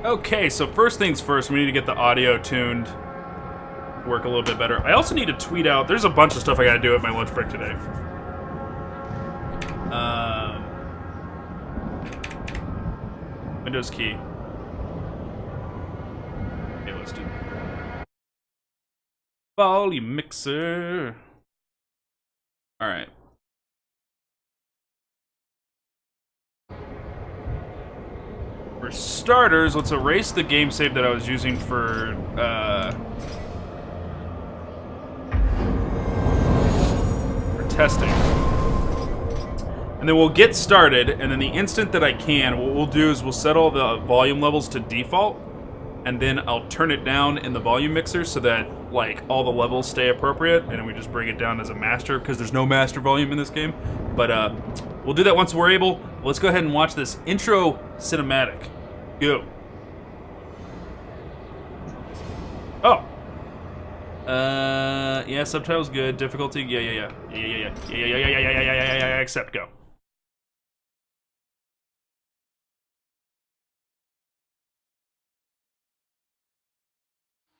Okay, so first things first, we need to get the audio tuned, work a little bit better. I also need to tweet out, there's a bunch of stuff I gotta do at my lunch break today. Windows key. Okay, let's do volume mixer. Alright. For starters, let's erase the game save that I was using for testing. And then we'll get started, and then the instant that I can, what we'll do is we'll set all the volume levels to default, and then I'll turn it down in the volume mixer so that, like, all the levels stay appropriate, and then we just bring it down as a master, because there's no master volume in this game. But we'll do that once we're able. Let's go ahead and watch this intro cinematic. Go. Oh. Yeah, subtitles good. Difficulty, yeah. Accept, go.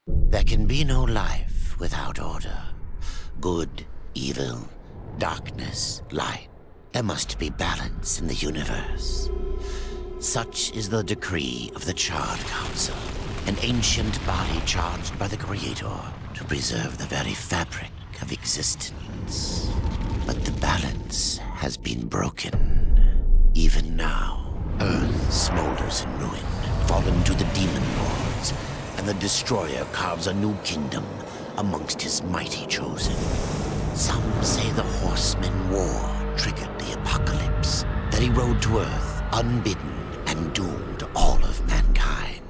There can be no life without order. Good, evil, darkness, light. There must be balance in the universe. Such is the decree of the Charred Council, an ancient body charged by the Creator to preserve the very fabric of existence. But the balance has been broken. Even now, Earth smolders in ruin, fallen to the demon lords, and the Destroyer carves a new kingdom amongst his mighty chosen. Some say the Horseman War triggered the apocalypse, that he rode to Earth unbidden and doomed all of mankind.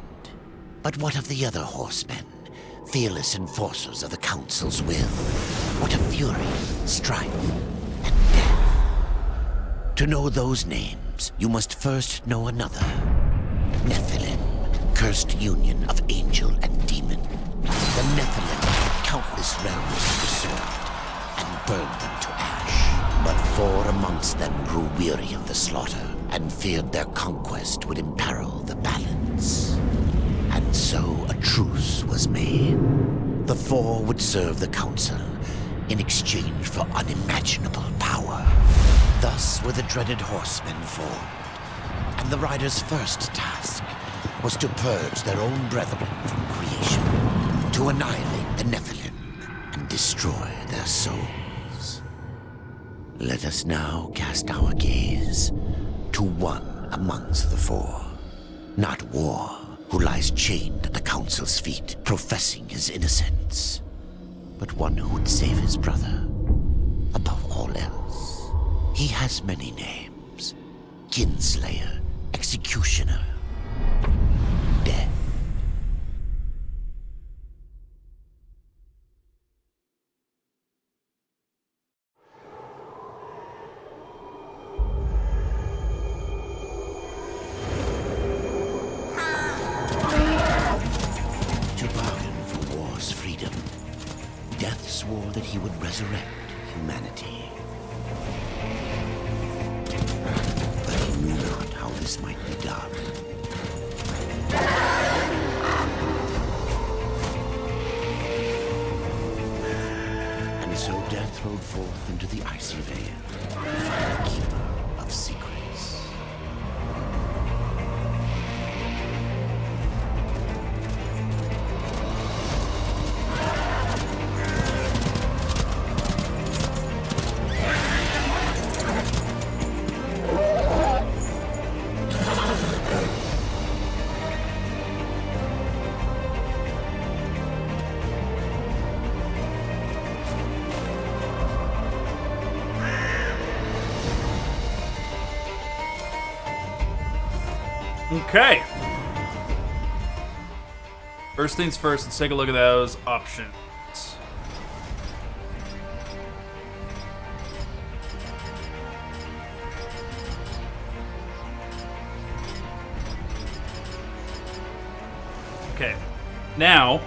But what of the other horsemen, fearless enforcers of the Council's will? What of fury, strife, and death? To know those names, you must first know another. Nephilim, cursed union of angel and demon. The Nephilim countless realms pursued and burned them to ash. But 4 amongst them grew weary of the slaughter and feared their conquest would imperil the balance. And so a truce was made. The 4 would serve the Council in exchange for unimaginable power. Thus were the dreaded horsemen formed, and the riders' first task was to purge their own brethren from creation, to annihilate the Nephilim and destroy their souls. Let us now cast our gaze to one amongst the 4, not War, who lies chained at the Council's feet, professing his innocence, but one who would save his brother above all else. He has many names: Kinslayer, Executioner, Death. To bargain for war's freedom, Death swore that he would resurrect humanity. But he knew not how this might be done. And so Death rode forth into the icy veil, to find the keeper of secrets. Okay. First things first, let's take a look at those options. Okay. Now,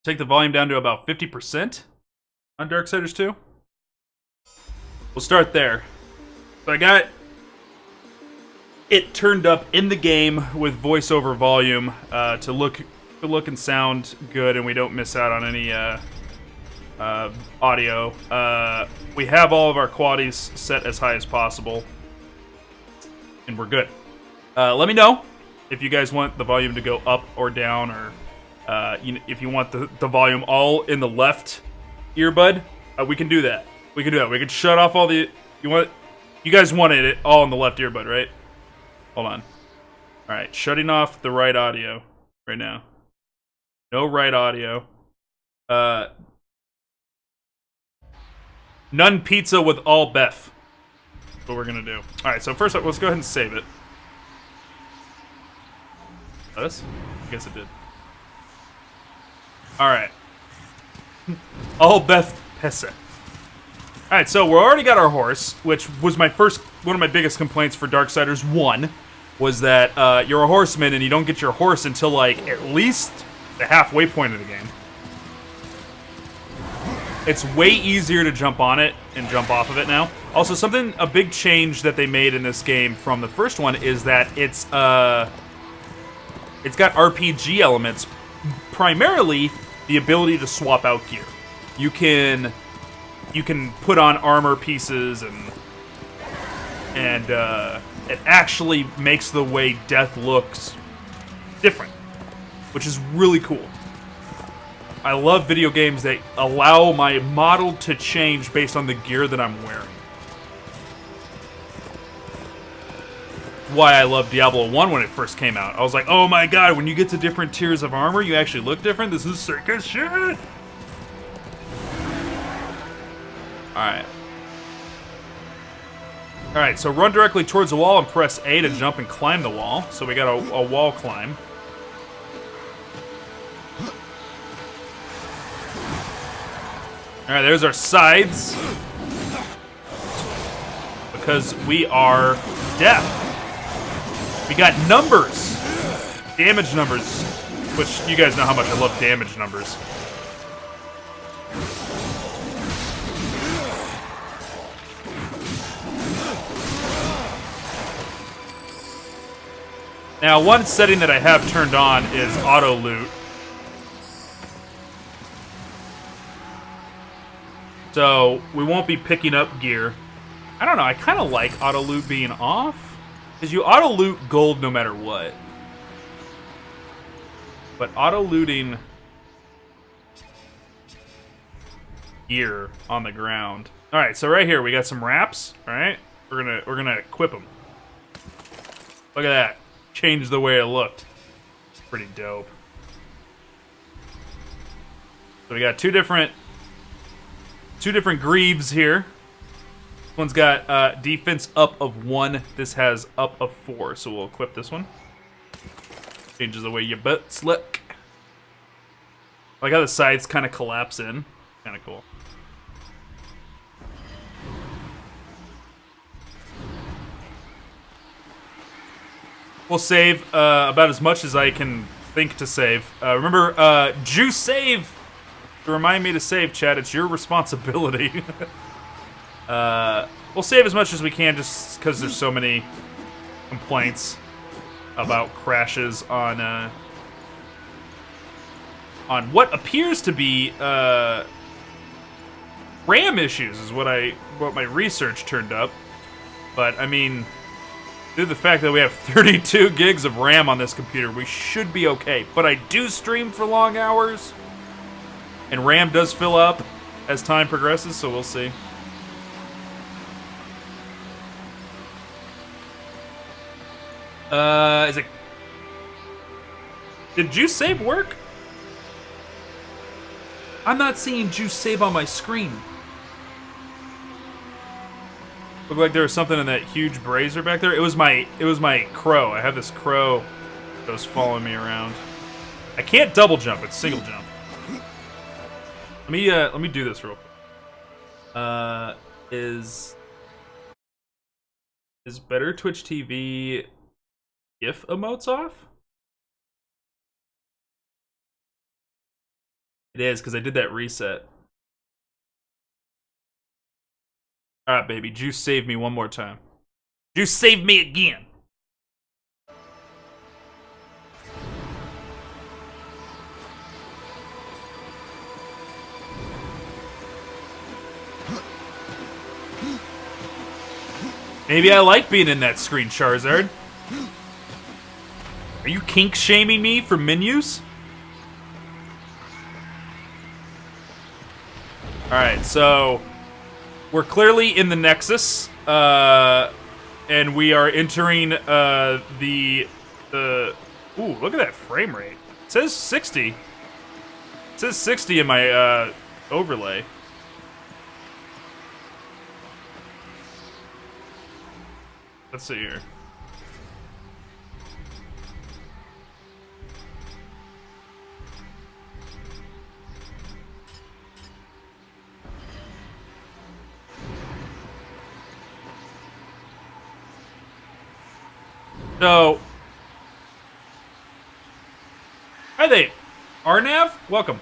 take the volume down to about 50% on Darksiders 2. we'll start there. So I got it turned up in the game with voiceover volume to look and sound good, and we don't miss out on any audio. We have all of our qualities set as high as possible, and we're good. Let me know if you guys want the volume to go up or down, or if you want the volume all in the left earbud. We can do that. We can shut off all the... You guys wanted it all in the left earbud, right? Hold on. Alright, shutting off the right audio right now. No right audio. None pizza with all Beth. That's what we're gonna do. Alright, so first up, let's go ahead and save it. This? I guess it did. Alright. All Beth Pesse. Alright, so we already got our horse, which was one of my biggest complaints for Darksiders 1, was that you're a horseman and you don't get your horse until, like, at least the halfway point of the game. It's way easier to jump on it and jump off of it now. Also, a big change that they made in this game from the first one is that it's got RPG elements, primarily the ability to swap out gear. You can put on armor pieces, and it actually makes the way Death looks different, which is really cool. I love video games that allow my model to change based on the gear that I'm wearing. Why I love Diablo 1 when it first came out. I was like, oh my god, when you get to different tiers of armor, you actually look different? This is sick as shit! Alright. Alright, so run directly towards the wall and press A to jump and climb the wall. So we got a wall climb. Alright, there's our scythes. Because we are deaf. We got numbers. Damage numbers. Which, you guys know how much I love damage numbers. Now, one setting that I have turned on is auto loot. So, we won't be picking up gear. I don't know, I kind of like auto loot being off. Because you auto loot gold no matter what. But auto looting gear on the ground. Alright, so right here we got some wraps. Alright? We're gonna equip them. Look at that. Changed the way it looked. Pretty dope. So we got two different greaves here. One's got defense up of 1. This has up of 4. So we'll equip this one. Changes the way your butts look. I like how the sides kind of collapse in. Kind of cool. We'll save about as much as I can think to save. Remember, juice save! To remind me to save, chat. It's your responsibility. We'll save as much as we can just because there's so many complaints about crashes on what appears to be RAM issues is what my research turned up. But I mean, due to the fact that we have 32 gigs of RAM on this computer, we should be okay. But I do stream for long hours, and RAM does fill up as time progresses, so we'll see. Is it... Did juice save work? I'm not seeing juice save on my screen. Looked like there was something in that huge brazier back there. It was my crow. I have this crow that was following me around. I can't double jump, it's single jump. Let me do this real quick. Is Better Twitch TV GIF emotes off? It is, because I did that reset. Alright, baby. Juice saved me one more time. Juice saved me again. Maybe I like being in that screen, Charizard. Are you kink-shaming me for menus? Alright, so... we're clearly in the Nexus, and we are entering, the... Ooh, look at that frame rate. It says 60. It says 60 in my, overlay. Let's see here. So, hi there, Arnav, welcome.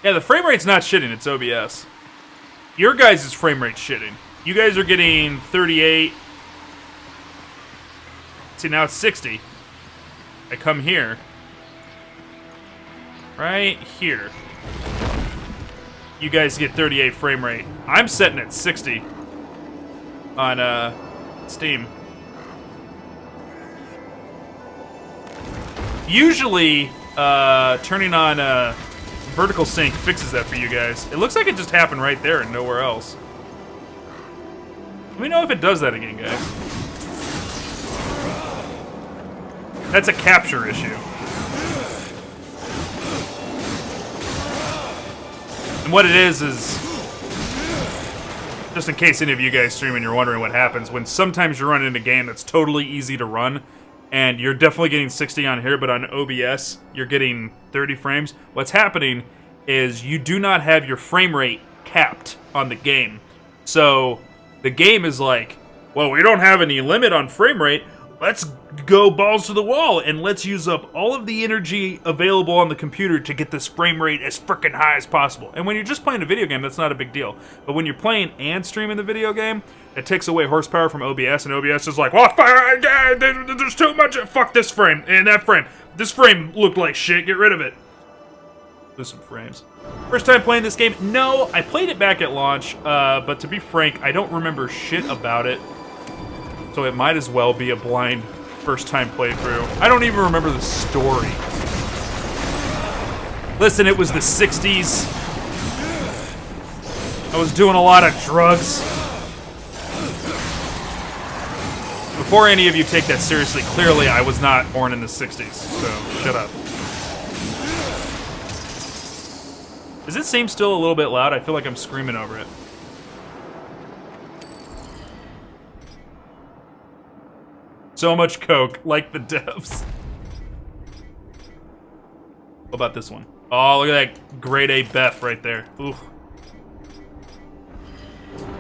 Yeah, the frame rate's not shitting, it's OBS. Your guys' frame rate's shitting. You guys are getting 38. See, now it's 60. I come here. Right here. You guys get 38 frame rate. I'm setting at 60 on Steam. Usually, turning on vertical sync fixes that for you guys. It looks like it just happened right there and nowhere else. Let me know if it does that again, guys. That's a capture issue. And what it is, just in case any of you guys stream and you're wondering what happens, when sometimes you run into a game that's totally easy to run, and you're definitely getting 60 on here, but on OBS, you're getting 30 frames. What's happening is you do not have your frame rate capped on the game. So the game is like, well, we don't have any limit on frame rate. Let's go balls to the wall and let's use up all of the energy available on the computer to get this frame rate as freaking high as possible. And when you're just playing a video game, that's not a big deal. But when you're playing and streaming the video game, it takes away horsepower from OBS, and OBS is like, well, there's too much. Fuck this frame and that frame. This frame looked like shit. Get rid of it. Lose some frames. First time playing this game? No, I played it back at launch, but to be frank, I don't remember shit about it. So it might as well be a blind first-time playthrough. I don't even remember the story. Listen, it was the 60s. I was doing a lot of drugs. Before any of you take that seriously, clearly I was not born in the 60s, so shut up. Does it seem still a little bit loud? I feel like I'm screaming over it. So much coke, like the devs. What about this one? Oh, look at that grade A Beth right there. Ooh.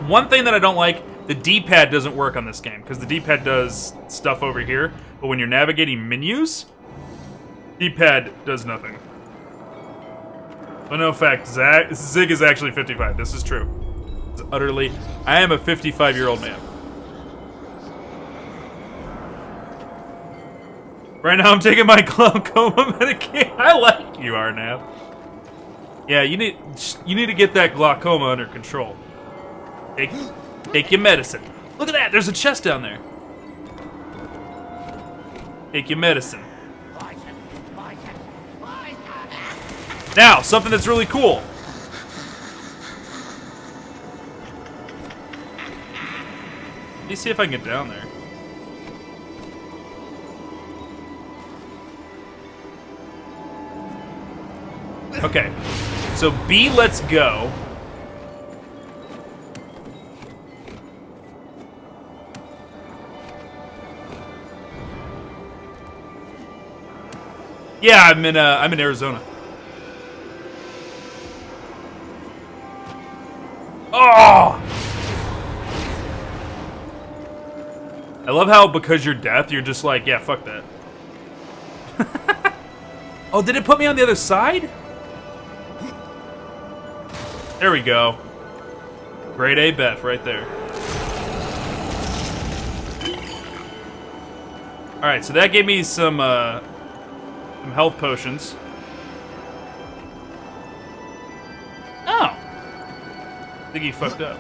One thing that I don't like, the D-pad doesn't work on this game, because the D-pad does stuff over here, but when you're navigating menus, D-pad does nothing. But no fact, Zig is actually 55. This is true. It's utterly... I am a 55-year-old man. Right now I'm taking my glaucoma medication. I like you, Arnav. Yeah, you need to get that glaucoma under control. Take your medicine. Look at that, there's a chest down there. Take your medicine. Now, something that's really cool. Let me see if I can get down there. Okay, so B, let's go. Yeah, I'm in Arizona. Oh! I love how because you're death, you're just like, yeah, fuck that. Oh, did it put me on the other side? There we go. Grade A Beth right there. Alright, so that gave me some health potions. Oh! I think he fucked up.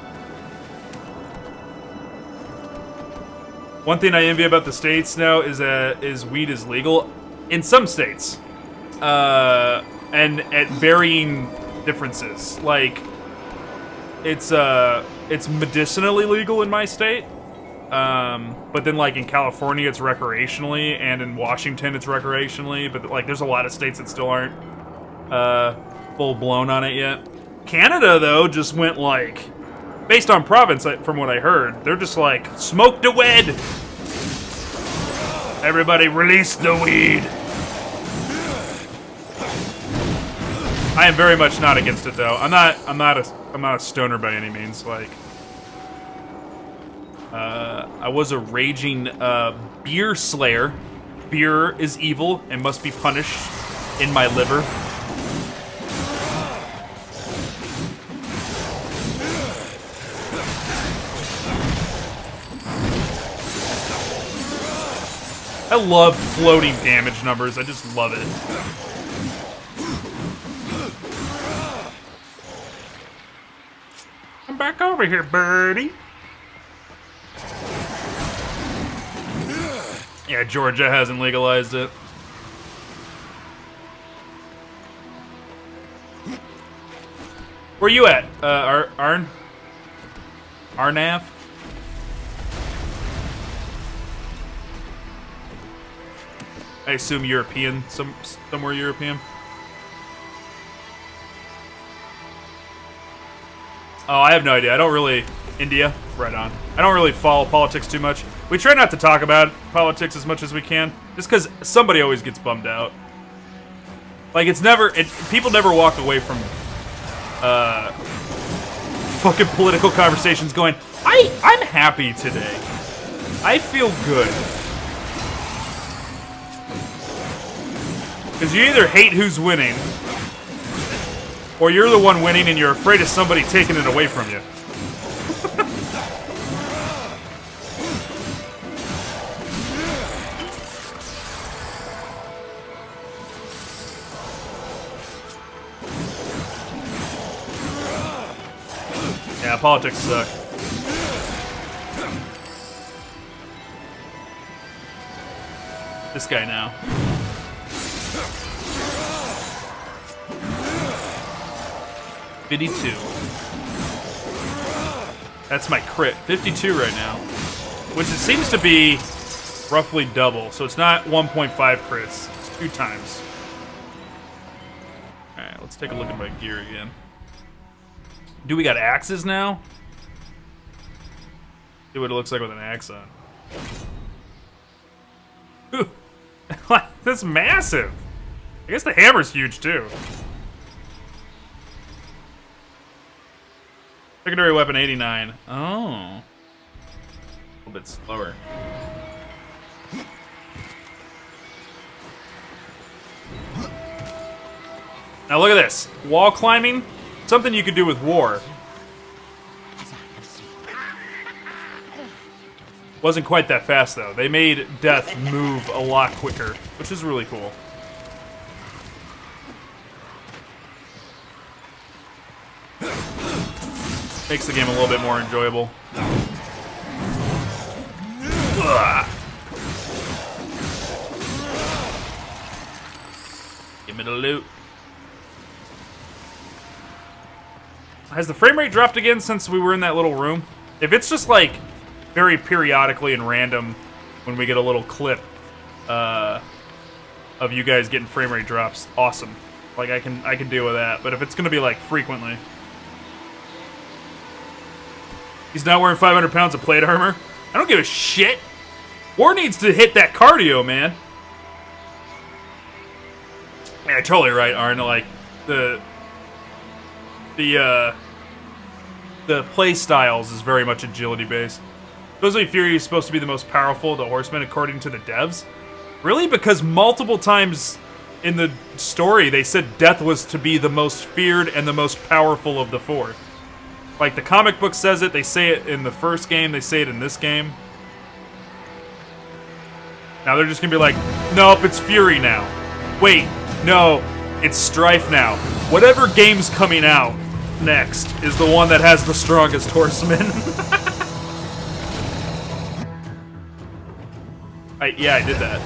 One thing I envy about the States now is weed is legal. In some states. And at varying differences. Like, it's medicinally legal in my state. But then, like, in California, it's recreationally, and in Washington, it's recreationally. But, like, there's a lot of states that still aren't full-blown on it yet. Canada, though, just went, like, based on province, from what I heard, they're just like, smoke the weed! Everybody release the weed! I am very much not against it, though. I'm not a stoner by any means. Like, I was a raging beer slayer. Beer is evil and must be punished in my liver. I love floating damage numbers. I just love it. Come back over here, birdie. Yeah, Georgia hasn't legalized it. Where you at, Arn? Arnav? I assume European, somewhere European. Oh, I have no idea. I don't really... India? Right on. I don't really follow politics too much. We try not to talk about politics as much as we can, just because somebody always gets bummed out. Like, it's never... people never walk away from fucking political conversations going, I'm happy today. I feel good. Because you either hate who's winning, or you're the one winning and you're afraid of somebody taking it away from you. Yeah, politics suck. This guy now. $52. That's my crit. 52 right now. Which it seems to be roughly double. So it's not 1.5 crits. It's 2 times. Alright, let's take a look at my gear again. Do we got axes now? See what it looks like with an axe on. Ooh. That's massive. I guess the hammer's huge too. Secondary weapon 89. Oh. A little bit slower. Now look at this. Wall climbing. Something you could do with war. Wasn't quite that fast though. They made death move a lot quicker, which is really cool. Makes the game a little bit more enjoyable. Ugh. Give me the loot. Has the frame rate dropped again since we were in that little room? If it's just like very periodically and random when we get a little clip of you guys getting frame rate drops, awesome. Like I can deal with that. But if it's gonna be like frequently. He's not wearing 500 pounds of plate armor. I don't give a shit. War needs to hit that cardio, man. Yeah, you're totally right, Arn. Like the play styles is very much agility based. Supposedly Fury is supposed to be the most powerful of the horsemen according to the devs. Really? Because multiple times in the story they said Death was to be the most feared and the most powerful of the 4. Like, the comic book says it, they say it in the first game, they say it in this game. Now they're just gonna be like, nope, it's Fury now. Wait, no, it's Strife now. Whatever game's coming out next is the one that has the strongest horseman. Yeah, I did that.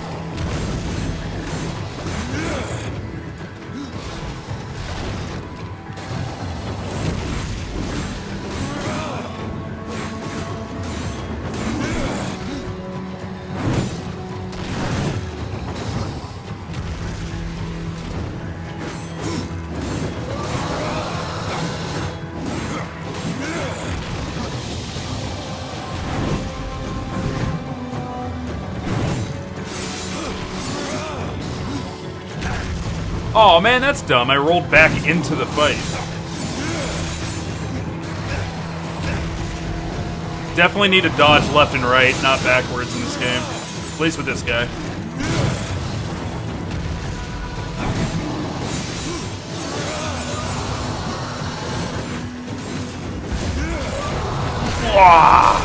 Oh man, that's dumb. I rolled back into the fight. Definitely need to dodge left and right, not backwards in this game. At least with this guy. Wah!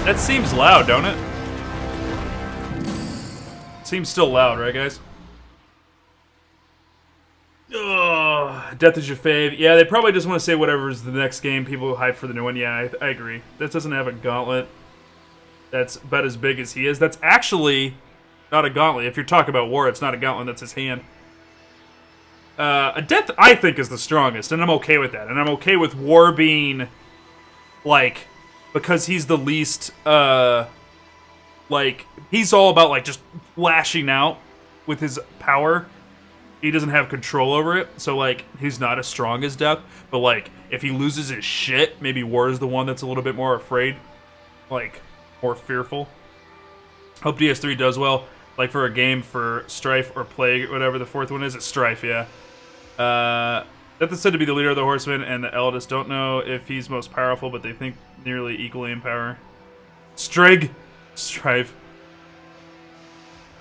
That seems loud, don't it? Seems still loud, right, guys? Ugh, death is your fave. Yeah, they probably just want to say whatever's the next game. People hype for the new one. Yeah, I agree. That doesn't have a gauntlet that's about as big as he is. That's actually not a gauntlet. If you're talking about war, it's not a gauntlet. That's his hand. A death, I think, is the strongest, and I'm okay with that. And I'm okay with war being, like, because he's the least, like, he's all about, like, just lashing out with his power. He doesn't have control over it, so, like, he's not as strong as Death. But, like, if he loses his shit, maybe War is the one that's a little bit more afraid. Like, more fearful. Hope DS3 does well. Like, for a game for Strife or Plague, whatever the fourth one is, it's Strife, yeah. Death is said to be the leader of the Horsemen, and the Eldest don't know if he's most powerful, but they think nearly equally in power. Strife.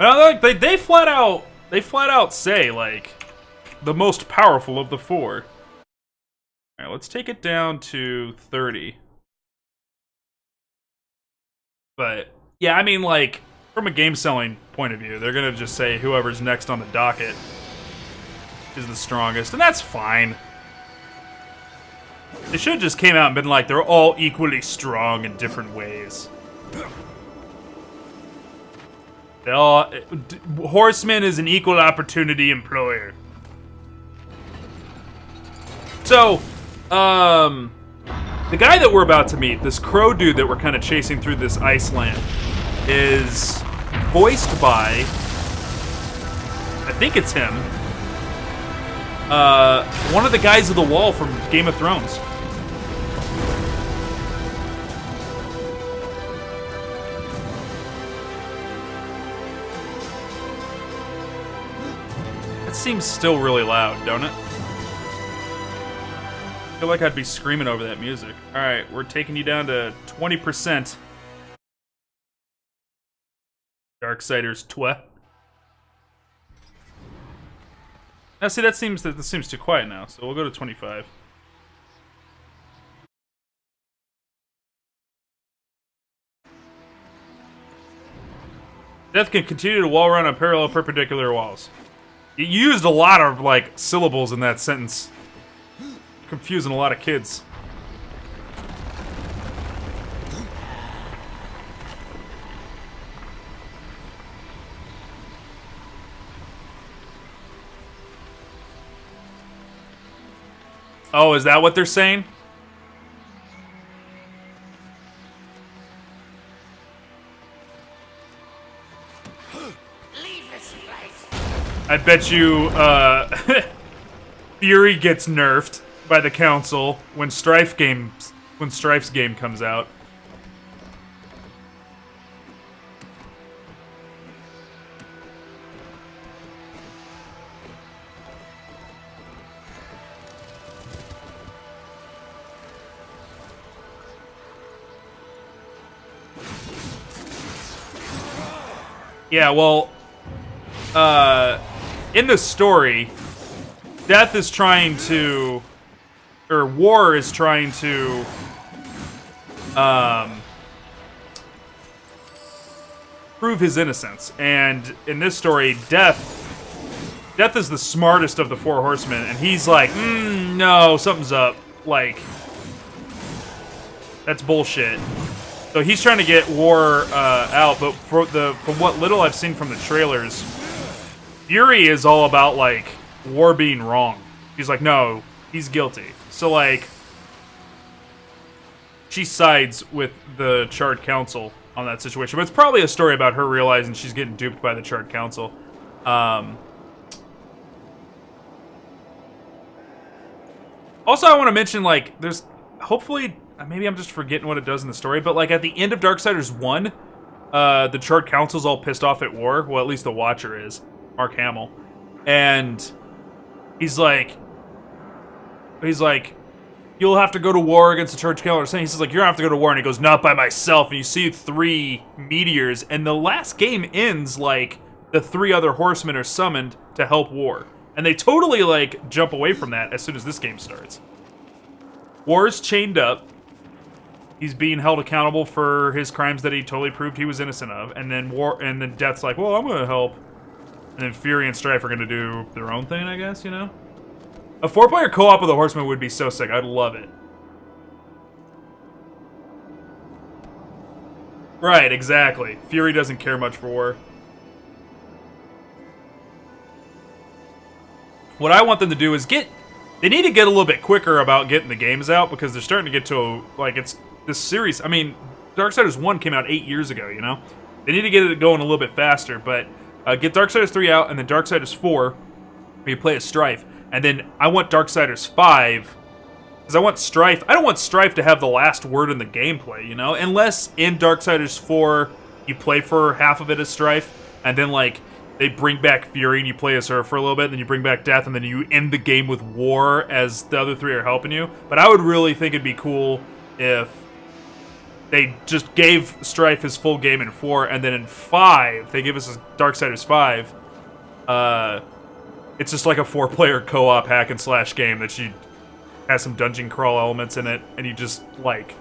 Well, like, they flat out say, like, the most powerful of the four. Alright, let's take it down to 30. But, yeah, I mean, like, from a game selling point of view, they're gonna just say whoever's next on the docket is the strongest, and that's fine. They should have just came out and been like, they're all equally strong in different ways. They all... Horseman is an equal opportunity employer. So, the guy that we're about to meet, this crow dude that we're kind of chasing through this Iceland, is voiced by... I think it's him. One of the guys of the wall from Game of Thrones. That seems still really loud, don't it? I feel like I'd be screaming over that music. Alright, we're taking you down to 20%. Darksiders 2. Now, see, that seems too quiet now, so we'll go to 25. Death can continue to wall run on parallel perpendicular walls. You used a lot of, like, syllables in that sentence. Confusing a lot of kids. Oh, is that what they're saying? Leave this place. I bet you, Fury gets nerfed by the council when Strife's game comes out. Yeah, well, in the story, Death is trying to, or War is trying to, prove his innocence. And in this story, Death is the smartest of the four horsemen, and he's like, no, something's up. Like, that's bullshit. So he's trying to get War out, but from what little I've seen from the trailers, Fury is all about, like, War being wrong. He's like, no, he's guilty. So, like, she sides with the Charred Council on that situation. But it's probably a story about her realizing she's getting duped by the Charred Council. Also, I want to mention, like, there's... Hopefully, maybe I'm just forgetting what it does in the story, but, like, at the end of Darksiders 1, the Charred Council's all pissed off at War. Well, at least the Watcher is. Mark Hamill. And he's like, you'll have to go to war against the Charred Council. He says, like, you're gonna have to go to war, and he goes, not by myself. And you see 3 meteors, and the last game ends like the 3 other horsemen are summoned to help War. And they totally, like, jump away from that as soon as this game starts. War's chained up. He's being held accountable for his crimes that he totally proved he was innocent of. And then Death's like, well, I'm gonna help. And then Fury and Strife are gonna do their own thing, I guess, you know? A 4-player co-op with the Horsemen would be so sick. I'd love it. Right, exactly. Fury doesn't care much for War. What I want them to do is they need to get a little bit quicker about getting the games out, because they're starting to get to, like, it's this series. I mean, Darksiders 1 came out 8 years ago, you know? They need to get it going a little bit faster, but get Darksiders 3 out, and then Darksiders 4, where you play as Strife. And then I want Darksiders 5, because I want Strife... I don't want Strife to have the last word in the gameplay, you know? Unless in Darksiders 4, you play for half of it as Strife, and then, like, they bring back Fury and you play as her for a little bit, and then you bring back Death, and then you end the game with War as the other 3 are helping you. But I would really think it'd be cool if they just gave Strife his full game in 4, and then in 5, they give us a Darksiders 5. It's just like a 4-player co-op hack-and-slash game that has some dungeon crawl elements in it, and you just, like,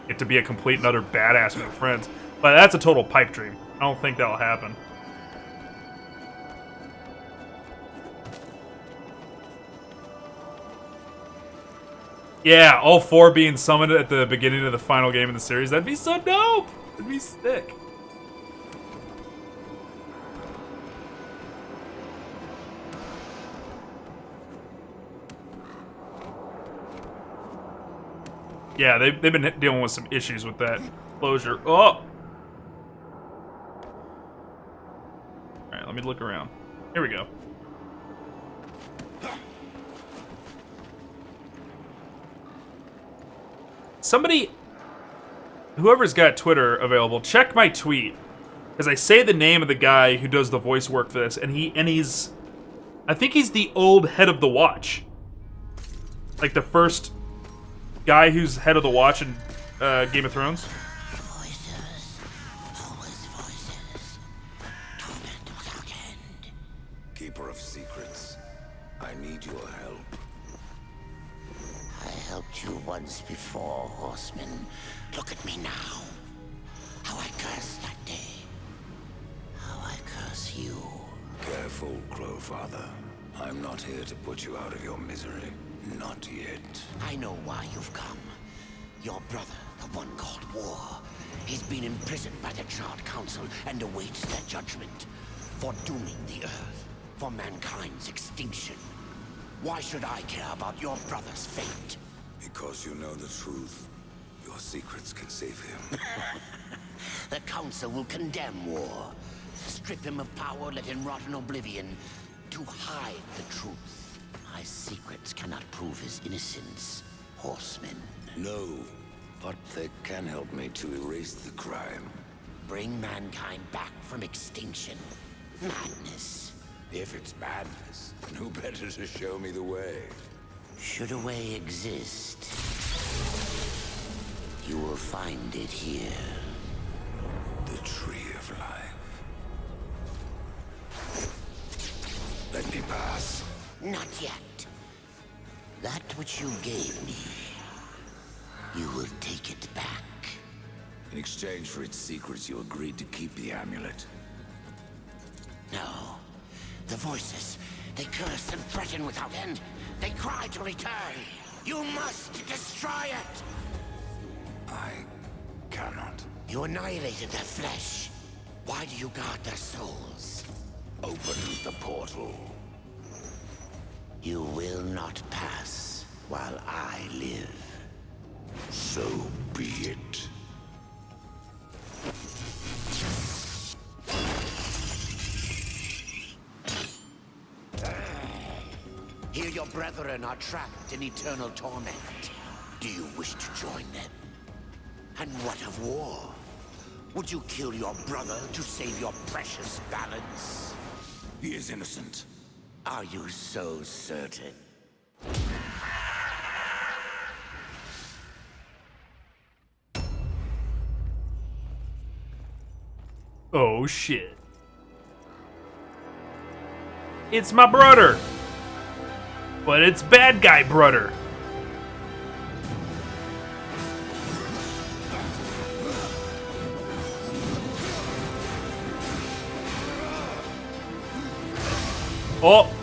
get to be a complete and utter badass with your friends. But that's a total pipe dream. I don't think that'll happen. Yeah, all 4 being summoned at the beginning of the final game of the series. That'd be so dope! That'd be sick. Yeah, they've been dealing with some issues with that closure. Oh! Alright, let me look around. Here we go. Somebody, whoever's got Twitter available, check my tweet. Because I say the name of the guy who does the voice work for this, and he's... I think he's the old head of the Watch. Like the first guy who's head of the Watch in Game of Thrones. Voices, always voices. Torment without end. Keeper of secrets, I need your help. I helped you once before, Horseman. Look at me now. How I cursed that day. How I curse you. Careful, Crowfather. I'm not here to put you out of your misery. Not yet. I know why you've come. Your brother, the one called War, he's been imprisoned by the Charred Council and awaits their judgment for dooming the Earth, for mankind's extinction. Why should I care about your brother's fate? Because you know the truth. Your secrets can save him. The Council will condemn War, strip him of power, let him rot in oblivion, to hide the truth. My secrets cannot prove his innocence, Horseman. No, but they can help me to erase the crime. Bring mankind back from extinction. Madness. If it's madness, then who better to show me the way? Should a way exist, you will find it here. The Tree of Life. Let me pass. Not yet. That which you gave me, you will take it back. In exchange for its secrets, you agreed to keep the amulet. No. The voices, they curse and threaten without end. They cry to return. You must destroy it! I cannot. You annihilated their flesh. Why do you guard their souls? Open the portal. You will not pass while I live. So be it. Here your brethren are trapped in eternal torment. Do you wish to join them? And what of war? Would you kill your brother to save your precious balance? He is innocent. Are you so certain? Oh shit. It's my brother! But it's bad guy brother. Oh!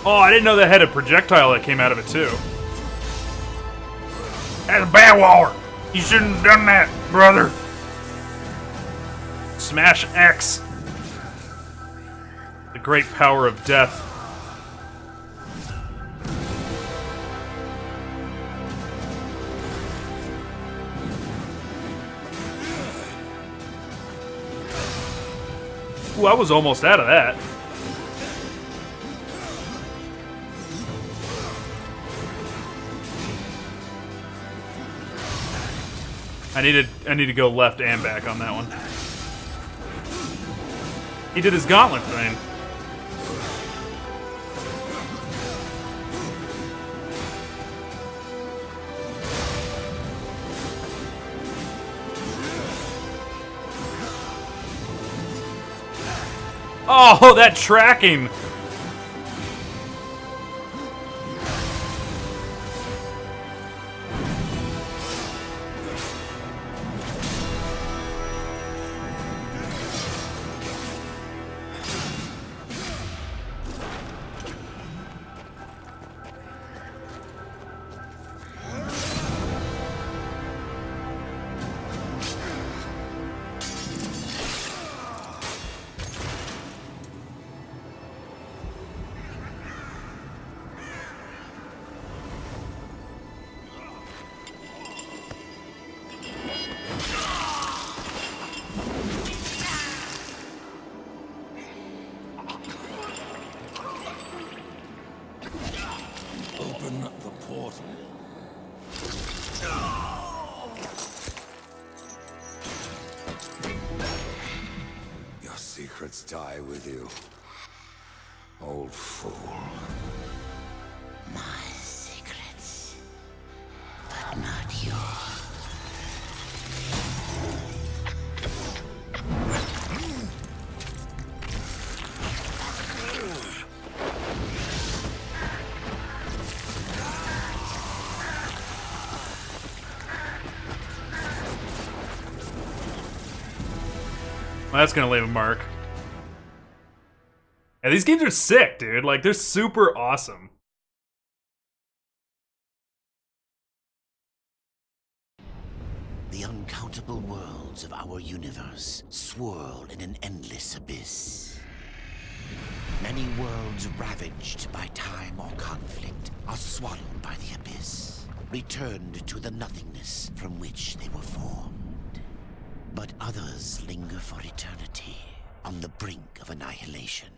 Oh, I didn't know that had a projectile that came out of it, too. That's a bad waller. You shouldn't have done that, brother. Smash X. The great power of death. Ooh, I was almost out of that. I need to go left and back on that one. He did his gauntlet thing. Oh, that tracking! Open the portal. Your secrets die with you, old fool. My secrets, but not yours. Well, that's gonna leave a mark. Yeah, these games are sick, dude. Like, they're super awesome. The uncountable worlds of our universe swirl in an endless abyss. Many worlds ravaged by time or conflict are swallowed by the abyss, returned to the nothingness from which they were formed. But others linger for eternity, on the brink of annihilation,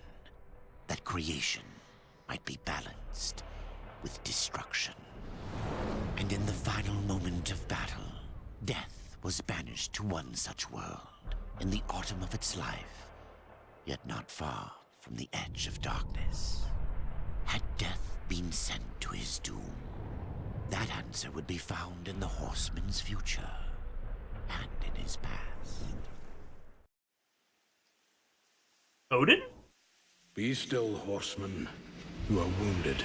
that creation might be balanced with destruction. And in the final moment of battle, death was banished to one such world, in the autumn of its life, yet not far from the edge of darkness. Had death been sent to his doom? That answer would be found in the horseman's future and in his past. Odin? Be still, horseman. You are wounded.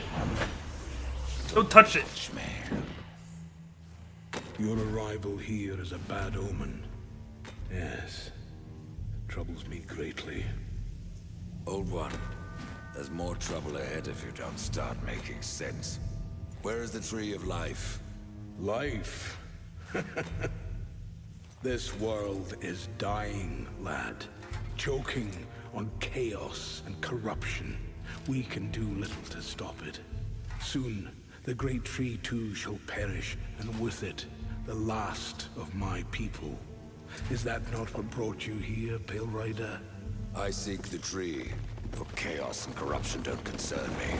Don't touch it. Your arrival here is a bad omen. Yes. It troubles me greatly. Old one, there's more trouble ahead if you don't start making sense. Where is the Tree of Life? Life? This world is dying, lad. Choking on chaos and corruption. We can do little to stop it. Soon, the great tree too shall perish, and with it, the last of my people. Is that not what brought you here, Pale Rider? I seek the tree, for chaos and corruption don't concern me.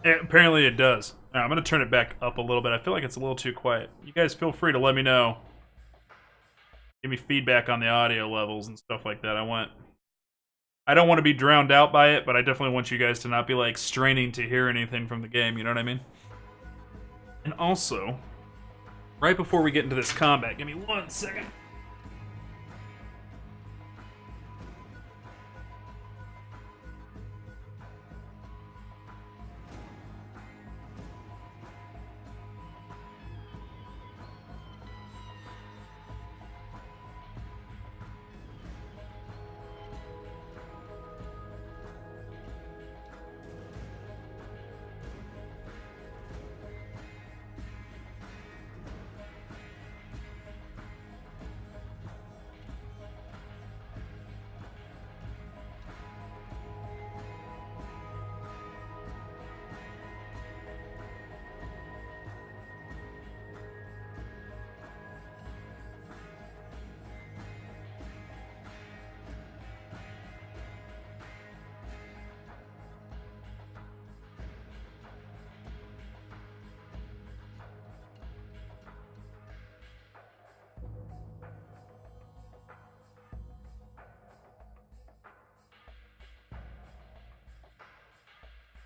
Apparently it does. All right, I'm going to turn it back up a little bit. I feel like it's a little too quiet. You guys feel free to let me know. Give me feedback on the audio levels and stuff like that. I don't want to be drowned out by it, but I definitely want you guys to not be like straining to hear anything from the game, you know what I mean? And also, right before we get into this combat, give me 1 second.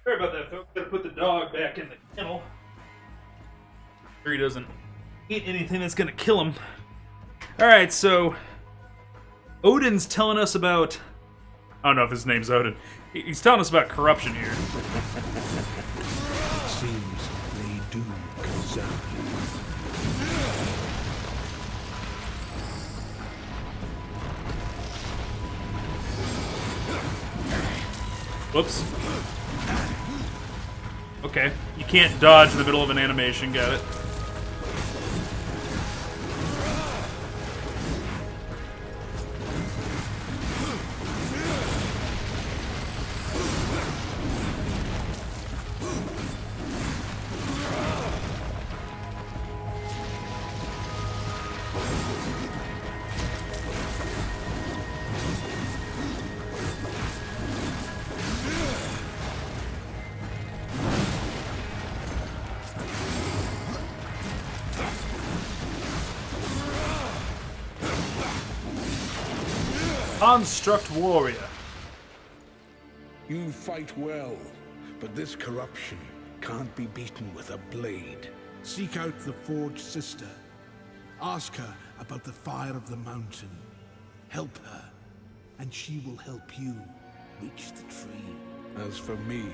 Sorry about that, folks. Gotta put the dog back in the kennel. Sure he doesn't eat anything that's gonna kill him. Alright, so Odin's telling us about... I don't know if his name's Odin. He's telling us about corruption here. Seems they do concern you. Whoops. Okay, you can't dodge in the middle of an animation, got it. Construct warrior. You fight well, but this corruption can't be beaten with a blade. Seek out the Forge Sister. Ask her about the fire of the mountain. Help her, and she will help you reach the tree. As for me,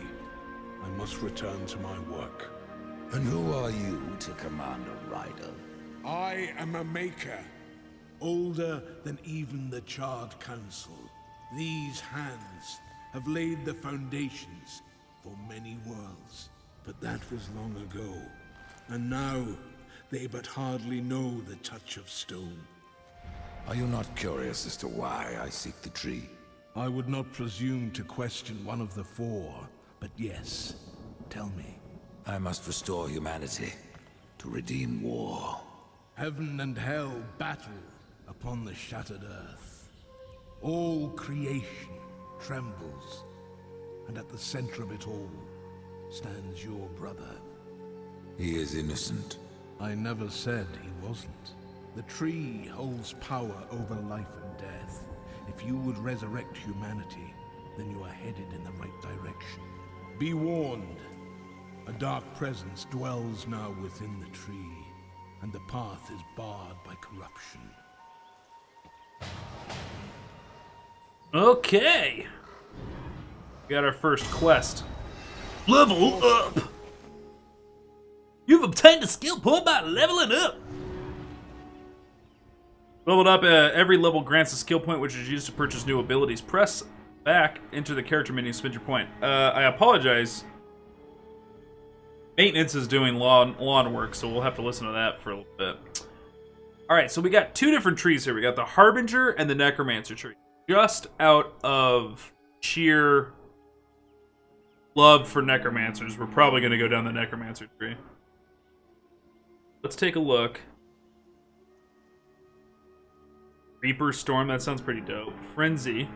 I must return to my work. And who are you to command a rider? I am a maker, older than even the Charred Council. These hands have laid the foundations for many worlds, but that was long ago. And now, they but hardly know the touch of stone. Are you not curious as to why I seek the tree? I would not presume to question one of the four, but yes, tell me. I must restore humanity, to redeem war. Heaven and hell battle upon the shattered earth. All creation trembles, and at the center of it all stands your brother. He is innocent. I never said he wasn't. The tree holds power over life and death. If you would resurrect humanity, then you are headed in the right direction. Be warned. A dark presence dwells now within the tree, and the path is barred by corruption. Okay. We got our first quest. Level up! You've obtained a skill point by leveling up. Leveled up, every level grants a skill point which is used to purchase new abilities. Press back, enter the character menu, spend your point. I apologize. Maintenance is doing lawn work, so we'll have to listen to that for a little bit. Alright, so we got two different trees here. We got the Harbinger and the Necromancer tree. Just out of sheer love for Necromancers, we're probably going to go down the Necromancer tree. Let's take a look. Reaper Storm, that sounds pretty dope. Frenzy.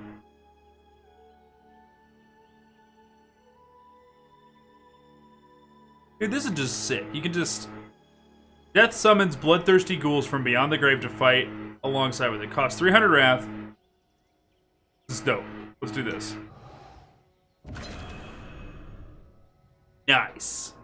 Dude, this is just sick. You can just... Death summons bloodthirsty ghouls from beyond the grave to fight alongside with it. Costs 300 wrath. This is dope. Let's do this. Nice.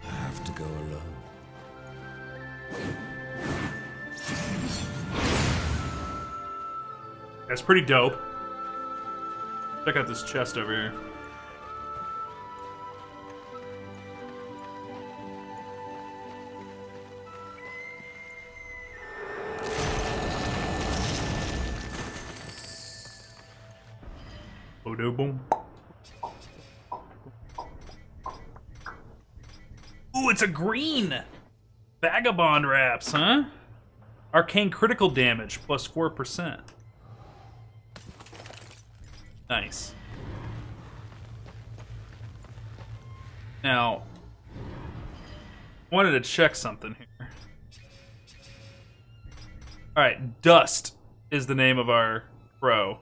I have to go alone. That's pretty dope. Check out this chest over here. Boom, boom. Ooh, it's a green! Vagabond wraps, huh? Arcane critical damage, plus 4%. Nice. Now, I wanted to check something here. Alright, Dust is the name of our crow.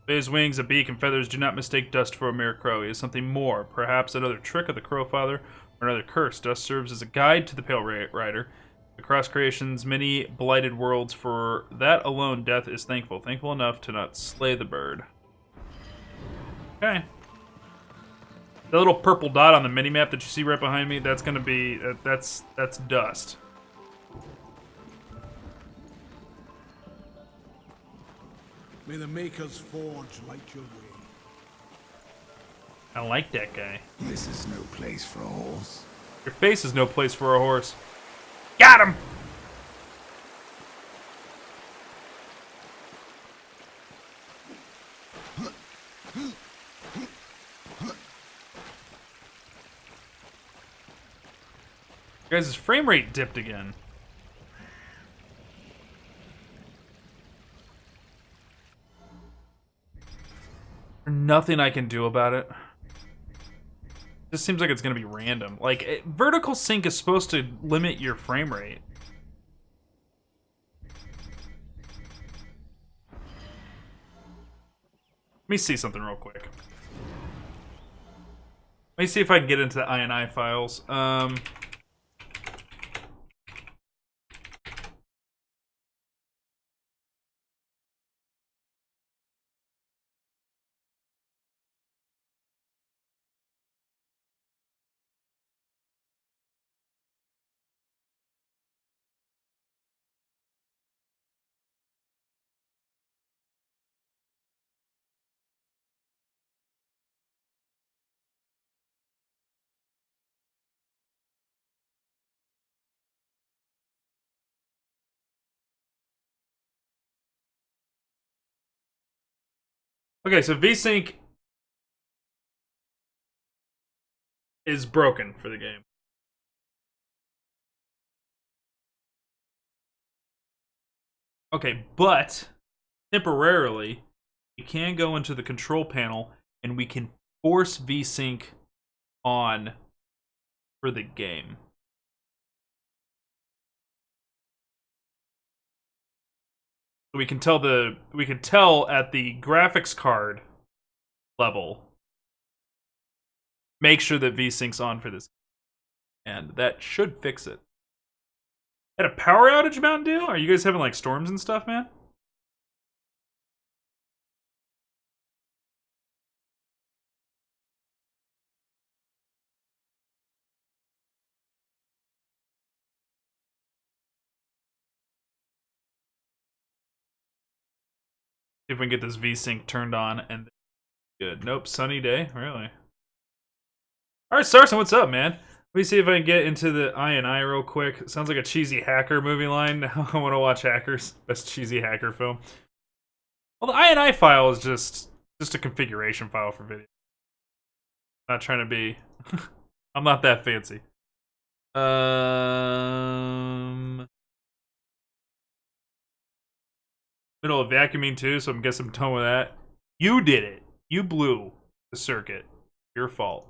His wings, a beak, and feathers do not mistake Dust for a mere crow. He is something more, perhaps another trick of the Crow Father, or another curse. Dust serves as a guide to the Pale Rider. Across creation's many blighted worlds, for that alone Death is thankful enough to not slay the bird. Okay. The little purple dot on the minimap that you see right behind me, that's gonna be, that's Dust. May the Maker's Forge light your way. I like that guy. This is no place for a horse. Your face is no place for a horse. Got him! Guys, his frame rate dipped again. There's nothing I can do about it. This seems like it's gonna be random. Like, vertical sync is supposed to limit your frame rate. Let me see something real quick. Let me see if I can get into the INI files. Okay, so VSync is broken for the game. Okay, but temporarily, we can go into the control panel and we can force VSync on for the game. We can tell at the graphics card level. Make sure that VSync's on for this, and that should fix it. Had a power outage, Mountain Dew? Are you guys having like storms and stuff, man? See if we can get this VSync turned on and good. Nope, sunny day. Really? All right, Sarson, what's up, man? Let me see if I can get into the INI real quick. Sounds like a cheesy hacker movie line. Now I want to watch Hackers. Best cheesy hacker film. Well, the INI file is just a configuration file for video. I'm not trying to be... I'm not that fancy. Middle of vacuuming too, so I'm guessing I'm done with that. You did it. You blew the circuit. Your fault.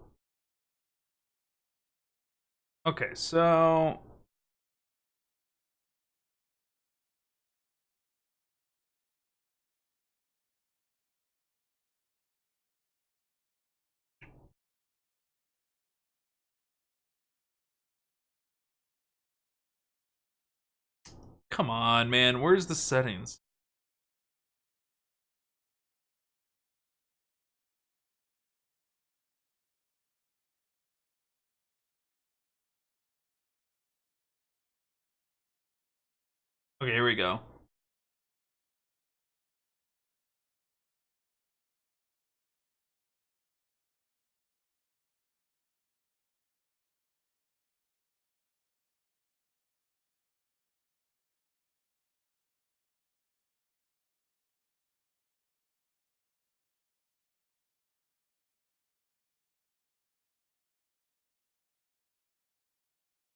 Okay, so... Come on, man. Where's the settings? Okay, here we go.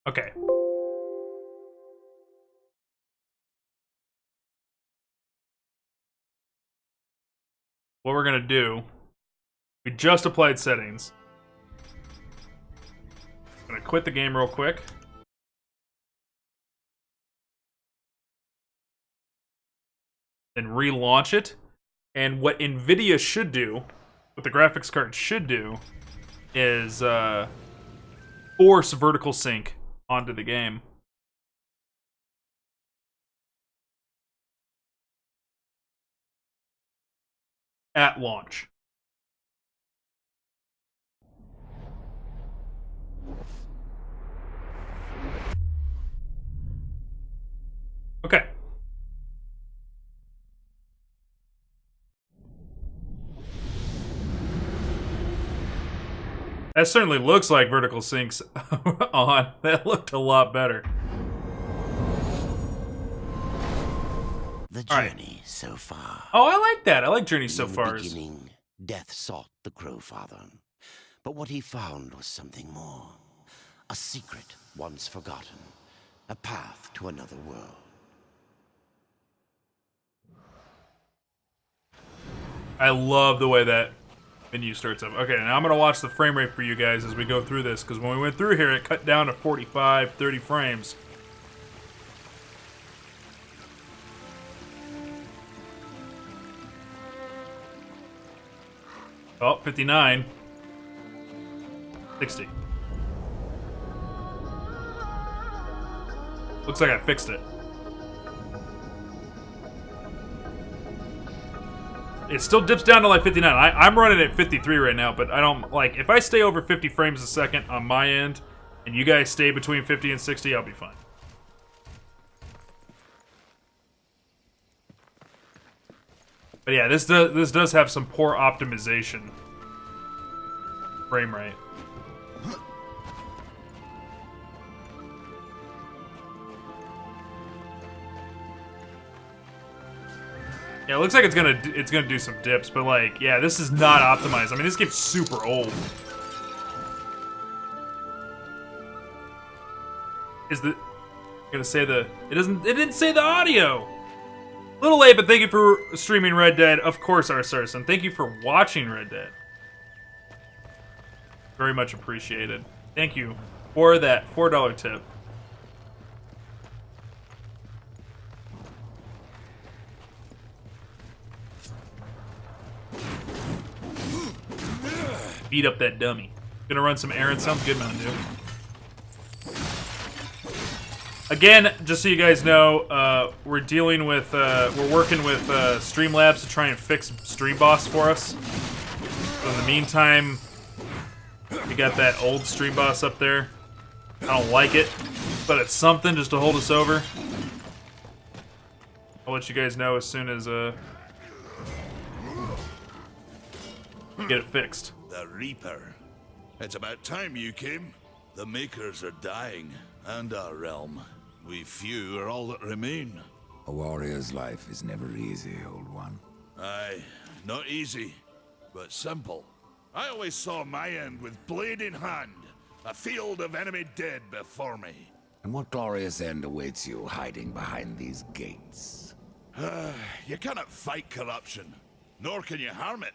Okay. What we're gonna do, we just applied settings. I'm gonna quit the game real quick. Then relaunch it. And what NVIDIA should do, what the graphics card should do, is force vertical sync onto the game. At launch. Okay. That certainly looks like vertical syncs on. That looked a lot better. The journey so far. Oh, I like that. I like Journey so far. In the beginning, death sought the Crowfather. But what he found was something more. A secret once forgotten. A path to another world. I love the way that menu starts up. Okay, now I'm going to watch the frame rate for you guys as we go through this, because when we went through here, it cut down to 45, 30 frames. Oh, 59. 60. Looks like I fixed it. It still dips down to like 59. I'm running at 53 right now, but I don't like if I stay over 50 frames a second on my end, and you guys stay between 50 and 60, I'll be fine. But yeah, this does have some poor optimization frame rate. Yeah, it looks like it's gonna do some dips, but like, yeah, this is not optimized. I mean, this game's super old. Is the gonna say the? It didn't say the audio. Little late, but thank you for streaming Red Dead. Of course, Arsurus, and thank you for watching Red Dead. Very much appreciated. Thank you for that $4 tip. Beat up that dummy. Gonna run some errands. Sounds good, Mountain Dew. Again, just so you guys know, we're dealing with, we're working with Streamlabs to try and fix Stream Boss for us. So in the meantime, we got that old Stream Boss up there. I don't like it, but it's something just to hold us over. I'll let you guys know as soon as get it fixed. The Reaper. It's about time you came. The Makers are dying, and our realm. We few are all that remain. A warrior's life is never easy, old one. Aye, not easy, but simple. I always saw my end with blade in hand, a field of enemy dead before me. And what glorious end awaits you hiding behind these gates? You cannot fight corruption, nor can you harm it.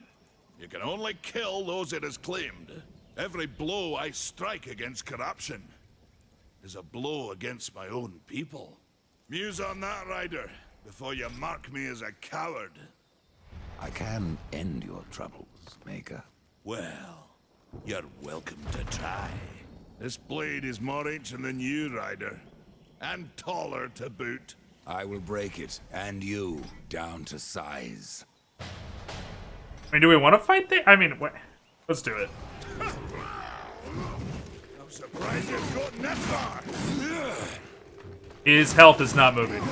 You can only kill those it has claimed. Every blow I strike against corruption is a blow against my own people. Muse on that, Ryder, before you mark me as a coward. I can end your troubles, Maker. Well, you're welcome to try. This blade is more ancient than you, Ryder, and taller to boot. I will break it, and you, down to size. I mean, do we want to fight there? I mean, let's do it. I'm surprised you've gotten that far. His health is not moving.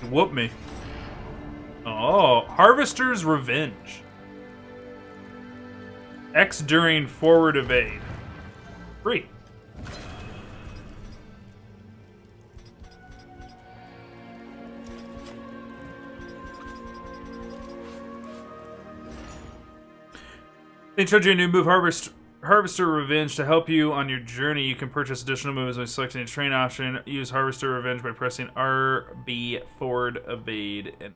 Whoop me. Oh, Harvester's Revenge. X during forward evade. Free. They introduced you a new move, Harvester Revenge. To help you on your journey, you can purchase additional moves by selecting a train option. Use Harvester Revenge by pressing RB forward evade and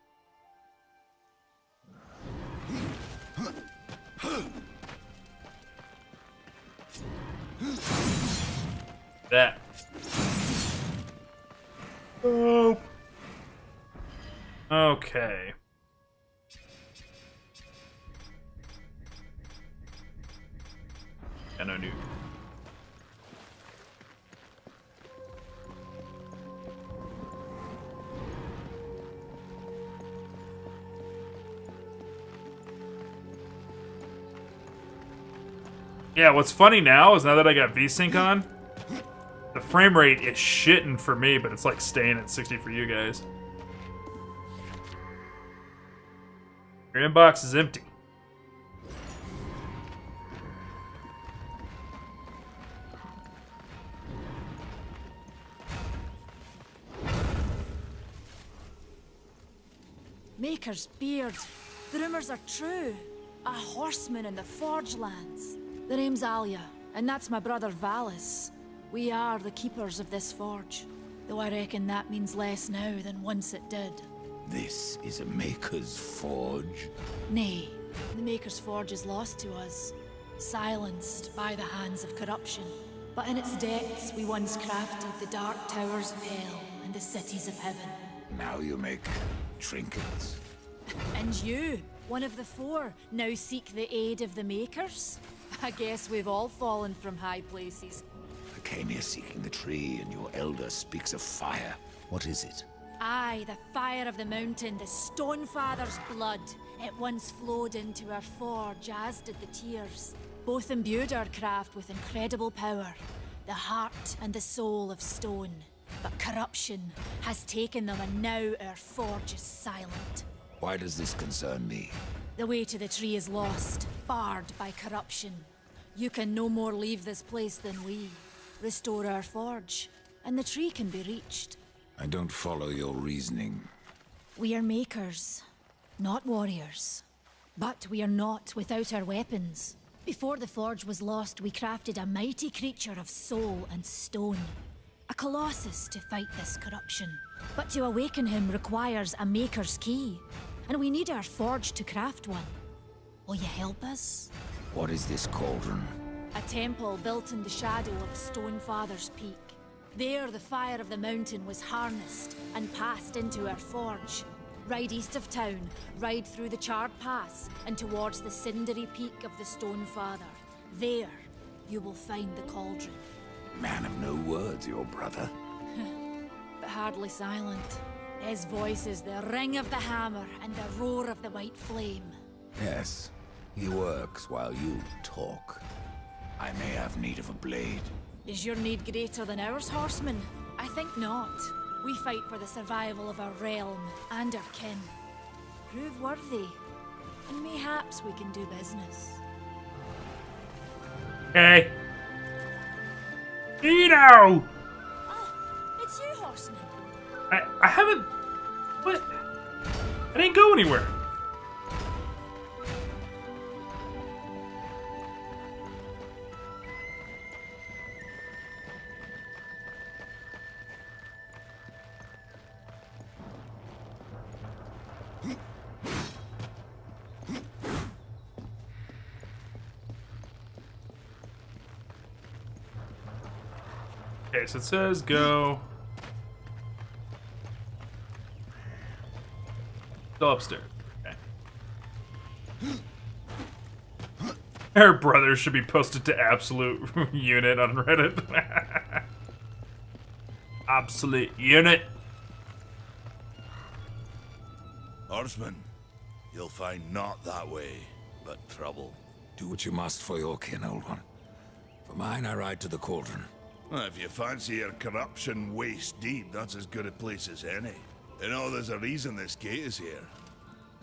that. Oh. Okay. Yeah, no new. Yeah, what's funny now is now that I got VSync on, the frame rate is shitting for me, but it's like staying at 60 for you guys. Your inbox is empty. Maker's beard. The rumors are true. A horseman in the Forge lands. The name's Alia, and that's my brother Valis. We are the keepers of this forge, though I reckon that means less now than once it did. This is a Maker's Forge? Nay, the Maker's Forge is lost to us. silenced by the hands of corruption. But in its depths, we once crafted the dark towers of hell and the cities of heaven. Now you make trinkets. And you, one of the four, now seek the aid of the Makers? I guess we've all fallen from high places. I came here seeking the tree, and your elder speaks of fire. What is it? Aye, the fire of the mountain, the Stonefather's blood. It once flowed into our forge, as did the tears. Both imbued our craft with incredible power, the heart and the soul of stone. But corruption has taken them, and now our forge is silent. Why does this concern me? The way to the tree is lost, barred by corruption. You can no more leave this place than we. Restore our forge, and the tree can be reached. I don't follow your reasoning. We are makers, not warriors. But we are not without our weapons. Before the forge was lost, we crafted a mighty creature of soul and stone. A colossus to fight this corruption. But to awaken him requires a maker's key. And we need our forge to craft one. Will you help us? What is this cauldron? A temple built in the shadow of Stonefather's Peak. There, the fire of the mountain was harnessed and passed into our forge. Ride east of town, ride through the charred pass, and towards the cindery peak of the Stonefather. There, you will find the cauldron. Man of no words, your brother. But hardly silent. His voice is the ring of the hammer and the roar of the white flame. Yes, he works while you talk. I may have need of a blade. Is your need greater than ours, horseman? I think not. We fight for the survival of our realm and our kin. Prove worthy, and mayhaps we can do business. Okay. Eno! Oh, it's you, horseman. I haven't... What? I didn't go anywhere. Okay, so it says go. Still upstairs. Okay. Her brother should be posted to absolute unit on Reddit. Absolute unit. Horseman, you'll find not that way, but trouble. Do what you must for your kin, old one. For mine, I ride to the cauldron. Well, if you fancy your corruption waist deep, that's as good a place as any. You know, there's a reason this gate is here.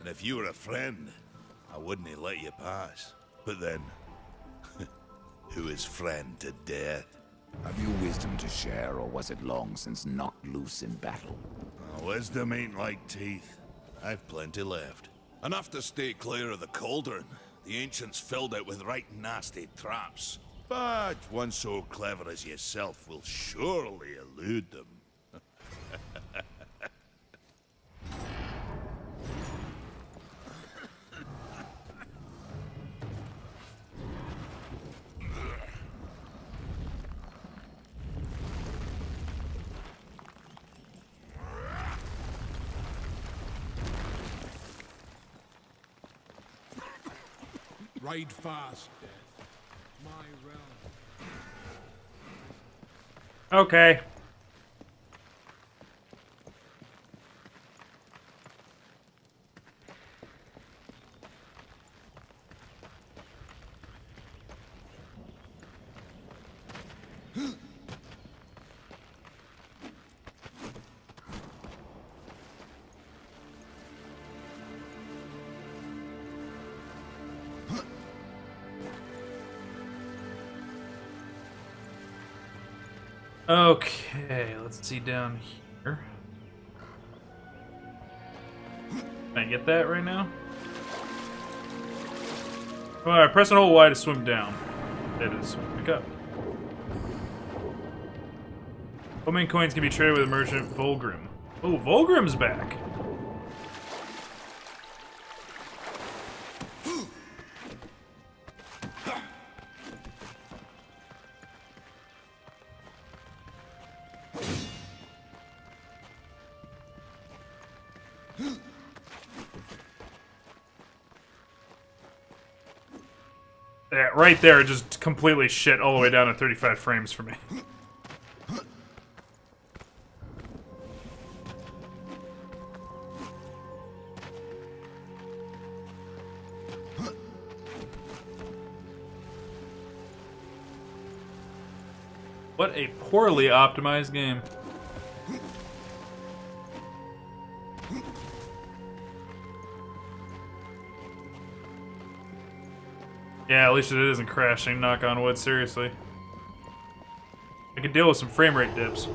And if you were a friend, I wouldn't let you pass. But then, who is friend to death? Have you wisdom to share, or was it long since knocked loose in battle? Wisdom ain't like teeth. I've plenty left. Enough to stay clear of the cauldron. The ancients filled it with right nasty traps. But one so clever as yourself will surely elude them. Ride fast, Death. My realm. Okay. Okay, let's see down here. Can I get that right now? Alright, press and hold Y to swim down. That is pick up. Homing coins can be traded with a merchant Volgrim. Oh, Volgrim's back. Yeah, right there, just completely shit all the way down to 35 frames for me. What a poorly optimized game. Yeah, at least it isn't crashing, knock on wood, seriously. I can deal with some frame rate dips.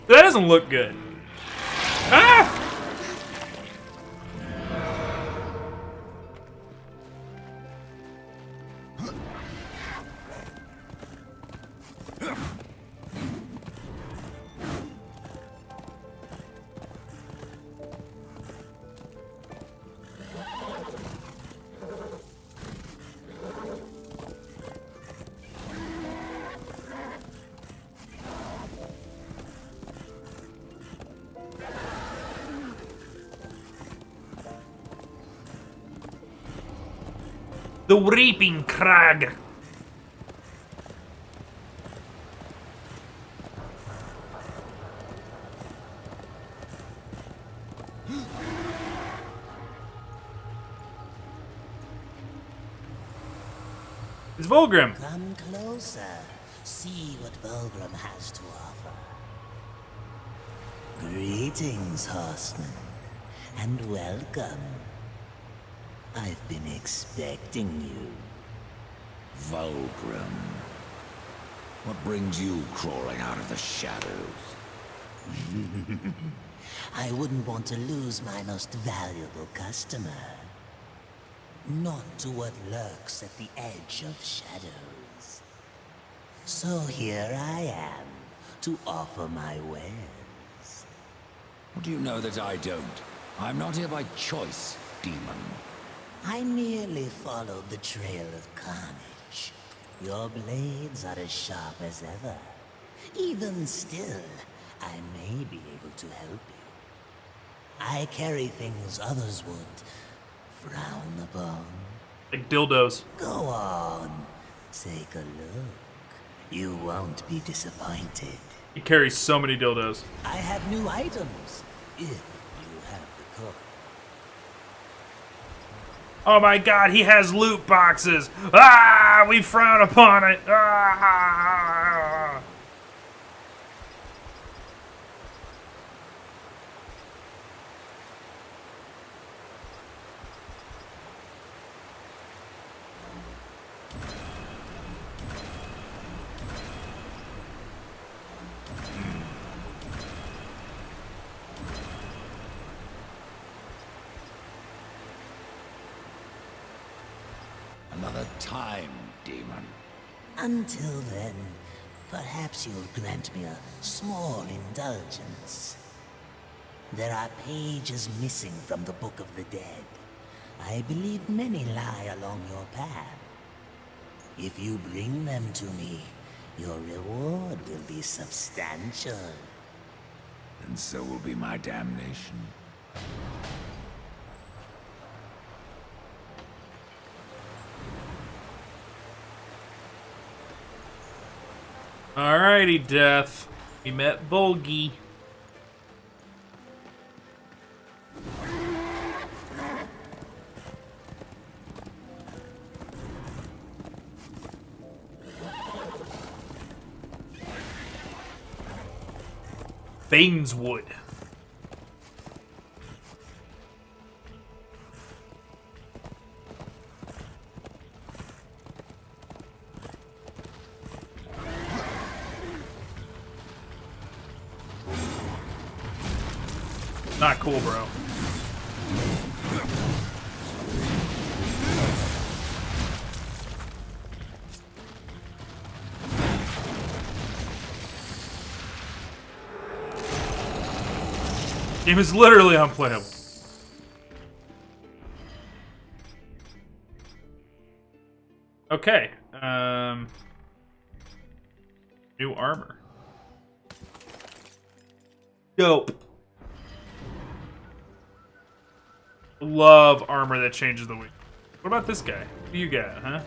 That doesn't look good. Ah! The Reaping Crag. It's Volgrim. Come closer. See what Volgrim has to offer. Greetings, horseman, and welcome. I've been expecting you. Vulgrim. What brings you crawling out of the shadows? I wouldn't want to lose my most valuable customer. Not to what lurks at the edge of shadows. So here I am, to offer my wares. What do you know that I don't? I'm not here by choice, demon. I merely followed the trail of carnage. Your blades are as sharp as ever. Even still, I may be able to help you. I carry things others would frown upon. Like dildos. Go on, take a look. You won't be disappointed. He carries so many dildos. I have new items, if you have the coin. Oh my god, he has loot boxes! Ah! We frown upon it! Ah! Another time, demon. Until then, perhaps you'll grant me a small indulgence. There are pages missing from the Book of the Dead. I believe many lie along your path. If you bring them to me, your reward will be substantial. And so will be my damnation. Alrighty, Death. We met Volgi. Baineswood. Not cool, bro. Game is literally unplayable. Okay. New armor. Dope. Love armor that changes the weight. What about this guy? What do you got, huh?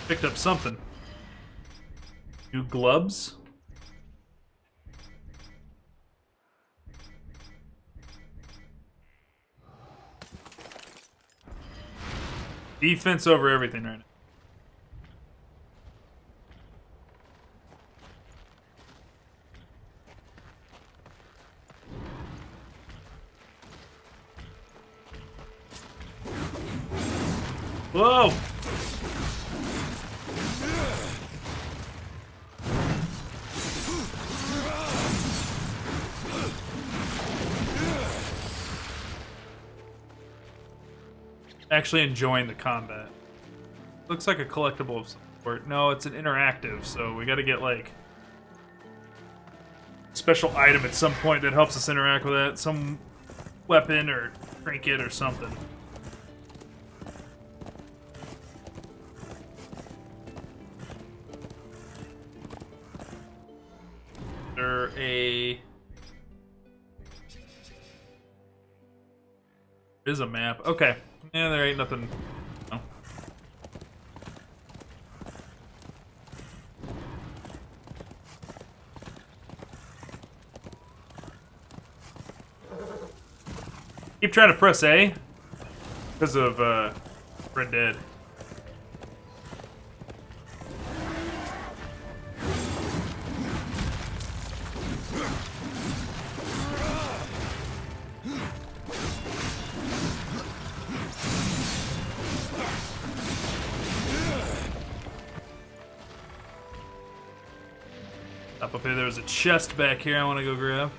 Picked up something. New gloves? Defense over everything right now. Whoa! Actually enjoying the combat. Looks like a collectible of some sort. No, it's an interactive, so we gotta get like a special item at some point that helps us interact with that. Some weapon or trinket or something. There's a map. Okay. Yeah, there ain't nothing. No. Keep trying to press A because of Red Dead. Up here, there was a chest back here I want to go grab.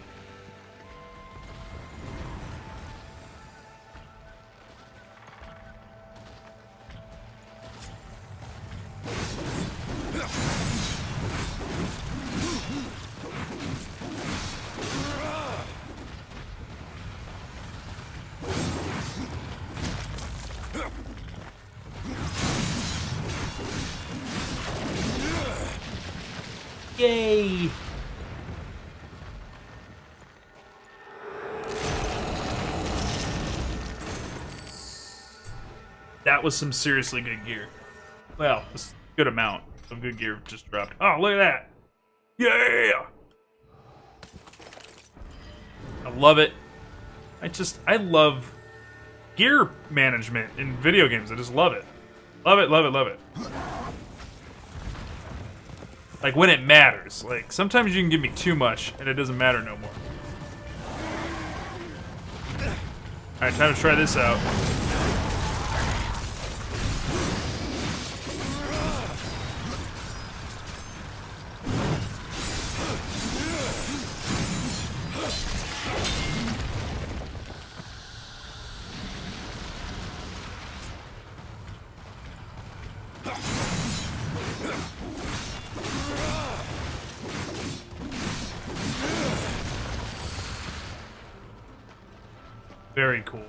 Yay! That was some seriously good gear. Well, a good amount of good gear just dropped. Oh, look at that! Yeah! I love it. I love gear management in video games. I just love it. Love it, love it, love it. Like, when it matters. Like, sometimes you can give me too much, and it doesn't matter no more. Alright, time to try this out. Very cool.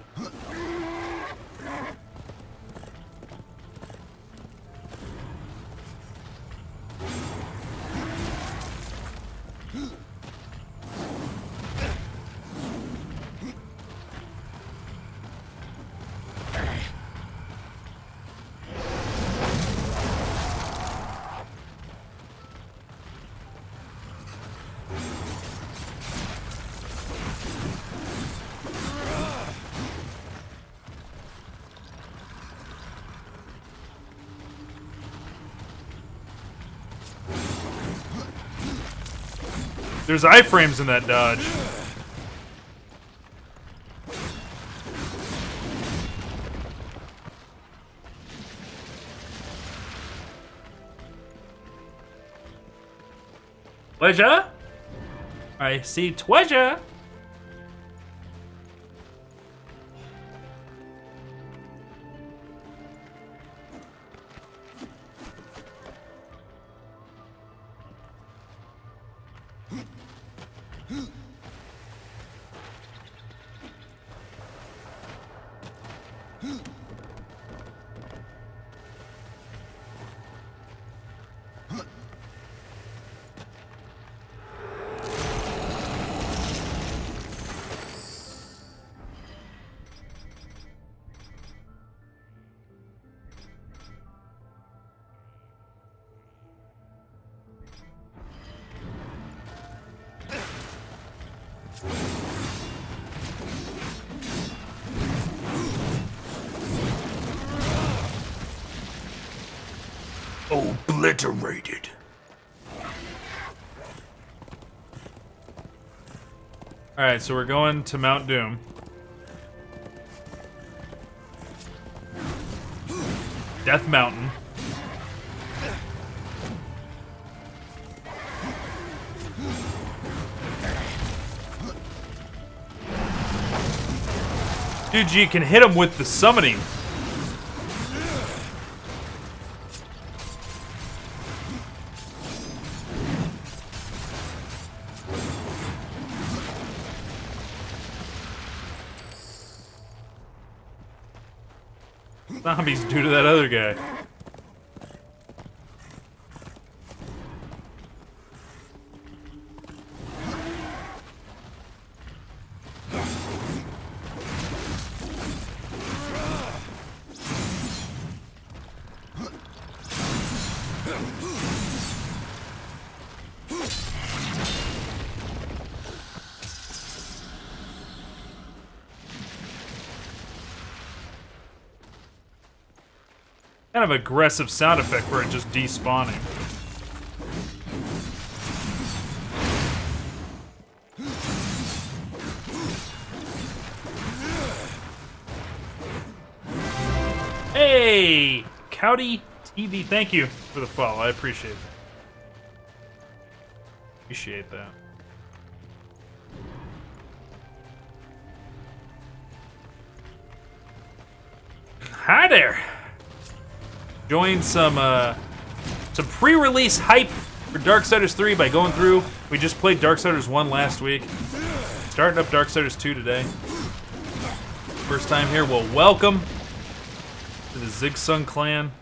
There's iframes in that dodge. Pleasure? I see treasure. Obliterated. Alright, so we're going to Mount Doom. Death Mountain. Dude, you can hit him with the summoning. Zombies do to that other guy. Kind of aggressive sound effect for it just despawning. Hey! Cowdy TV, thank you for the follow. I appreciate that. Appreciate that. Hi there! Join some pre-release hype for Darksiders 3 by going through. We just played Darksiders 1 last week. Starting up Darksiders 2 today. First time here, well, welcome to the Zigsung clan.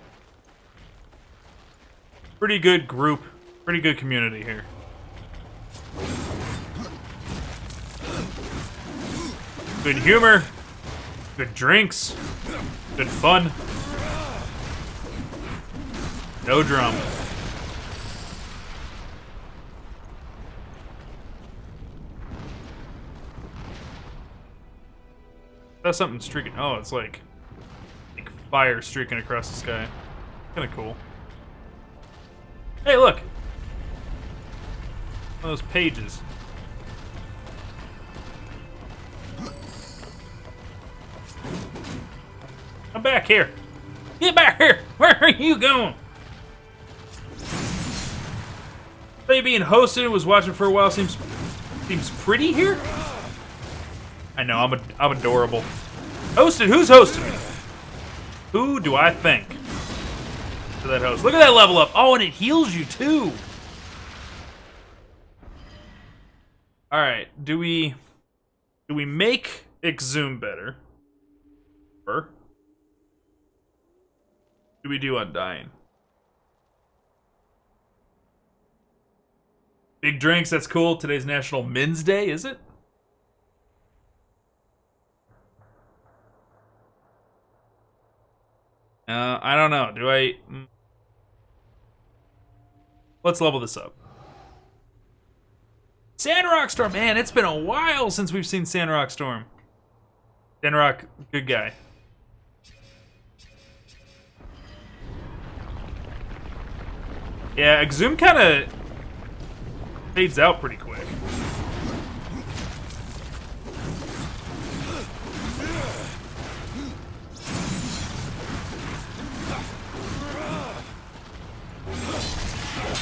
Pretty good group, pretty good community here. Good humor, good drinks, good fun. No drama. That's something streaking. Oh, it's like fire streaking across the sky. Kind of cool. Hey, look! One of those pages. Come back here! Get back here! Where are you going? They being hosted and was watching for a while seems pretty here. I know I'm adorable. Hosted? Who's hosting me? Who do I think? For that host. Look at that level up. Oh, and it heals you too. All right. Do we make Exhume better? Or do we do Undying? Big drinks, that's cool. Today's National Men's Day, is it? I don't know. Do I... Let's level this up. Sandrock Storm! Man, it's been a while since we've seen Sandrock Storm. Sandrock, good guy. Yeah, Exhume kind of Fades out pretty quick.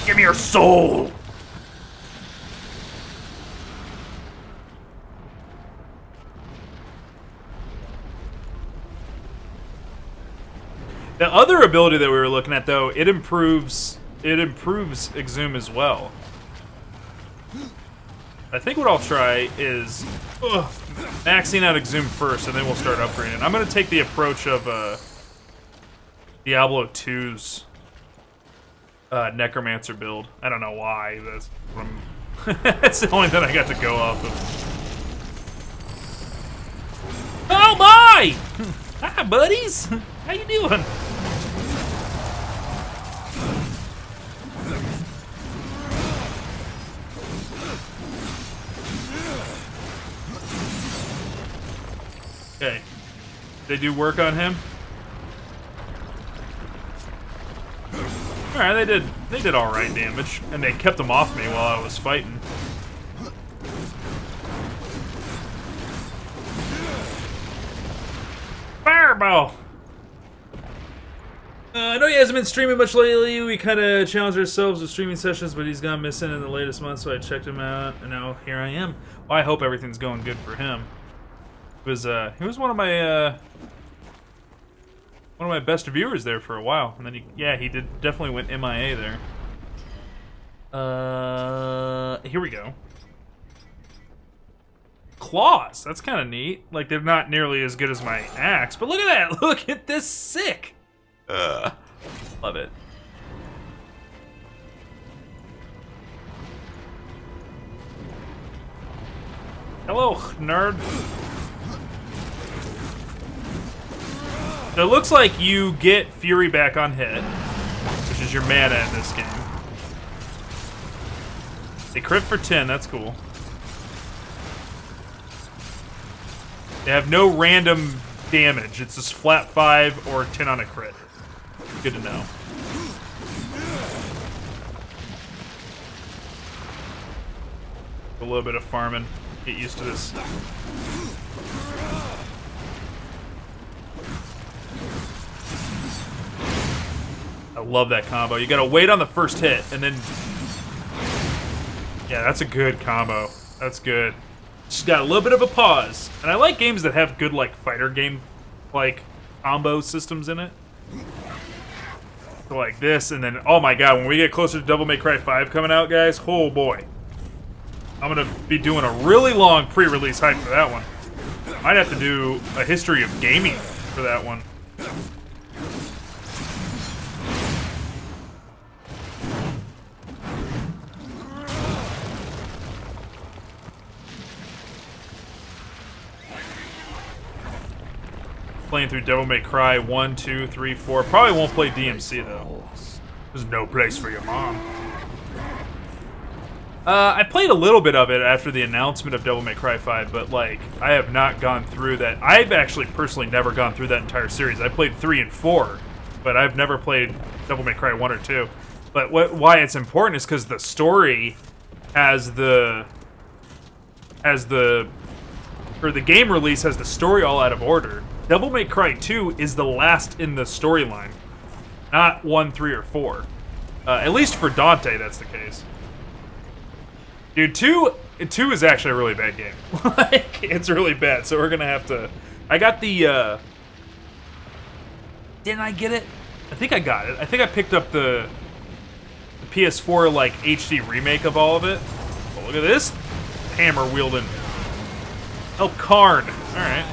Give me your soul! The other ability that we were looking at, though, it improves Exhume as well. I think what I'll try is maxing out Exhume first, and then we'll start upgrading. I'm going to take the approach of Diablo 2's Necromancer build. I don't know why. That's from that's the only thing I got to go off of. Oh my! Hi, buddies. How you doing? Okay. They do work on him? Alright, they did alright damage. And they kept him off me while I was fighting. Fireball! I know he hasn't been streaming much lately. We kind of challenged ourselves with streaming sessions, but he's gone missing in the latest month, so I checked him out, and now here I am. Well, I hope everything's going good for him. He was one of my best viewers there for a while, and then he did definitely went MIA there. Here we go. Claws, that's kind of neat. Like, they're not nearly as good as my axe, but look at that! Look at this, sick! Love it. Hello, nerd. So it looks like you get Fury back on hit, which is your mana in this game. They crit for 10, that's cool. They have no random damage. It's just flat 5 or 10 on a crit. Good to know. A little bit of farming. Get used to this. I love that combo. You gotta wait on the first hit, and then... Yeah, that's a good combo. That's good. Just got a little bit of a pause. And I like games that have good, like, fighter game, like, combo systems in it. So like this, and then, oh my god, when we get closer to Devil May Cry 5 coming out, guys, oh boy. I'm gonna be doing a really long pre-release hype for that one. Might have to do a history of gaming for that one. Playing through Devil May Cry 1, 2, 3, 4. Probably won't play DMC though. There's no place for your mom. I played a little bit of it after the announcement of Devil May Cry 5, but like, I have not gone through that. I've actually personally never gone through that entire series. I played 3 and 4, but I've never played Devil May Cry 1 or 2. But why it's important is because the story has the game release has the story all out of order. Devil May Cry 2 is the last in the storyline, not 1, 3, or 4. At least for Dante, that's the case. Dude, 2 is actually a really bad game. Like, it's really bad, so we're gonna have to... I got the, Didn't I get it? I think I got it. I think I picked up the PS4, like, HD remake of all of it. Oh, look at this hammer-wielding. Oh, Karn. Alright.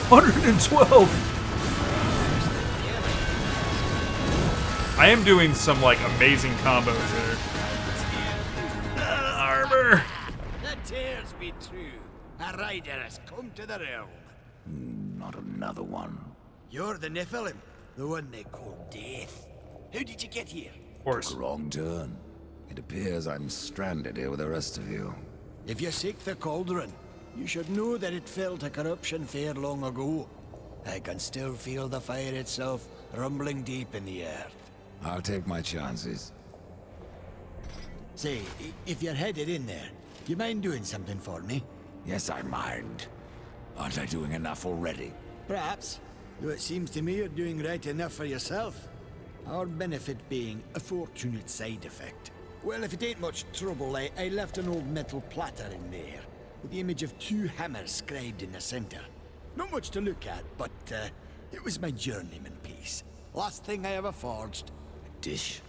$112. I am doing some like amazing combos there. Armor. The tears be true. A rider has come to the realm. Not another one. You're the Nephilim, the one they call Death. How did you get here? Of course. Wrong turn. It appears I'm stranded here with the rest of you. If you seek the cauldron, you should know that it fell to corruption fair long ago. I can still feel the fire itself rumbling deep in the earth. I'll take my chances. Say, if you're headed in there, do you mind doing something for me? Yes, I mind. Aren't I doing enough already? Perhaps, though it seems to me you're doing right enough for yourself. Our benefit being a fortunate side effect. Well, if it ain't much trouble, I left an old metal platter in there, with the image of 2 hammers scribed in the center. Not much to look at, but it was my journeyman piece. Last thing I ever forged. A dish?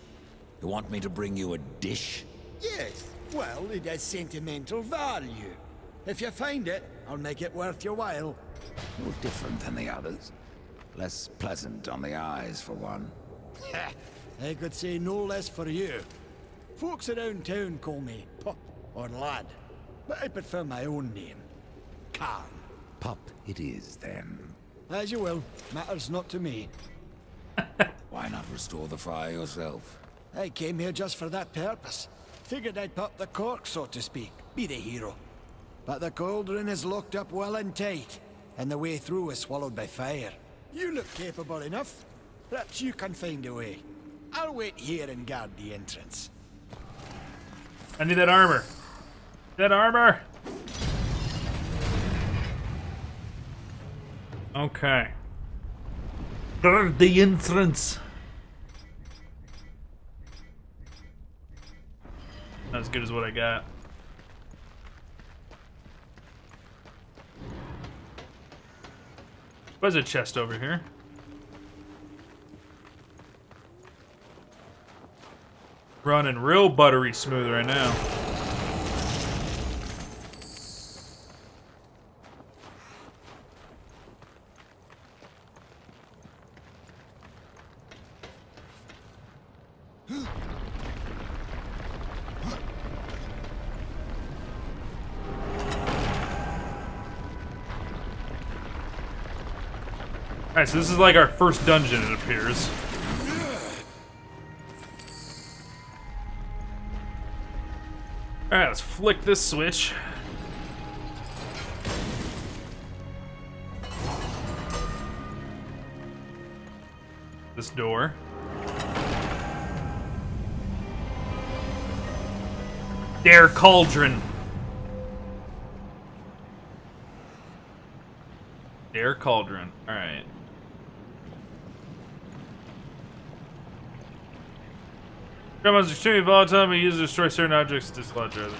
You want me to bring you a dish? Yes, well, it has sentimental value. If you find it, I'll make it worth your while. No different than the others. Less pleasant on the eyes, for one. I could say no less for you. Folks around town call me Pup or Lad, but I prefer my own name. Khan. Pup it is, then. As you will. Matters not to me. Why not restore the fire yourself? I came here just for that purpose. Figured I'd pop the cork, so to speak. Be the hero. But the cauldron is locked up well and tight, and the way through is swallowed by fire. You look capable enough. Perhaps you can find a way. I'll wait here and guard the entrance. I need that armor. That armor! Okay. Guard the entrance. Not as good as what I got. There's a chest over here. Running real buttery smooth right now. Alright, so this is like our first dungeon, it appears. Alright, let's flick this switch. This door. Dare cauldron. Dare cauldron. Alright. Grandma is extremely volatile, but used to destroy certain objects to dislodge others.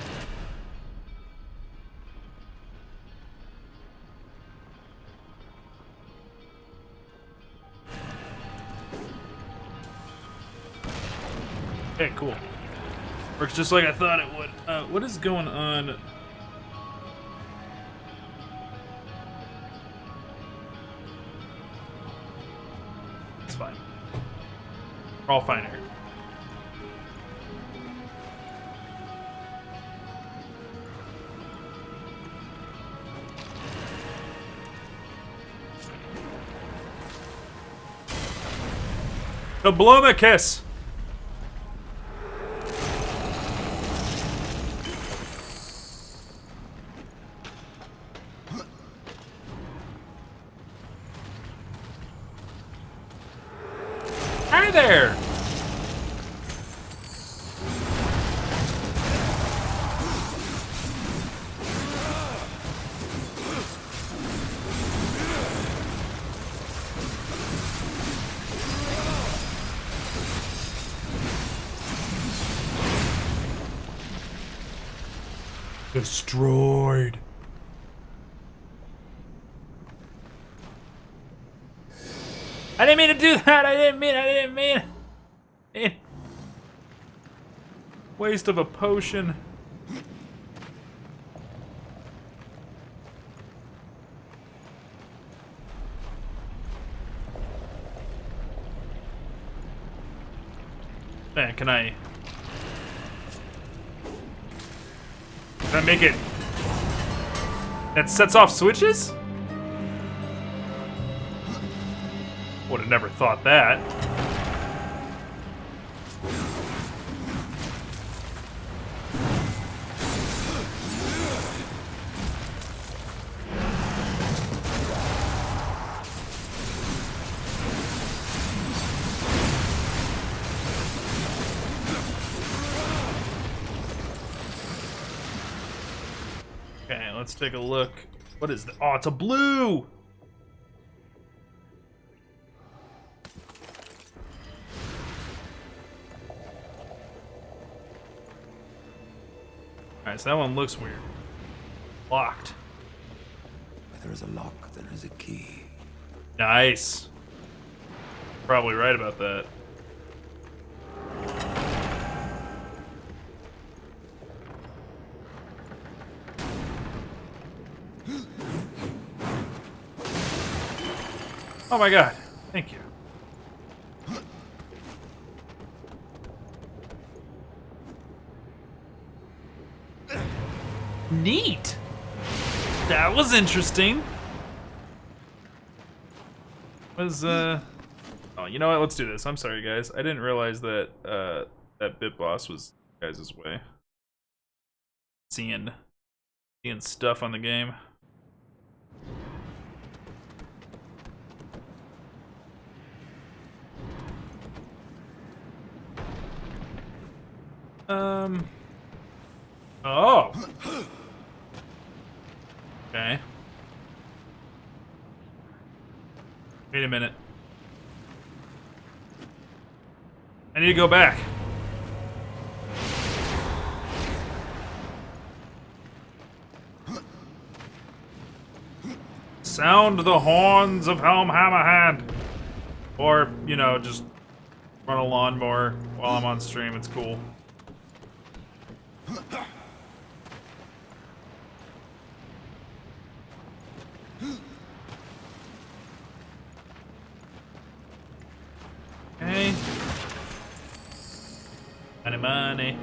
Okay, cool. Works just like I thought it would. What is going on? It's fine. We're all fine here. Kablomachus! Hi there! Destroyed. I didn't mean to do that. I didn't mean. Waste of a potion. Man, can I make it that sets off switches? Would have never thought that. let's take a look. What is that? Oh, it's a blue! Alright, so that one looks weird. Locked. Where there is a lock, there is a key. Nice. Probably right about that. Oh my god. Thank you. Neat. That was interesting. Oh, you know what? Let's do this. I'm sorry, guys. I didn't realize that that bit boss was guys' way. Seeing stuff on the game. Oh. Okay. Wait a minute. I need to go back. Sound the horns of Helm Hammerhand. Or, you know, just run a lawnmower while I'm on stream. It's cool. Okay. Money.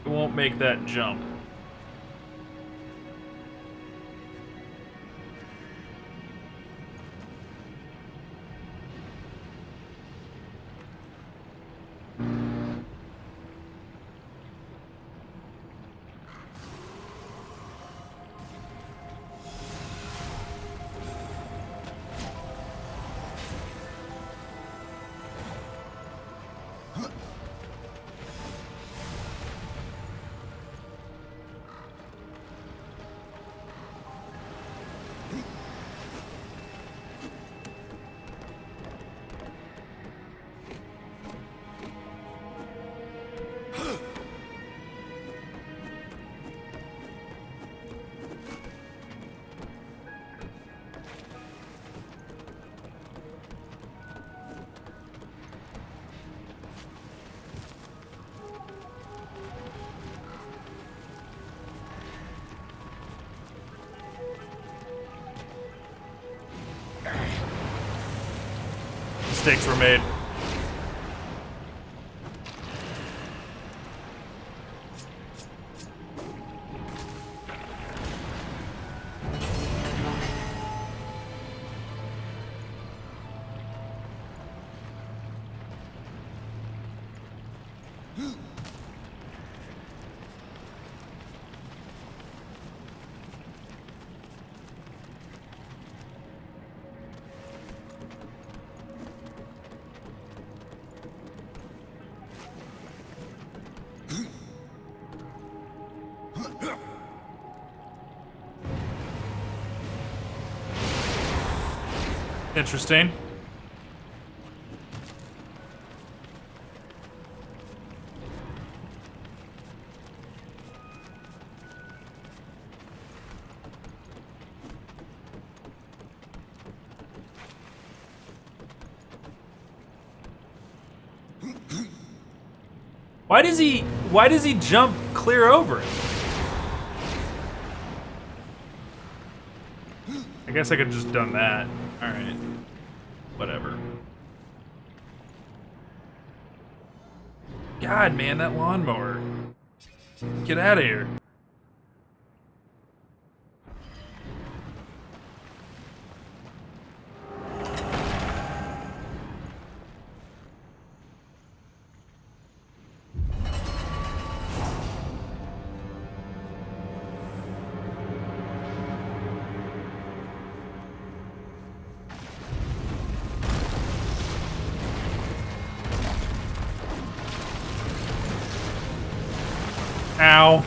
It won't make that jump. Mistakes were made. Interesting. Why does he jump clear over it? I guess I could have just done that. Alright. Whatever. God, man, that lawnmower. Get out of here. Ow.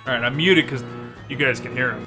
Alright, I'm muted because you guys can hear him.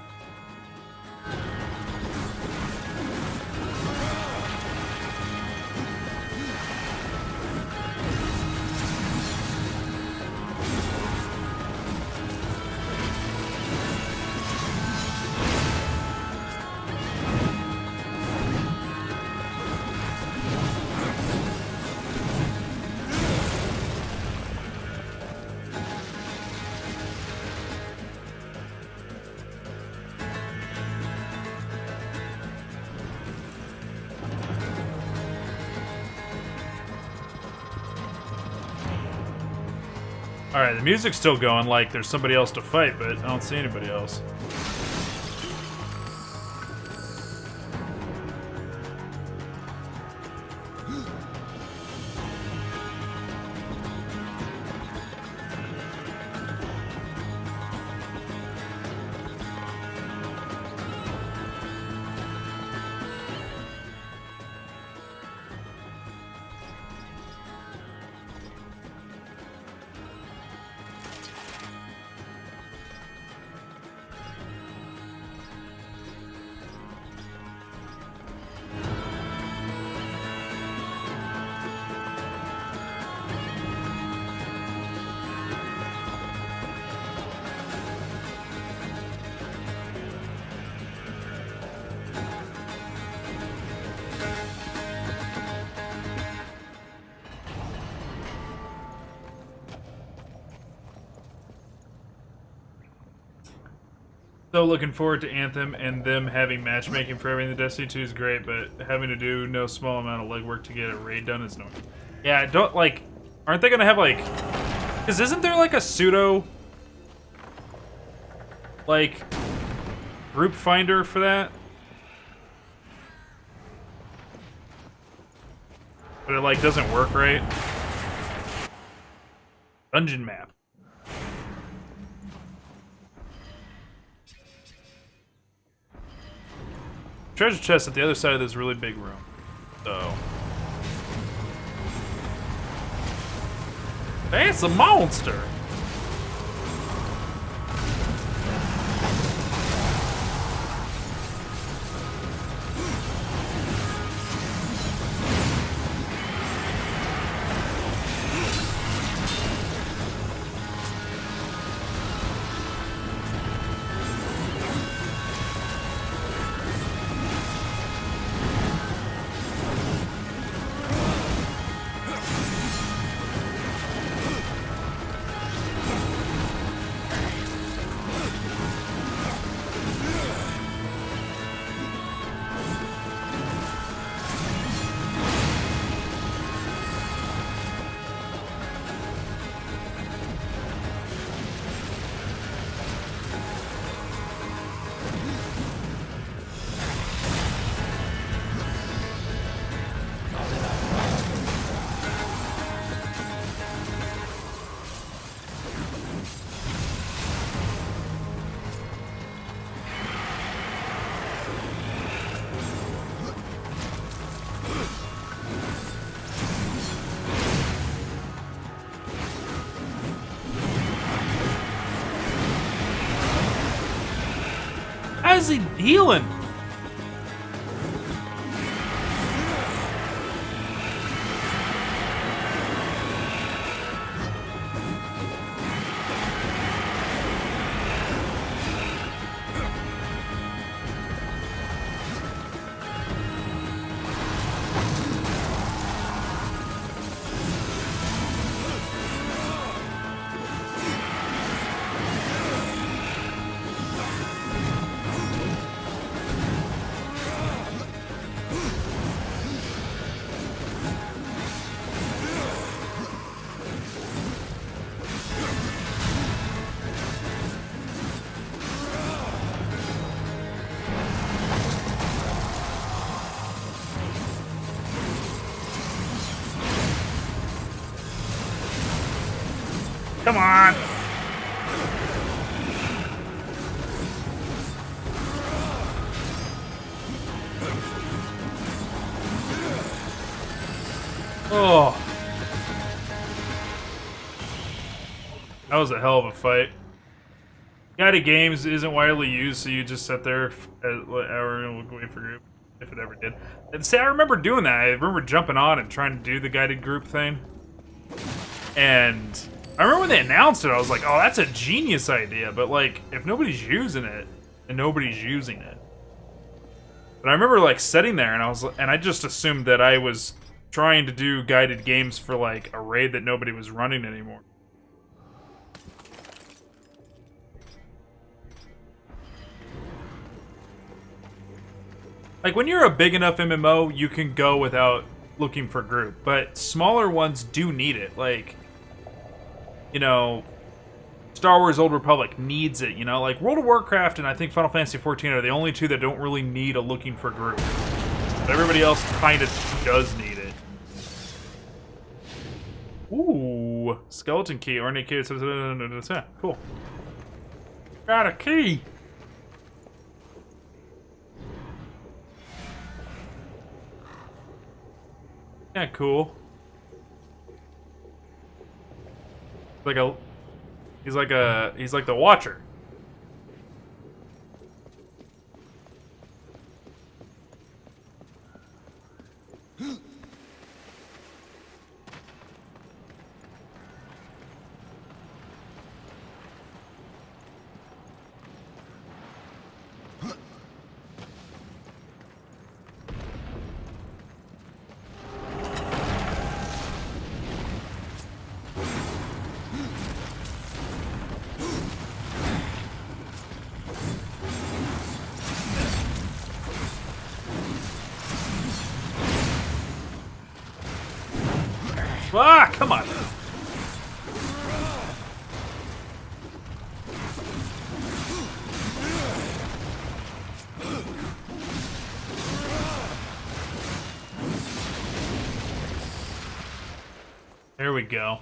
Alright, the music's still going like there's somebody else to fight, but I don't see anybody else. So looking forward to Anthem, and them having matchmaking for everything. The Destiny 2 is great, but having to do no small amount of legwork to get a raid done is annoying. Yeah, don't, like, aren't they gonna have, like, because isn't there, like, a pseudo, like, group finder for that? But it, like, doesn't work right. Dungeon map. Treasure chest at the other side of this really big room. So. That's a monster! How's he healing? Come on! Oh. That was a hell of a fight. Guided games isn't widely used, so you just sit there and wait for group, if it ever did. And see, I remember doing that. I remember jumping on and trying to do the guided group thing. And I remember when they announced it, I was like, oh, that's a genius idea. But, like, if nobody's using it, then nobody's using it. But I remember, like, sitting there, and I just assumed that I was trying to do guided games for, like, a raid that nobody was running anymore. Like, when you're a big enough MMO, you can go without looking for group. But smaller ones do need it. Like, you know, Star Wars Old Republic needs it, you know? Like, World of Warcraft and I think Final Fantasy XIV are the only two that don't really need a looking for group. But everybody else kind of does need it. Ooh, skeleton key. Or any key. Cool. Got a key. Yeah, cool. He's like the Watcher. Ah, come on. There we go.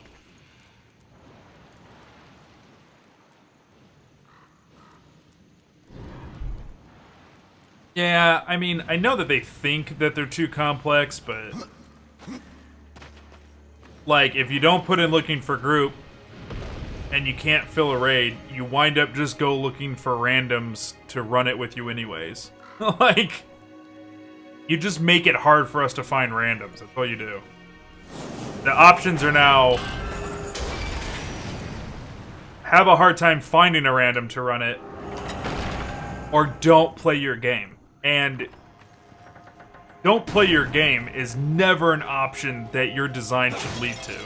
Yeah, I mean, I know that they think that they're too complex, but like, if you don't put in looking for group and you can't fill a raid, you wind up just go looking for randoms to run it with you anyways. Like, you just make it hard for us to find randoms. That's all you do. The options are now have a hard time finding a random to run it, or don't play your game. And don't play your game is never an option that your design should lead to.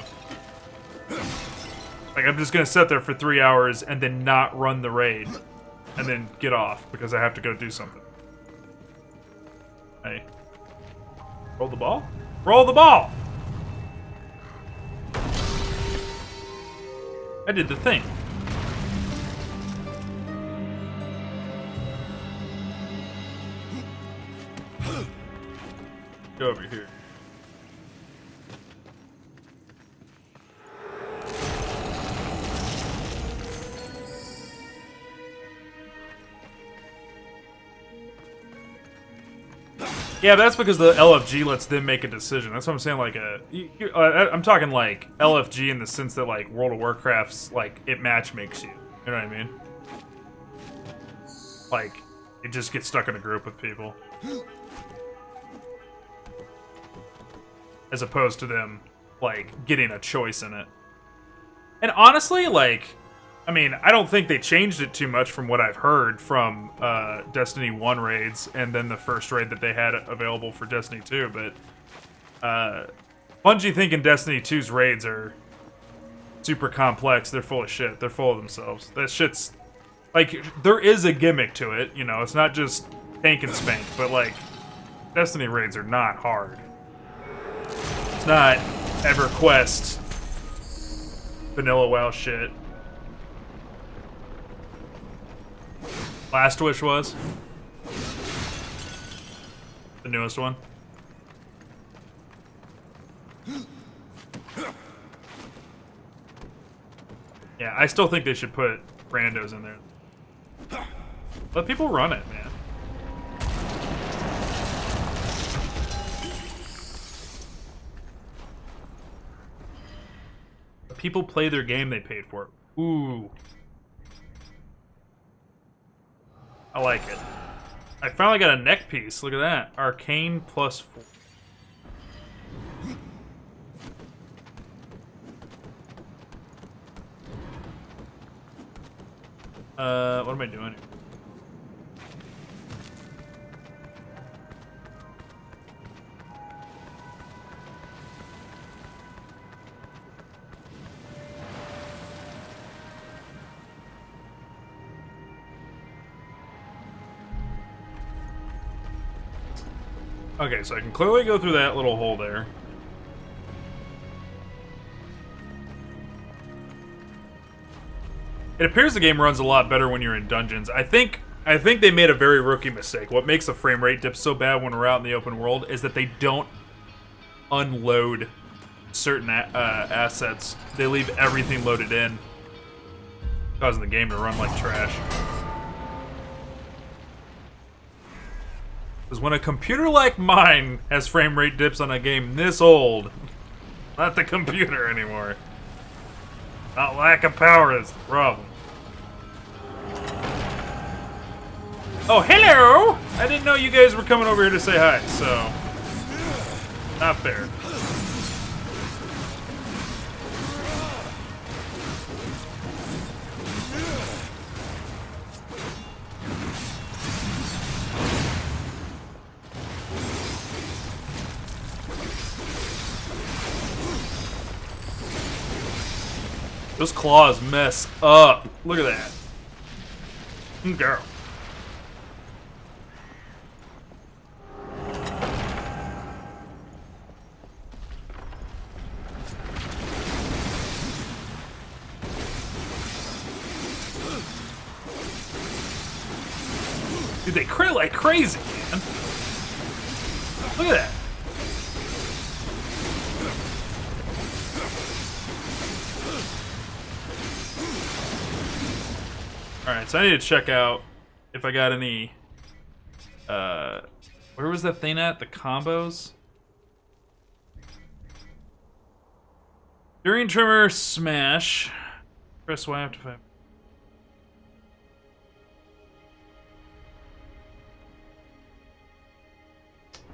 Like, I'm just gonna sit there for 3 hours and then not run the raid, and then get off because I have to go do something. Hey. Roll the ball? Roll the ball! I did the thing. Go over here. Yeah, but that's because the LFG lets them make a decision. That's what I'm saying. Like I'm talking like LFG in the sense that like World of Warcraft's like it match makes you. You know what I mean? Like it just gets stuck in a group with people. As opposed to them, like, getting a choice in it. And honestly, like, I mean, I don't think they changed it too much from what I've heard from Destiny 1 raids, and then the first raid that they had available for Destiny 2, but Bungie thinking Destiny 2's raids are super complex. They're full of shit. They're full of themselves. That shit's, like, there is a gimmick to it, you know, it's not just tank and spank, but, like, Destiny raids are not hard. It's not EverQuest vanilla WoW shit. Last Wish was the newest one. Yeah, I still think they should put randos in there. Let people run it, man. Let people play their game they paid for. Ooh. I like it. I finally got a neck piece. Look at that. Arcane +4. What am I doing here? Okay, so I can clearly go through that little hole there. It appears the game runs a lot better when you're in dungeons. I think they made a very rookie mistake. What makes the frame rate dip so bad when we're out in the open world is that they don't unload certain assets. They leave everything loaded in, causing the game to run like trash. Because when a computer like mine has frame rate dips on a game this old, not the computer anymore. Not lack of power is the problem. Oh, hello! I didn't know you guys were coming over here to say hi, so... Not fair. Those claws mess up. Look at that. Girl. Dude, they crit like crazy, man. Look at that. Alright, so I need to check out if I got any... where was that thing at? The combos? During trimmer smash. Press Y after 5.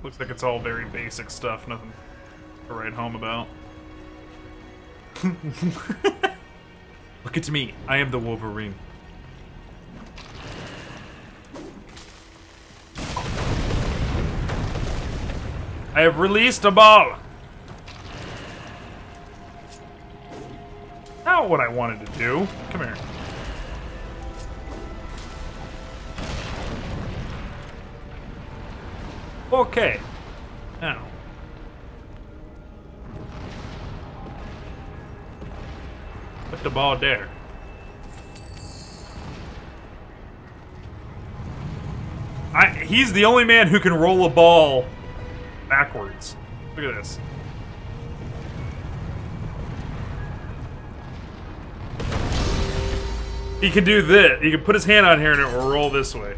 Looks like it's all very basic stuff, nothing to write home about. Look at me, I am the Wolverine. I have released a ball! Not what I wanted to do. Come here. Okay. Now. Put the ball there. He's the only man who can roll a ball backwards. Look at this. He can do this. He can put his hand on here and it will roll this way.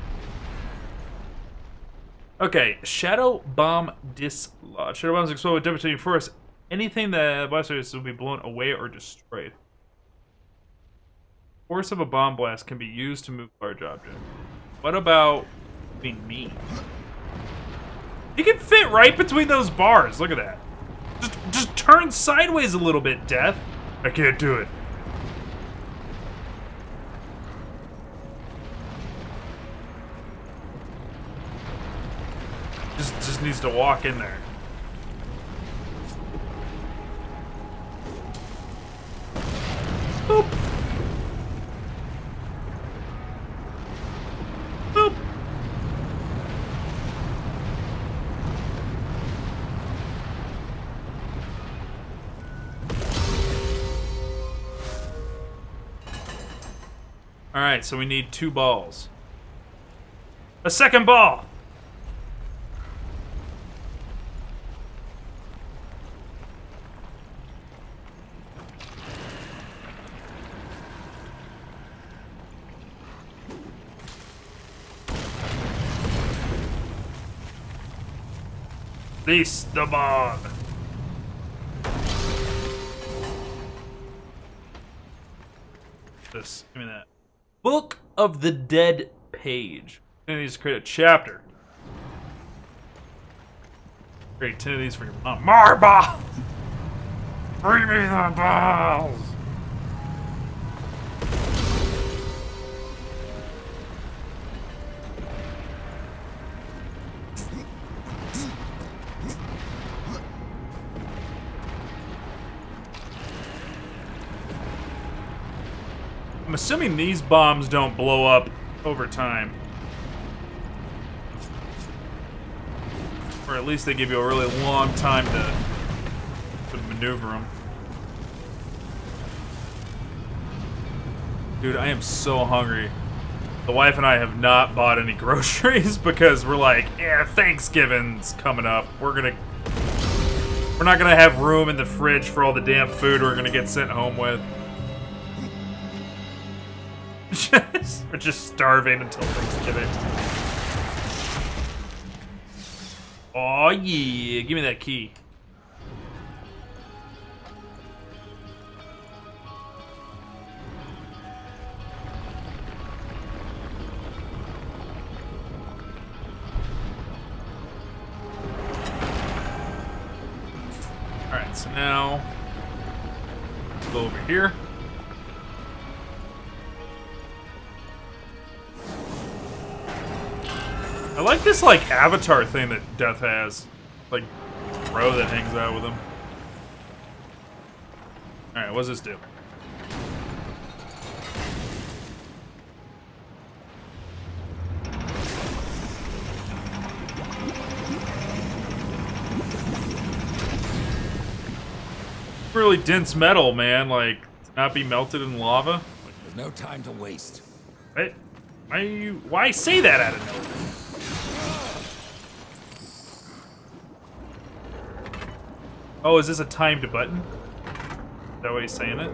Okay, Shadow Bomb dislodge. Shadow Bombs explode with devastating force. Anything that blasts will be blown away or destroyed. Force of a bomb blast can be used to move large objects. What about being me? He can fit right between those bars. Look at that. Just turn sideways a little bit, Death. I can't do it. Just needs to walk in there. Boop. Boop. All right, so we need 2 balls. A second ball. Release the bog. This, give me that. Book of the Dead page. I need to create a chapter. Create 10 of these for your mom. Marble! Bring me the balls! I'm assuming these bombs don't blow up over time. Or at least they give you a really long time to maneuver them. Dude, I am so hungry. The wife and I have not bought any groceries because we're like, yeah, Thanksgiving's coming up. We're not gonna have room in the fridge for all the damn food we're gonna get sent home with. We're just starving until Thanksgiving. Oh yeah, give me that key. Alright, so now go over here. I like this, like, avatar thing that Death has. Like, bro that hangs out with him. Alright, what does this do? Really dense metal, man. Like, to not be melted in lava. There's no time to waste. Right? Why say that out of nowhere? Oh, is this a timed button? Is that what he's saying it?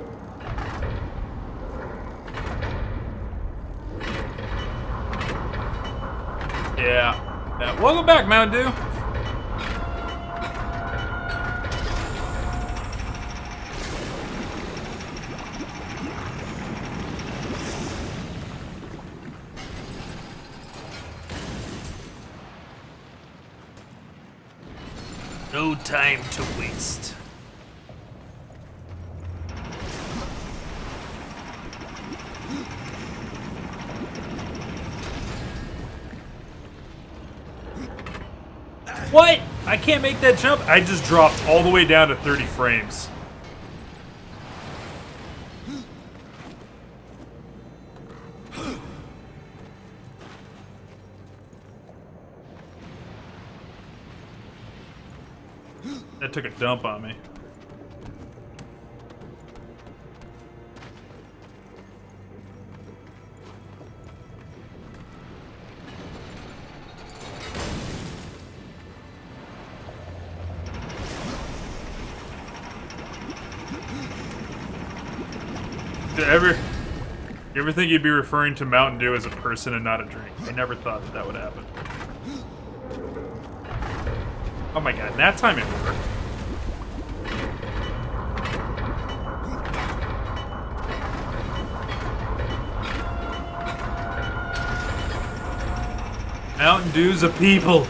Yeah. Welcome back, Mountain Dew. No time to waste. What? I can't make that jump? I just dropped all the way down to 30 frames. That took a dump on me. You ever think you'd be referring to Mountain Dew as a person and not a drink? I never thought that would happen. Oh my god, that time it worked. Mountain Dew's a people.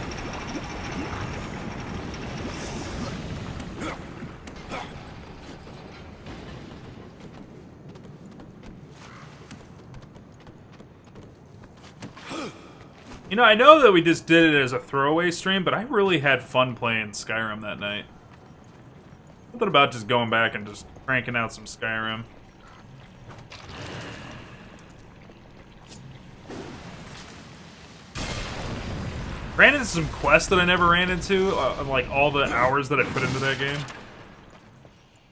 You know, I know that we just did it as a throwaway stream, but I really had fun playing Skyrim that night. Something about just going back and just cranking out some Skyrim. Ran into some quests that I never ran into, like all the hours that I put into that game.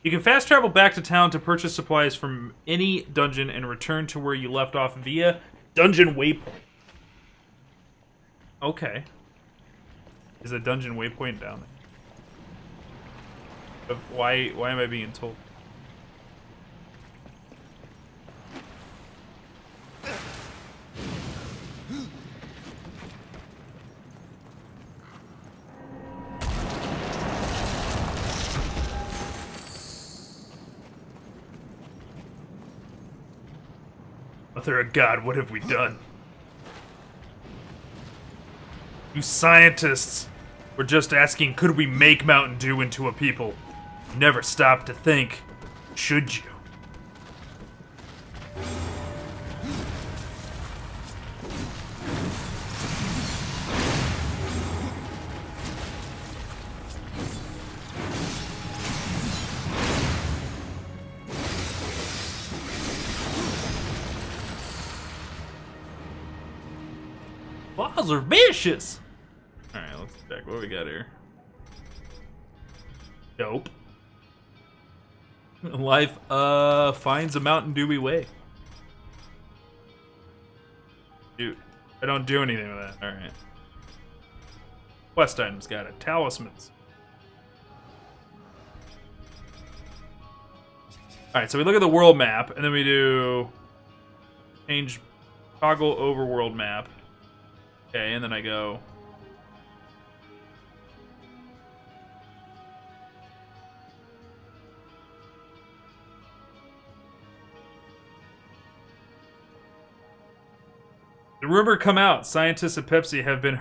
You can fast travel back to town to purchase supplies from any dungeon and return to where you left off via Dungeon Waypoint. Okay. Is a dungeon waypoint down there? But why am I being told? Mother of God, what have we done? You scientists were just asking, could we make Mountain Dew into a people? You never stopped to think, should you? Balls are vicious! Alright, let's check. What do we got here? Dope. Life, finds a Mountain Dewy way. Dude, I don't do anything with that. Alright. Quest items, got it. Talismans. Alright, so we look at the world map, and then we do... change toggle overworld map. Okay, and then I go... The rumor come out. Scientists at Pepsi have been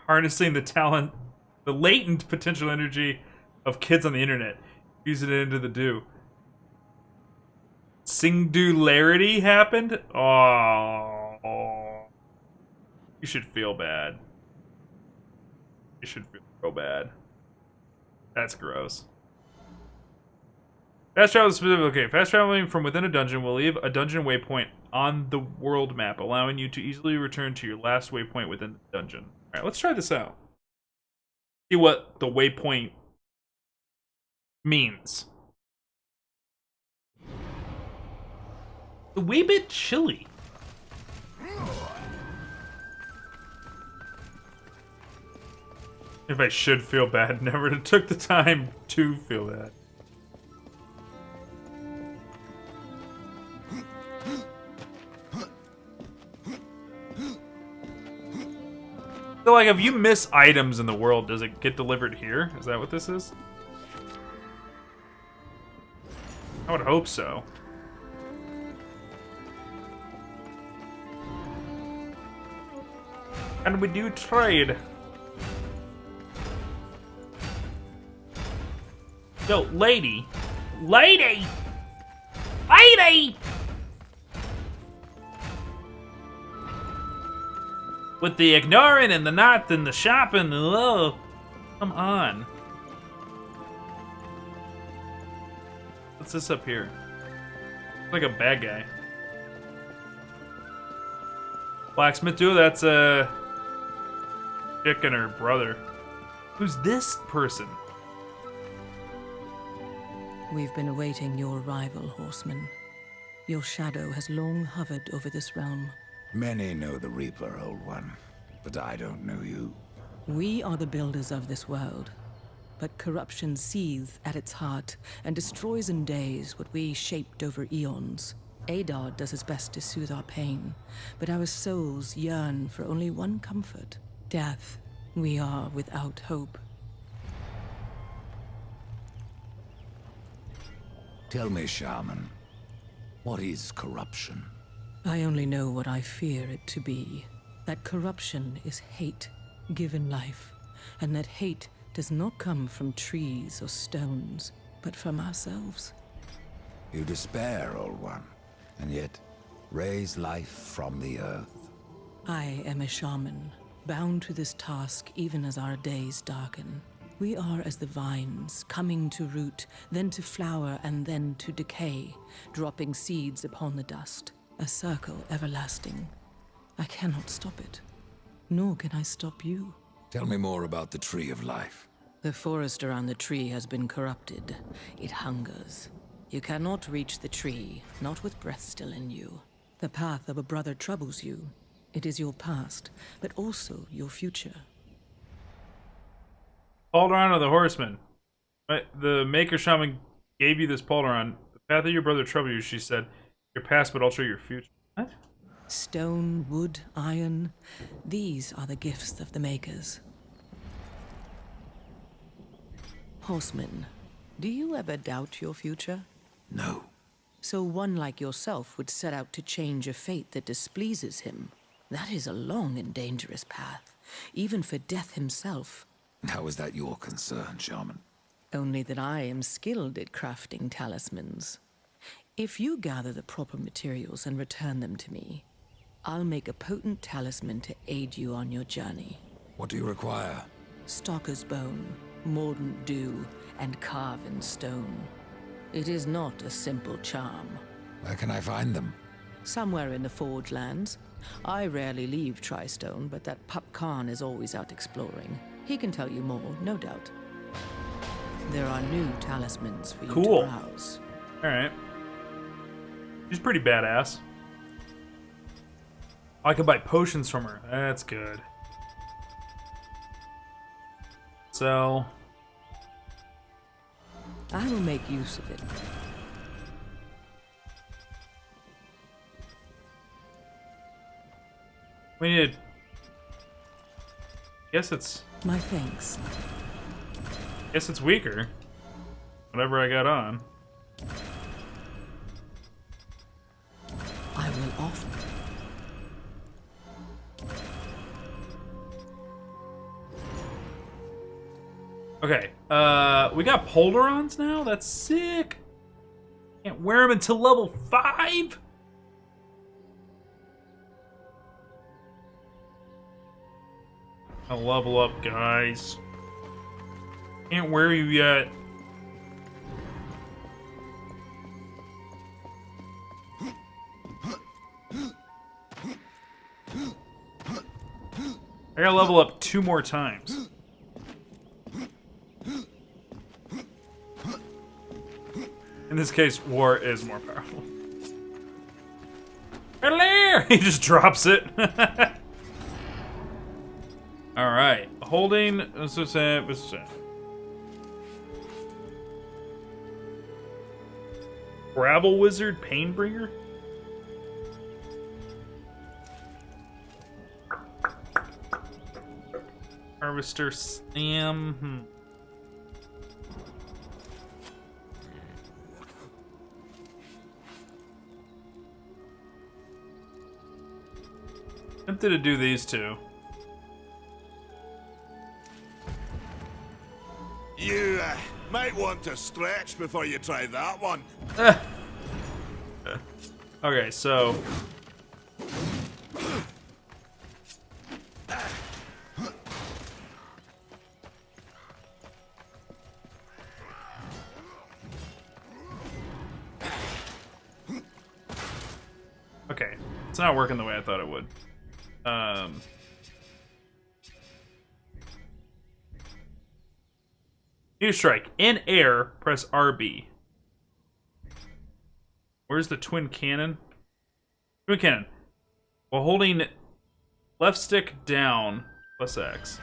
harnessing the latent potential energy of kids on the internet, using it into the dew. Singularity happened? Oh. You should feel bad. You should feel so bad. That's gross. Fast travel is specific. Okay, fast traveling from within a dungeon will leave a dungeon waypoint on the world map, allowing you to easily return to your last waypoint within the dungeon. Alright, let's try this out. See what the waypoint means. A wee bit chilly. If I should feel bad, never took the time to feel that. So, like, if you miss items in the world, does it get delivered here? Is that what this is? I would hope so. And we do trade. Yo, lady. Lady! Lady! With the ignoring and the not and the shopping, oh, come on. What's this up here? It's like a bad guy. Blacksmith dude, that's a chick and her brother. Who's this person? We've been awaiting your arrival, horseman. Your shadow has long hovered over this realm. Many know the Reaper, Old One, but I don't know you. We are the builders of this world, but corruption seethes at its heart and destroys in days what we shaped over eons. Adar does his best to soothe our pain, but our souls yearn for only one comfort: death. We are without hope. Tell me, Shaman, what is corruption? I only know what I fear it to be. That corruption is hate given life, and that hate does not come from trees or stones, but from ourselves. You despair, Old One, and yet raise life from the earth. I am a shaman, bound to this task even as our days darken. We are as the vines, coming to root, then to flower, and then to decay, dropping seeds upon the dust. A circle everlasting. I cannot stop it, nor can I stop you. Tell me more about the Tree of Life. The forest around the tree has been corrupted. It hungers. You cannot reach the tree, not with breath still in you. The path of a brother troubles you. It is your past, but also your future. Pauldron of the Horseman. The Maker Shaman gave you this Pauldron. The path of your brother trouble you, she said. Your past would alter your future. What? Stone, wood, iron. These are the gifts of the Makers. Horseman, do you ever doubt your future? No. So one like yourself would set out to change a fate that displeases him. That is a long and dangerous path, even for Death himself. How is that your concern, Shaman? Only that I am skilled at crafting talismans. If you gather the proper materials and return them to me, I'll make a potent talisman to aid you on your journey. What do you require? Stalker's bone, mordant dew, and carven stone. It is not a simple charm. Where can I find them? Somewhere in the Forge lands. I rarely leave Tristone, but that pup Khan is always out exploring. He can tell you more, no doubt. There are new talismans for you Cool. to browse. Alright. She's pretty badass. I could buy potions from her. That's good. So... I will make use of it. We need... Guess it's... My thanks. Guess it's weaker. Whatever I got on. I will offer. Okay, we got Polderons now? That's sick! Can't wear them until level 5? I'll level up, guys. Can't wear you yet. I gotta level up 2 more times. In this case, war is more powerful. Hello! He just drops it. Alright. Holding... What's that? Gravel Wizard Painbringer? Harvester Sam... Tempted to do these two. You might want to stretch before you try that one. Okay, so... Okay, it's not working the way I thought it would. New strike. In air, press RB. Where's the twin cannon? Twin cannon. While holding left stick down, plus X.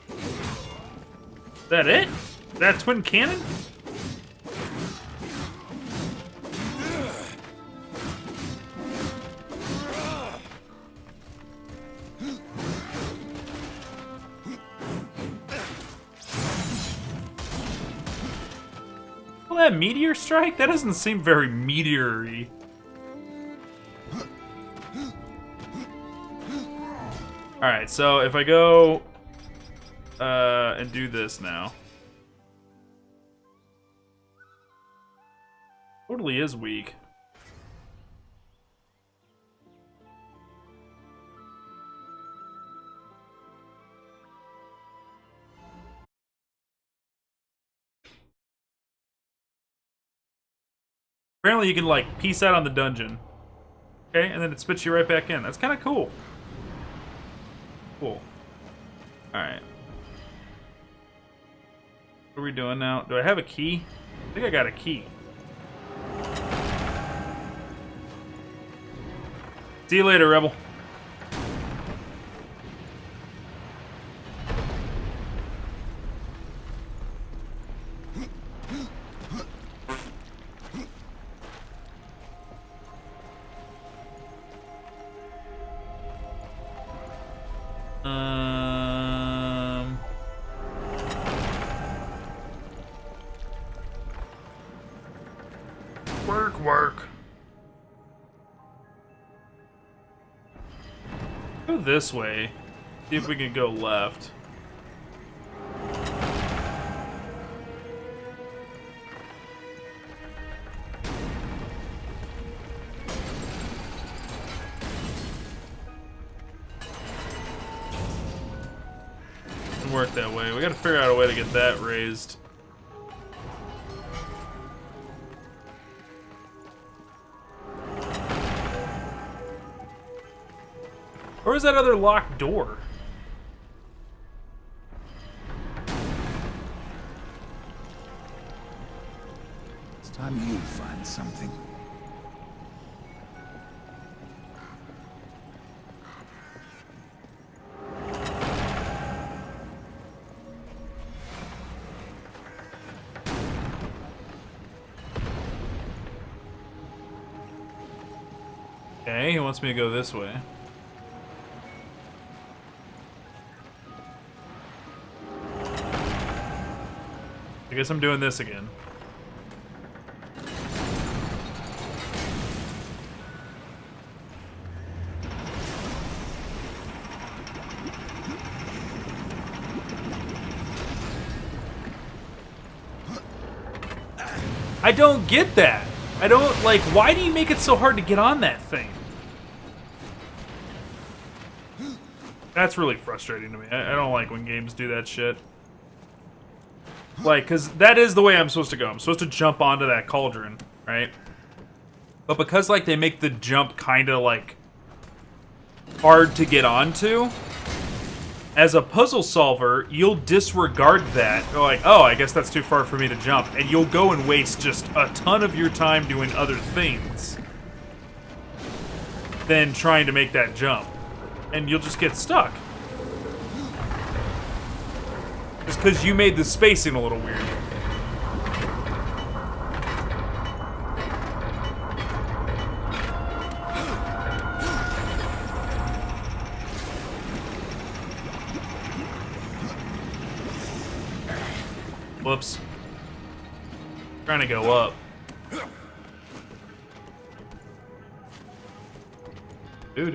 Is that it? Is that twin cannon? That meteor strike? That doesn't seem very meteor-y. Alright, so if I go and do this now. Totally is weak. Apparently you can, like, peace out on the dungeon. Okay, and then it spits you right back in. That's kind of cool. Cool. Alright. What are we doing now? Do I have a key? I think I got a key. See you later, Rebel. this way. See if we can go left. Doesn't work that way. We gotta figure out a way to get that raised. Or is that other locked door? It's time you find something. Okay, he wants me to go this way. I guess I'm doing this again. I don't get that. I don't, like, why do you make it so hard to get on that thing? That's really frustrating to me. I don't like when games do that shit. Like, because that is the way I'm supposed to go. I'm supposed to jump onto that cauldron, right? But because, like, they make the jump kind of, like, hard to get onto, as a puzzle solver, you'll disregard that. You're like, oh, I guess that's too far for me to jump. And you'll go and waste just a ton of your time doing other things than trying to make that jump. And you'll just get stuck. Just because you made the spacing a little weird. Whoops. Trying to go up. There we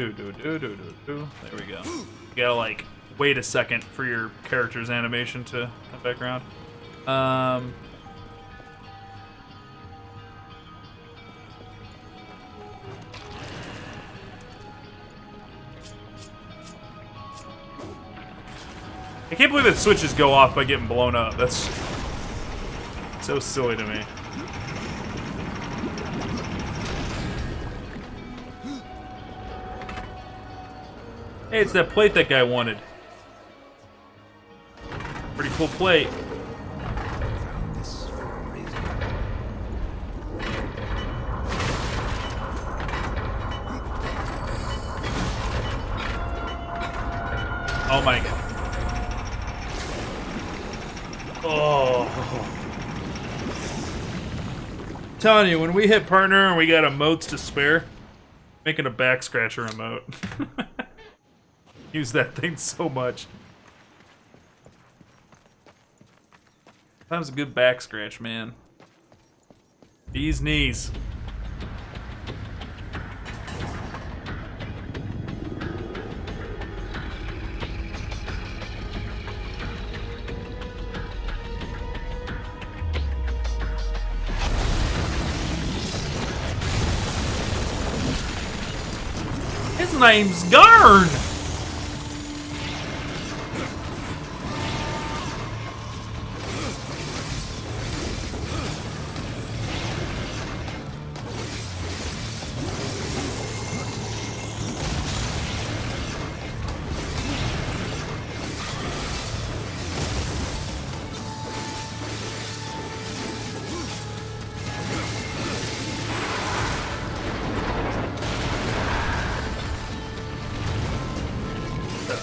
go. You gotta, like, wait a second for your character's animation to come back around. I can't believe that switches go off by getting blown up. That's so silly to me. Hey, it's that plate that guy wanted. Pretty cool plate. Found this for a reason. Oh my god. Oh. Telling you, when we hit partner and we got emotes to spare, making a back scratcher emote. Use that thing so much. Sometimes a good back scratch, man. These knees. His name's Garn!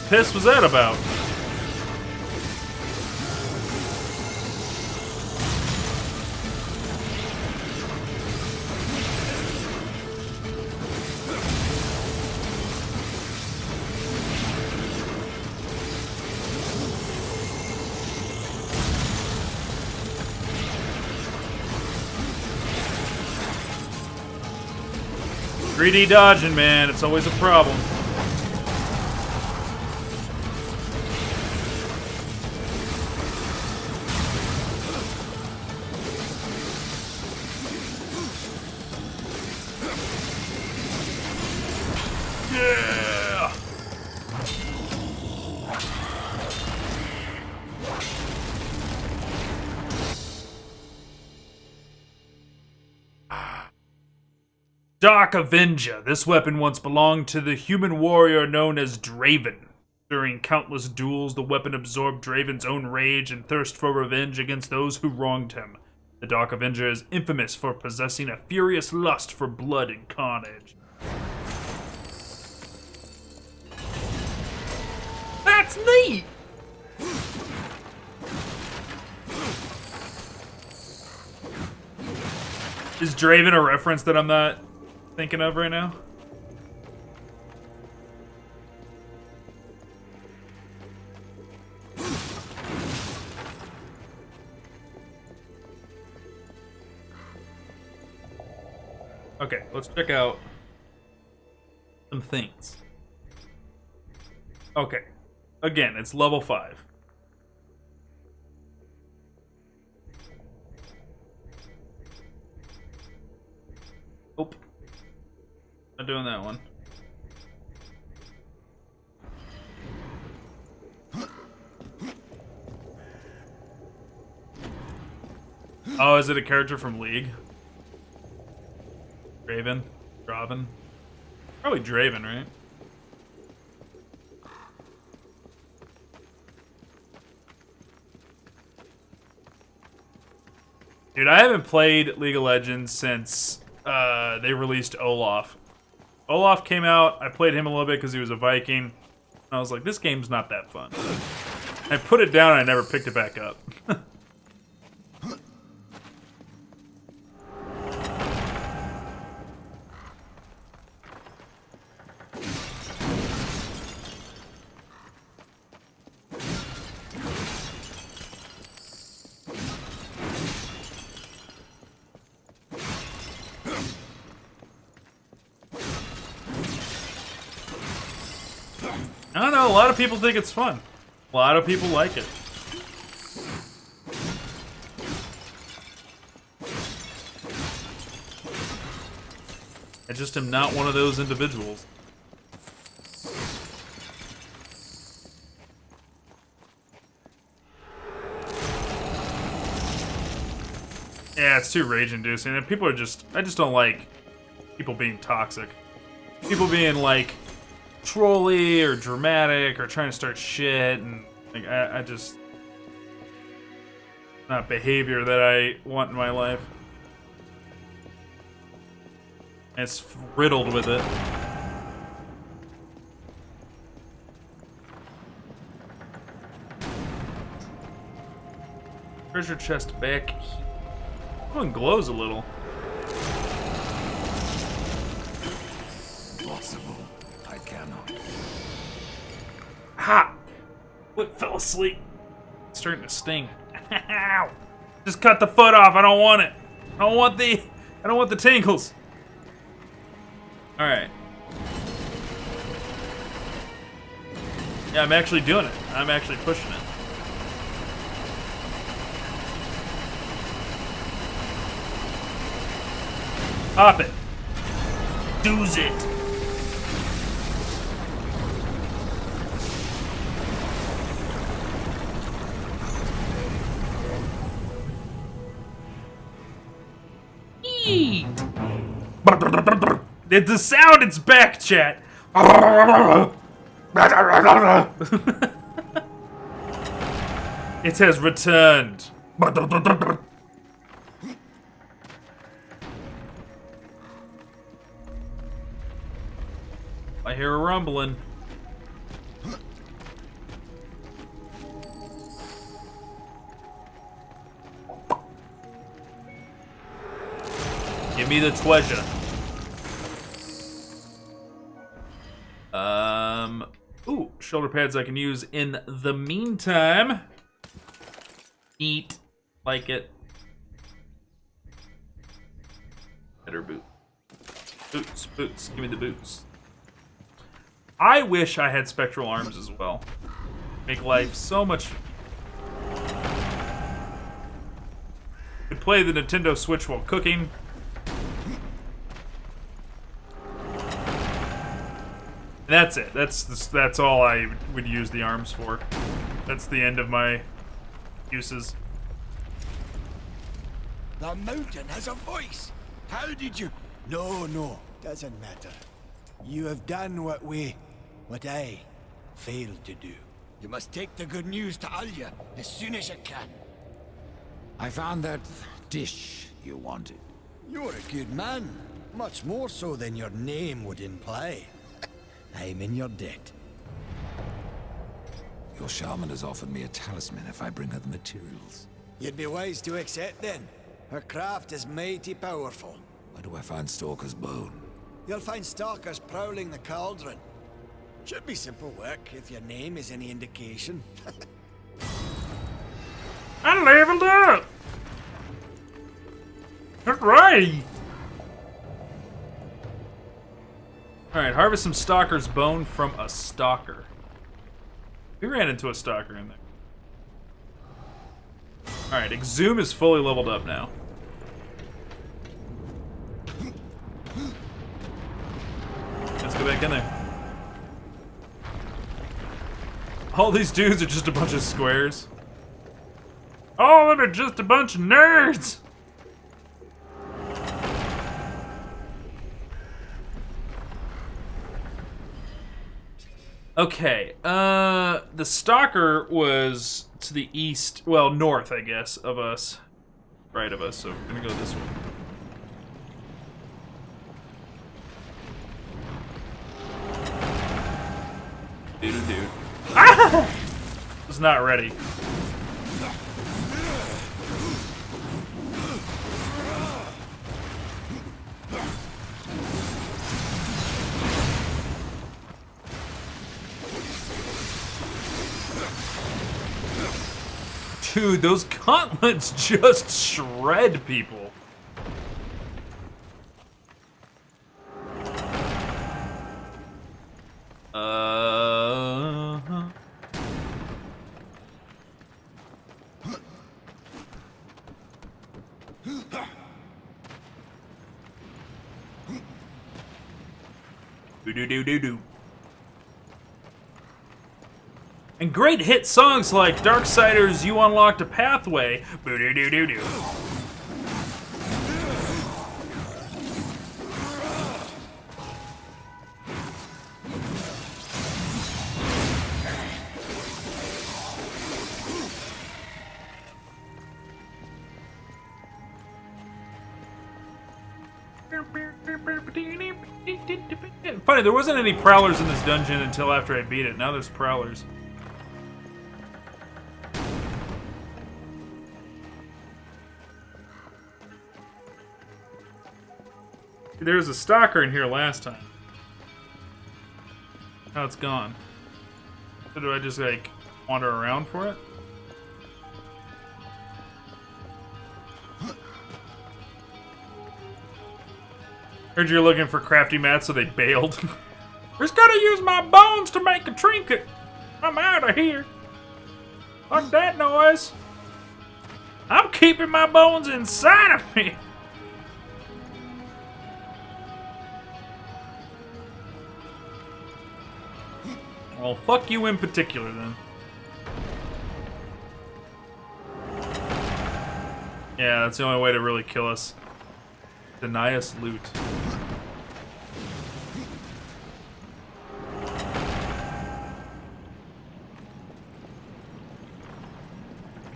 Piss was that about? .3D dodging, man, it's always a problem. Dark Avenger. This weapon once belonged to the human warrior known as Draven. During countless duels, the weapon absorbed Draven's own rage and thirst for revenge against those who wronged him. The Dark Avenger is infamous for possessing a furious lust for blood and carnage. That's neat! Is Draven a reference that I'm not thinking of right now? Okay, let's check out some things. Okay. Again, it's level 5. Nope. Not doing that one. Oh, is it a character from League? Draven? Draven? Probably Draven, right? Dude, I haven't played League of Legends since they released Olaf. Olaf came out, I played him a little bit because he was a Viking. I was like, this game's not that fun. I put it down and I never picked it back up. I don't know, a lot of people think it's fun. A lot of people like it. I just am not one of those individuals. Yeah, it's too rage-inducing. And people are just... I just don't like people being toxic. People being, like, trolly or dramatic or trying to start shit. And, like, I just... not behavior that I want in my life. And it's riddled with it. Treasure chest back here. One glows a little. Possible. I cannot. Ha! Foot fell asleep. It's starting to sting. Ow! Just cut the foot off. I don't want it. I don't want the tingles. All right. Yeah, I'm actually doing it. I'm actually pushing it. Pop it. Do's it. Eat. The sound, it's back, chat. It has returned. I hear a rumbling. Give me the treasure. Ooh, shoulder pads I can use in the meantime. Eat. Like it. Better boot. Boots, boots. Give me the boots. I wish I had spectral arms as well. Make life so much... Could play the Nintendo Switch while cooking. And that's it. That's all I would use the arms for. That's the end of my uses. The mountain has a voice. How did you... No, doesn't matter. You have done what I failed to do. You must take the good news to Alya as soon as you can. I found that dish you wanted. You're a good man. Much more so than your name would imply. I'm in your debt. Your shaman has offered me a talisman if I bring her the materials. You'd be wise to accept then. Her craft is mighty powerful. Where do I find Stalker's bone? You'll find stalkers prowling the cauldron. Should be simple work if your name is any indication. I leveled up! Hooray! Alright, harvest some stalker's bone from a stalker. We ran into a stalker in there. Alright, Exhume is fully leveled up now. Let's go back in there. All these dudes are just a bunch of squares. All of them are just a bunch of nerds! Okay, the stalker was to the east, well, north, I guess, of us. Right of us, so we're gonna go this way. Dude. Ah! Was not ready. Dude, those gauntlets just shred people. Do. And great hit songs like Darksiders, You Unlocked a Pathway. Boo-doo-doo-doo-doo. Funny, there wasn't any prowlers in this dungeon until after I beat it. Now there's prowlers. There was a stalker in here last time. Now it's gone. So do I just, like, wander around for it? Heard you're looking for crafty mats, so they bailed. Just gotta use my bones to make a trinket. I'm out of here. Fuck that noise. I'm keeping my bones inside of me. Well, fuck you in particular, then. Yeah, that's the only way to really kill us. Deny us loot.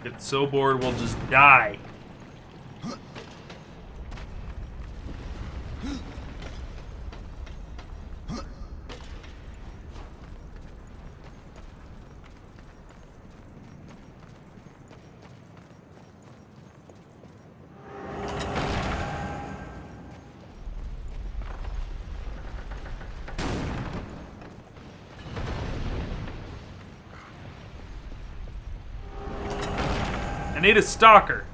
Get so bored, we'll just die. I need a stalker.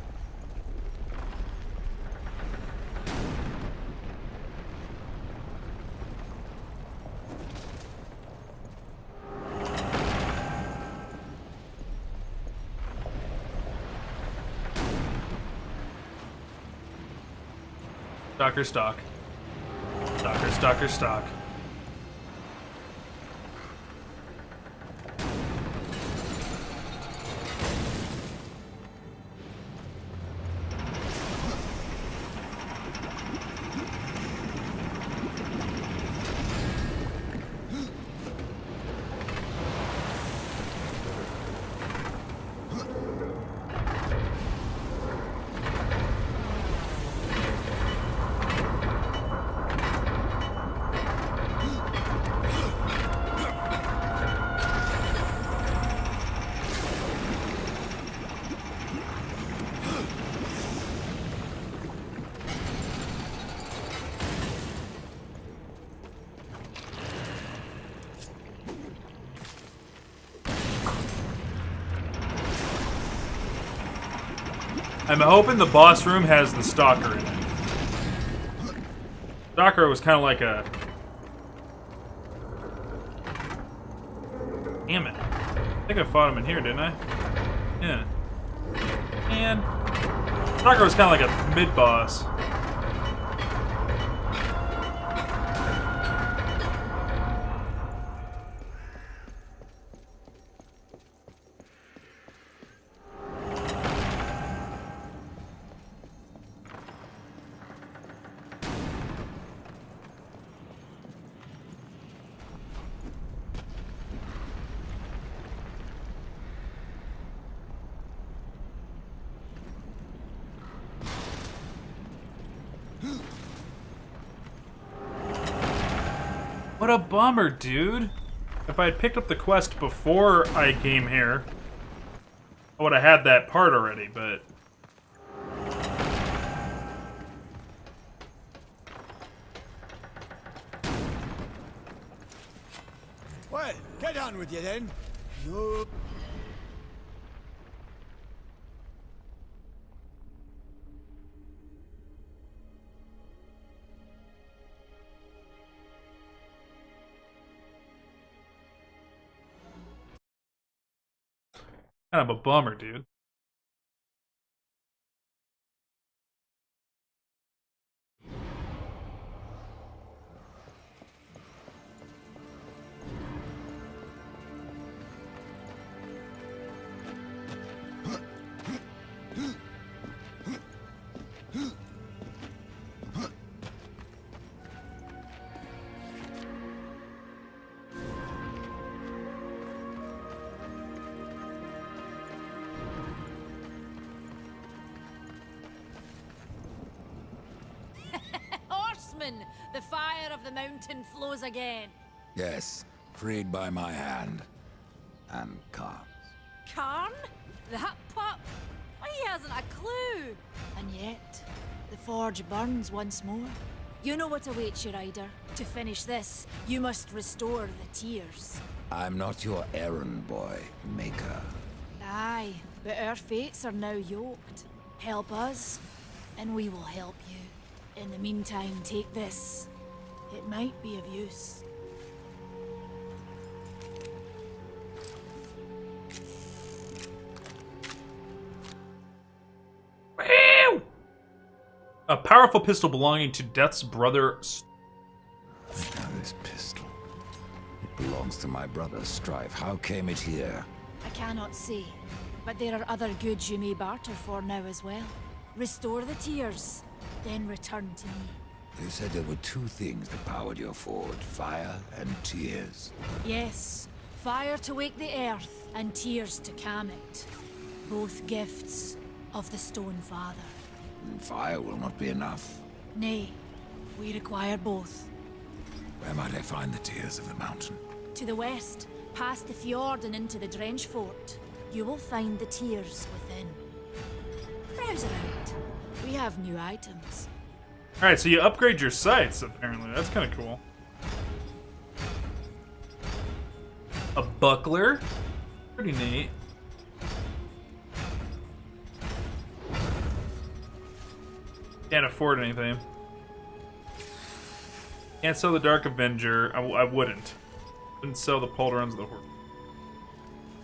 Stalker stock. Stalker, stalker, stock. I'm hoping the boss room has the Stalker in it. Stalker was kind of like a... Damn it. I think I fought him in here, didn't I? Yeah. And... Stalker was kind of like a mid-boss. What a bummer, dude. If I had picked up the quest before I came here, I would have had that part already, but... Well, get on with you then. No. Kind of a bummer, dude. Horsemen, the fire of the mountain flows again. Yes, freed by my hand. And calm. Karn? That pup? He hasn't a clue. And yet, the forge burns once more. You know what awaits you, Ryder. To finish this, you must restore the tears. I'm not your errand boy, Maker. Aye, but our fates are now yoked. Help us, and we will help you. In the meantime, take this. It might be of use. A powerful pistol belonging to Death's brother. Now this pistol. It belongs to my brother, Strife. How came it here? I cannot say, but there are other goods you may barter for now as well. Restore the tears, then return to me. You said there were two things that powered your forge, fire and tears. Yes, fire to wake the earth, and tears to calm it. Both gifts of the Stone Father. And fire will not be enough. Nay, we require both. Where might I find the tears of the mountain? To the west, past the fjord and into the Drench Fort, you will find the tears within. Browse around. We have new items. Alright, so you upgrade your sights, apparently. That's kind of cool. A buckler? Pretty neat. Can't afford anything. Can't sell the Dark Avenger. I wouldn't. Wouldn't sell the Pauldrons of the Horde.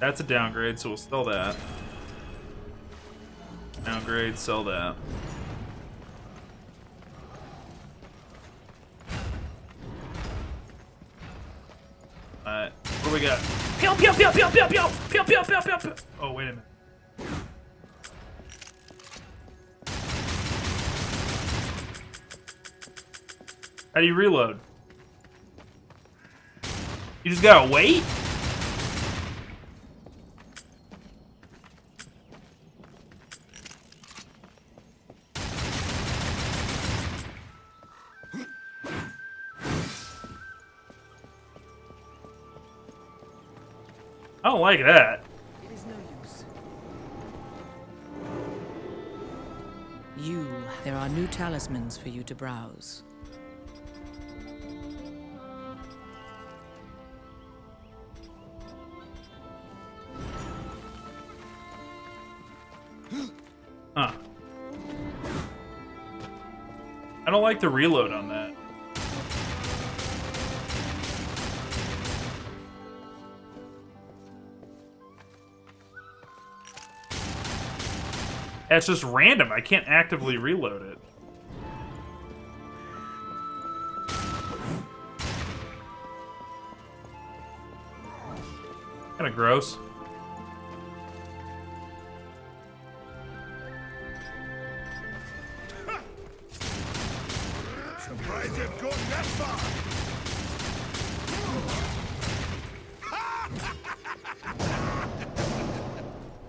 That's a downgrade, so we'll sell that. Downgrade, sell that. Alright, what do we got? Pew pew pew pew pew pew pew pew pew pew pew. Oh, wait a minute. How do you reload? You just gotta wait? I don't like that. It is no use. There are new talismans for you to browse. Huh. don't like the reload on that. It's just random. I can't actively reload it. Kind of gross. Surprised you've gone that far.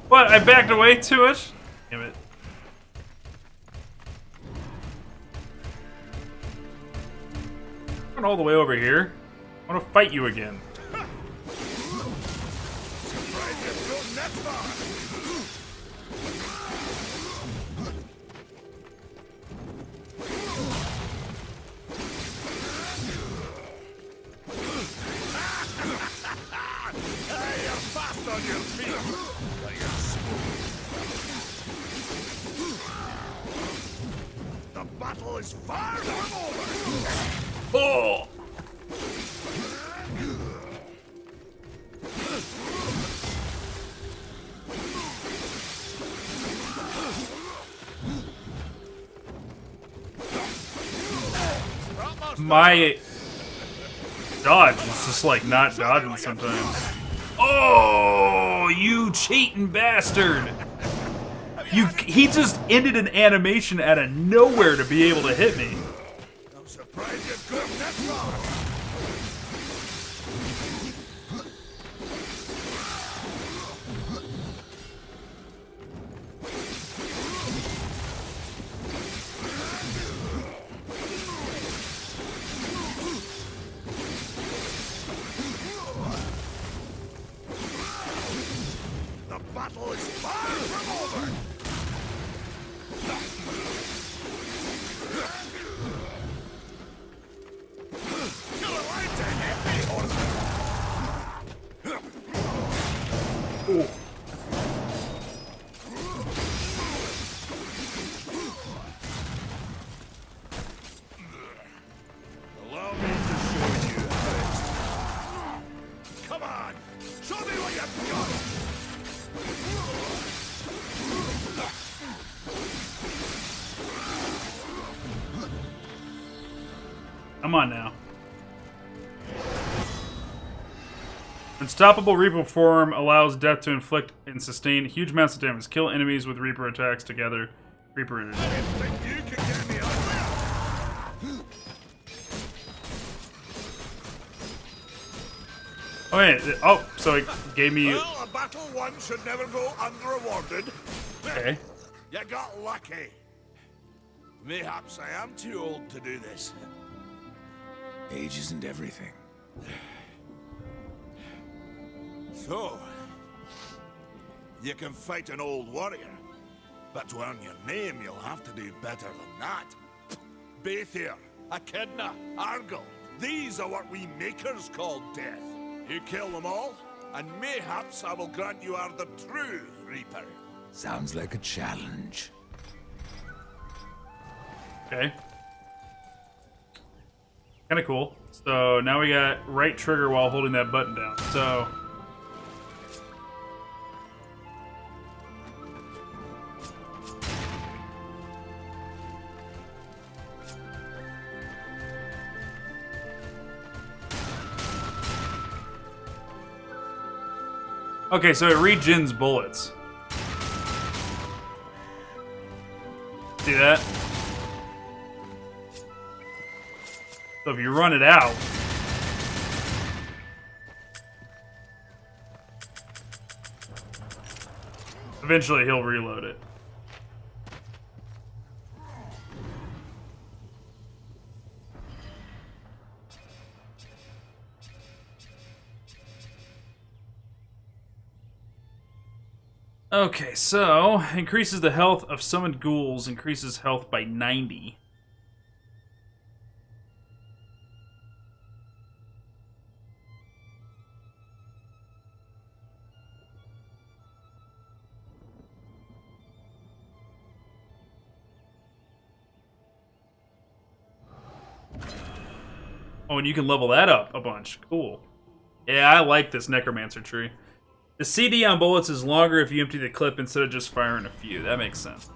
What? I backed away too much? Damn it. Going all the way over here. I want to fight you again. Surprised you've gone that far. Hey, you're fast on your feet. Like a spoon. The battle is far from over. Oh! My dodge is just like not dodging sometimes. Oh, you cheating bastard! He just ended an animation out of nowhere to be able to hit me. I'm surprised you've gone that far. The battle is far from over. You're alive to hit me, horseman. Allow me to show you how it's done. Come on, show me what you've got. Come on now. Unstoppable Reaper form allows death to inflict and sustain huge amounts of damage. Kill enemies with Reaper attacks together. Reaper energy. Think you can get me out there? Oh, wait. Oh, so it gave me... Well, a battle won should never go unrewarded. Okay. You got lucky. Mayhaps I am too old to do this. Age isn't everything. So, you can fight an old warrior, but to earn your name, you'll have to do better than that. Bathir, Echidna, Argyll, these are what we makers call death. You kill them all, and mayhaps I will grant you are the true Reaper. Sounds like a challenge. Okay. Kind of cool. So now we got right trigger while holding that button down. So... Okay, so it regens bullets. See that? So if you run it out... eventually he'll reload it. Okay, so increases the health of summoned ghouls, increases health by 90. Oh, and you can level that up a bunch. Cool. Yeah, I like this Necromancer tree. The CD on bullets is longer if you empty the clip instead of just firing a few. That makes sense.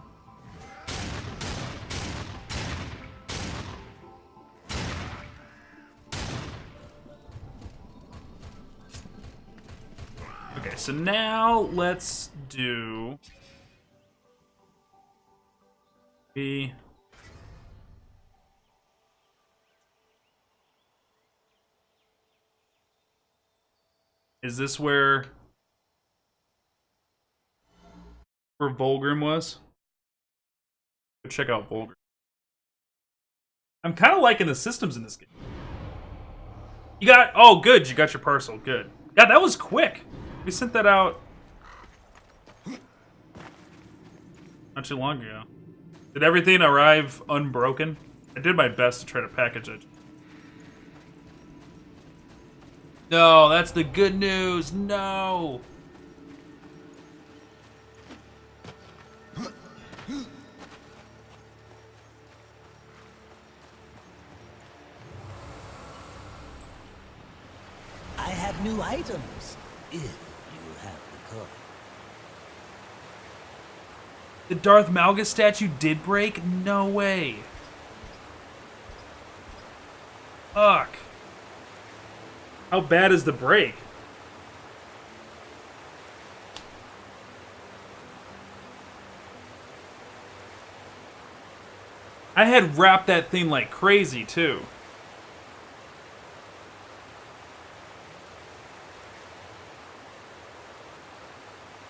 Okay, so now let's do... Is this where Volgrim was? Go check out Volgrim. I'm kind of liking the systems in this game. You got... Oh, good. You got your parcel. Good. Yeah, that was quick. We sent that out not too long ago. Did everything arrive unbroken? I did my best to try to package it. No, that's the good news. No. I have new items, if you have the coin. The Darth Malgus statue did break? No way. Fuck. How bad is the break? I had wrapped that thing like crazy, too.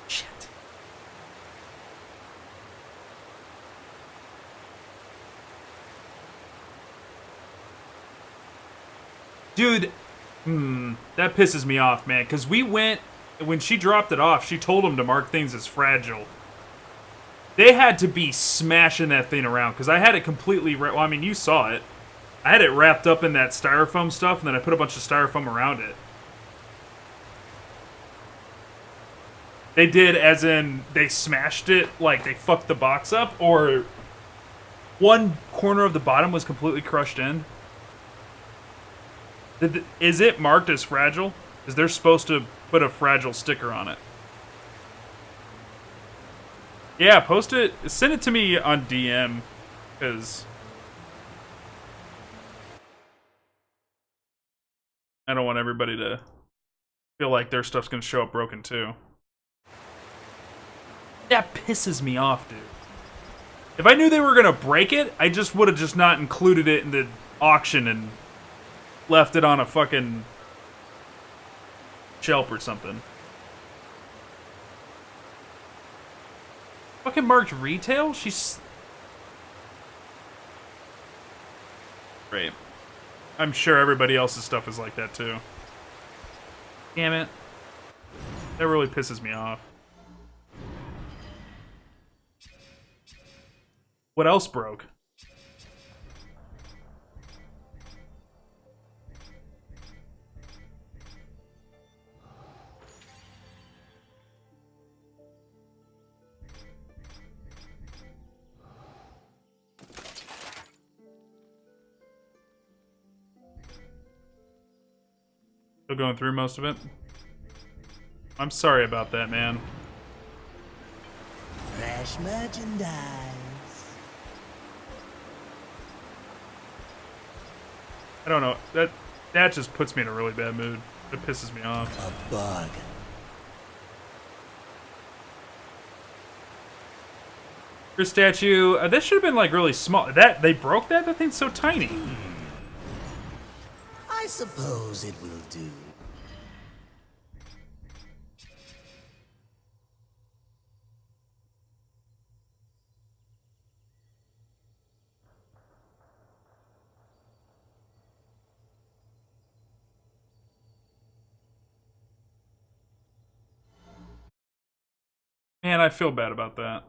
Shit. Dude, that pisses me off, man, because we went, when she dropped it off, she told him to mark things as fragile. They had to be smashing that thing around, because I had it completely, well, I mean, you saw it. I had it wrapped up in that styrofoam stuff, and then I put a bunch of styrofoam around it. They did, as in, they smashed it, like, they fucked the box up, or one corner of the bottom was completely crushed in. Is it marked as fragile? Because they're supposed to put a fragile sticker on it. Yeah, post it. Send it to me on DM. Because I don't want everybody to feel like their stuff's going to show up broken too. That pisses me off, dude. If I knew they were going to break it, I just would have just not included it in the auction and left it on a fucking shelf or something. Fucking marked retail? She's... Great. I'm sure everybody else's stuff is like that too. Damn it. That really pisses me off. What else broke? Still going through most of it? I'm sorry about that, man. Fresh merchandise. I don't know. That just puts me in a really bad mood. It pisses me off. A bargain. Your statue. This should have been like really small. That they broke that. That thing's so tiny. I suppose it will do. Man, I feel bad about that.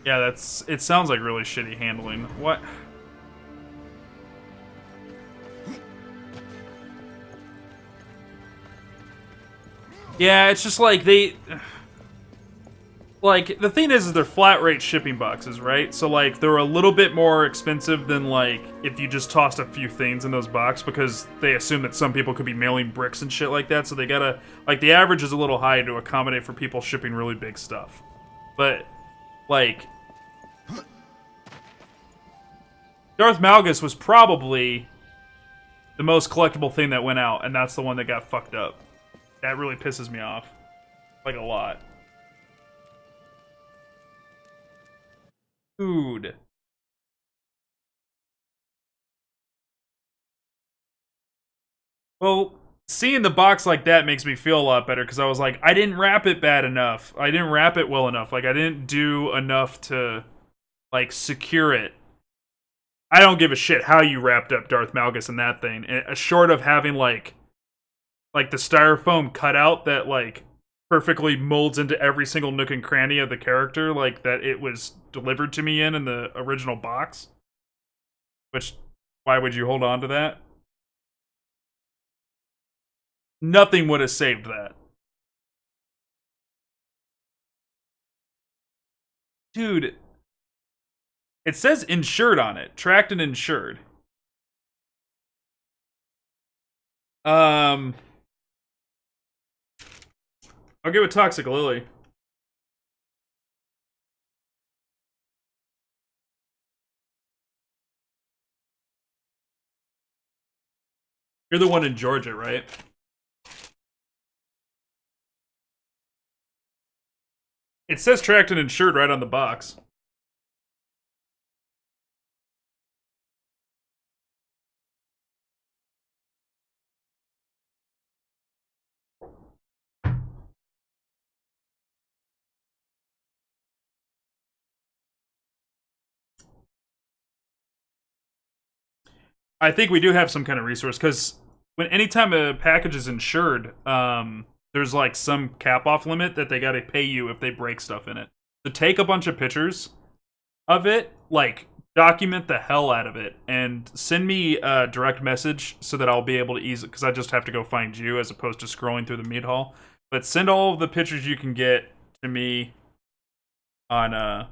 Yeah, that's... It sounds like really shitty handling. What? Yeah, it's just like they... like, the thing is they're flat rate shipping boxes, right? So, like, they're a little bit more expensive than, like, if you just tossed a few things in those boxes, because they assume that some people could be mailing bricks and shit like that, so they gotta, like, the average is a little high to accommodate for people shipping really big stuff. But, like, Darth Malgus was probably the most collectible thing that went out, and that's the one that got fucked up. That really pisses me off. Like, a lot. Food. Well, seeing the box like that makes me feel a lot better, because I was like, I didn't wrap it bad enough. I didn't wrap it well enough. Like, I didn't do enough to, like, secure it. I don't give a shit how you wrapped up Darth Malgus in that thing. Short of having, like the styrofoam cutout that, like, perfectly molds into every single nook and cranny of the character, like, that it was delivered to me in the original box. Which, why would you hold on to that? Nothing would have saved that. Dude, it says insured on it. Tracked and insured. I'll give it Toxic Lily. You're the one in Georgia, right? It says tracked and insured right on the box. I think we do have some kind of resource, because anytime a package is insured, there's like some cap off limit that they gotta pay you if they break stuff in it. So take a bunch of pictures of it, like, document the hell out of it, and send me a direct message so that I'll be able to easily, because I just have to go find you as opposed to scrolling through the meat hall. But send all of the pictures you can get to me on a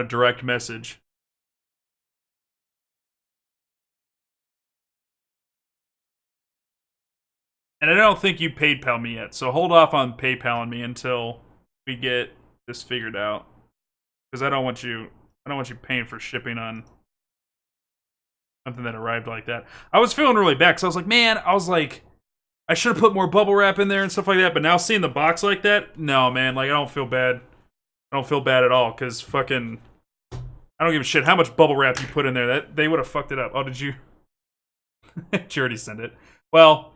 direct message. And I don't think you PayPal me yet, so hold off on PayPaling me until we get this figured out. Because I don't want you paying for shipping on something that arrived like that. I was feeling really bad, because I was like, I should have put more bubble wrap in there and stuff like that, but now seeing the box like that, no, man, like, I don't feel bad. I don't feel bad at all, because fucking, I don't give a shit how much bubble wrap you put in there. That they would have fucked it up. Oh, did you? Did you already send it? Well,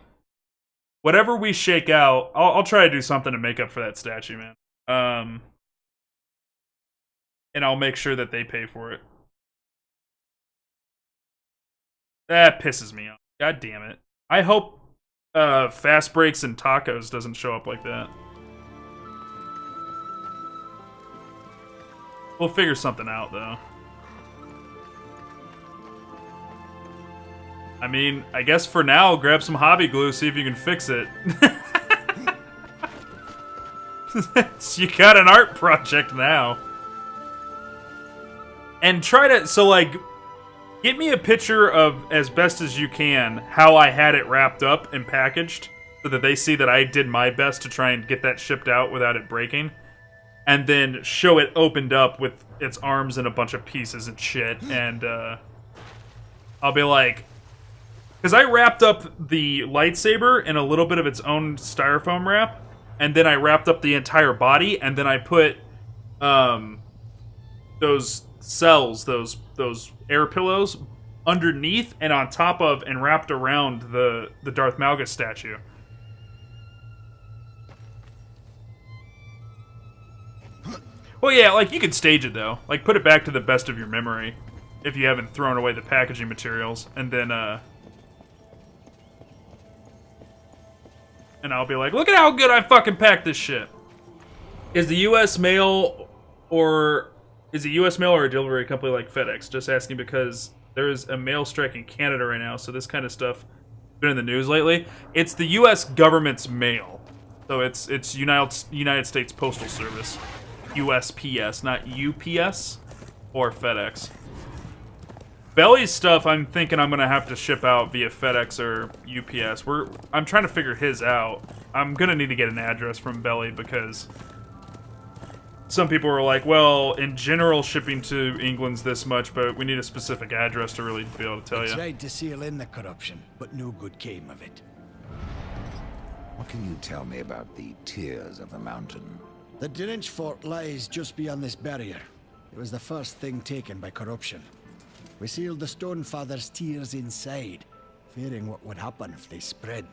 whatever we shake out, I'll try to do something to make up for that statue, man. And I'll make sure that they pay for it. That pisses me off. God damn it. I hope Fast Breaks and Tacos doesn't show up like that. We'll figure something out, though. I mean, I guess for now, grab some hobby glue, see if you can fix it. So you got an art project now. And try to, so like, get me a picture of, as best as you can, how I had it wrapped up and packaged, so that they see that I did my best to try and get that shipped out without it breaking. And then show it opened up with its arms and a bunch of pieces and shit, and I'll be like, because I wrapped up the lightsaber in a little bit of its own styrofoam wrap, and then I wrapped up the entire body, and then I put those cells, those air pillows, underneath and on top of and wrapped around the Darth Malgus statue. Well, yeah, like, you could stage it, though. Like, put it back to the best of your memory, if you haven't thrown away the packaging materials, and then, and I'll be like, look at how good I fucking packed this shit. Is the U.S. mail or a delivery company like FedEx? Just asking because there is a mail strike in Canada right now, so this kind of stuff has been in the news lately. It's the U.S. government's mail. So it's United States Postal Service, USPS, not UPS or FedEx. Belly's stuff, I'm thinking I'm gonna have to ship out via FedEx or UPS. I'm trying to figure his out. I'm gonna need to get an address from Belly because some people were like, well, in general, shipping to England's this much, but we need a specific address to really be able to tell you. Tried to seal in the corruption, but no good came of it. What can you tell me about the Tears of the Mountain? The Drench fort lies just beyond this barrier. It was the first thing taken by corruption. We sealed the Stonefather's tears inside, fearing what would happen if they spread.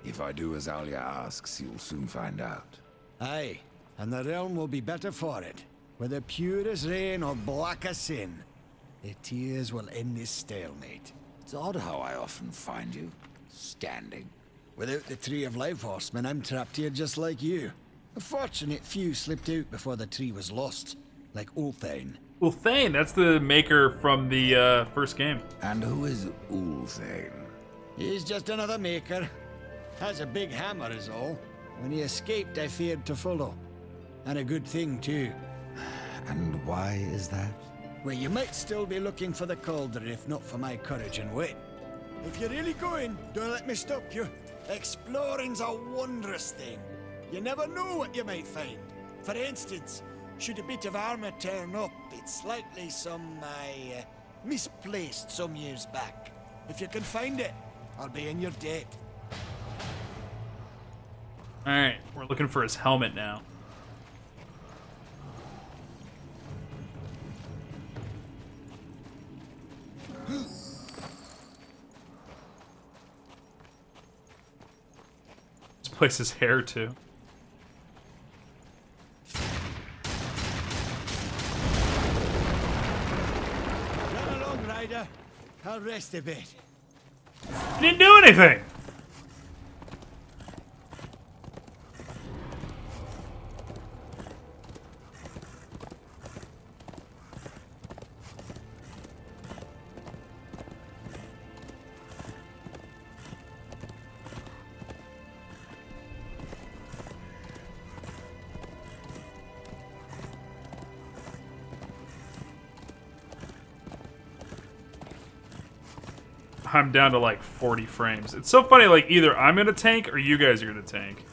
If I do as Alia asks, you'll soon find out. Aye, and the realm will be better for it. Whether pure as rain or black as sin, the tears will end this stalemate. It's odd how I often find you standing. Without the Tree of Life, Horseman, I'm trapped here just like you. A fortunate few slipped out before the tree was lost, like Ulthane. Ulthane, that's the maker from the first game. And who is Ulthane? He's just another maker. Has a big hammer is all. When he escaped, I feared to follow. And a good thing, too. And why is that? Well, you might still be looking for the cauldron if not for my courage and wit. If you're really going, don't let me stop you. Exploring's a wondrous thing. You never know what you might find. For instance, should a bit of armor turn up, it's likely some I misplaced some years back. If you can find it, I'll be in your debt. Alright, we're looking for his helmet now. This place is hair too. Run along, Ryder. I'll rest a bit. You didn't do anything! I'm down to like 40 frames. It's so funny, like either I'm gonna tank or you guys are gonna tank.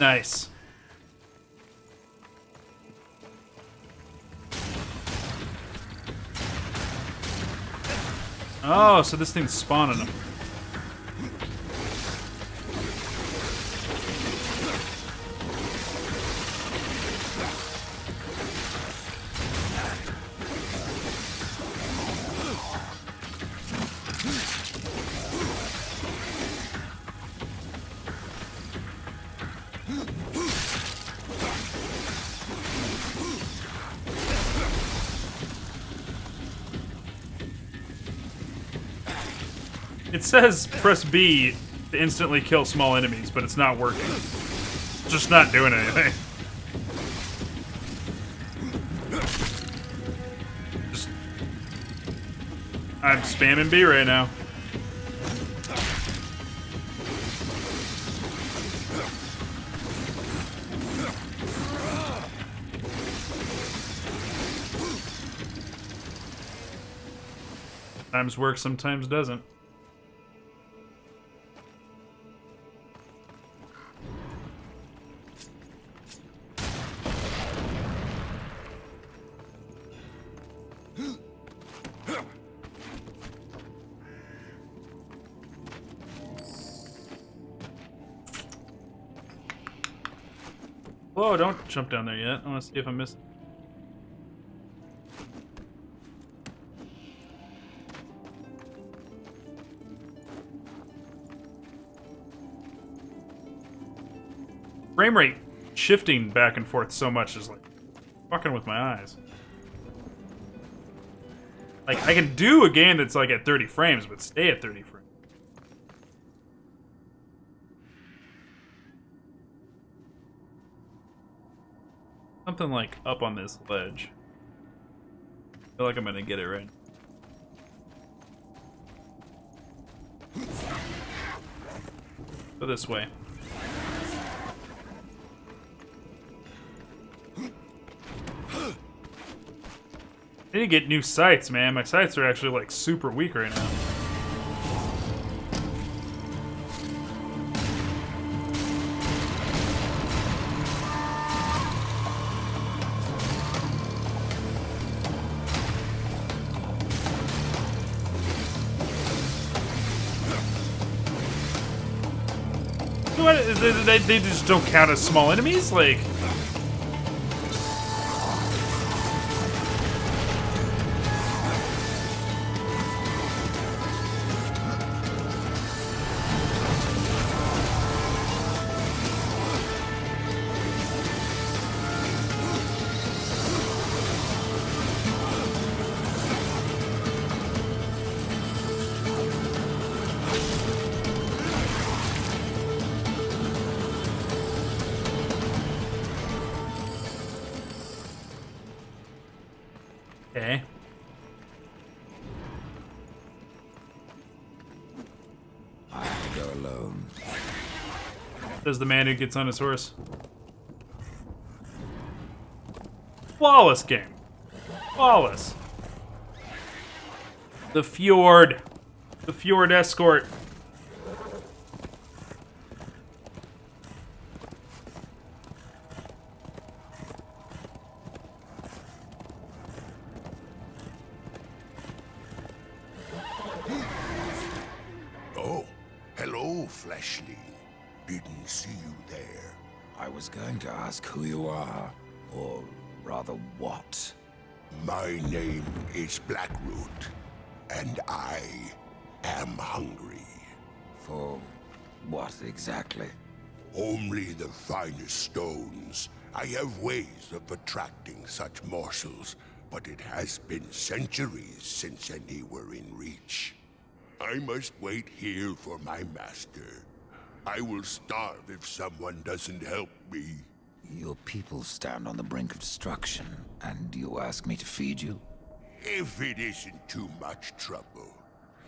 Nice. Oh, so this thing's spawning them. It says press B to instantly kill small enemies, but it's not working. It's just not doing anything. I'm spamming B right now. Sometimes works, sometimes doesn't. Whoa, don't jump down there yet. I want to see if I missed. frame rate shifting back and forth so much is like fucking with my eyes. Like, I can do a game that's like at 30 frames, but stay at 30 frames. Something like up on this ledge. I feel like I'm gonna get it right. Go this way. I need to get new sights, man. My sights are actually like super weak right now. What? They just don't count as small enemies? Like... Okay. I have to go alone. Says the man who gets on his horse. Flawless game. Flawless. The fjord. The fjord escort. Oh, hello, Fleshly. Didn't see you there. I was going to ask who you are, or rather what. My name is Blackroot, and I am hungry. For what exactly? Only the finest stones. I have ways of attracting such morsels, but it has been centuries since any were in reach. I must wait here for my master. I will starve if someone doesn't help me. Your people stand on the brink of destruction, and you ask me to feed you? If it isn't too much trouble,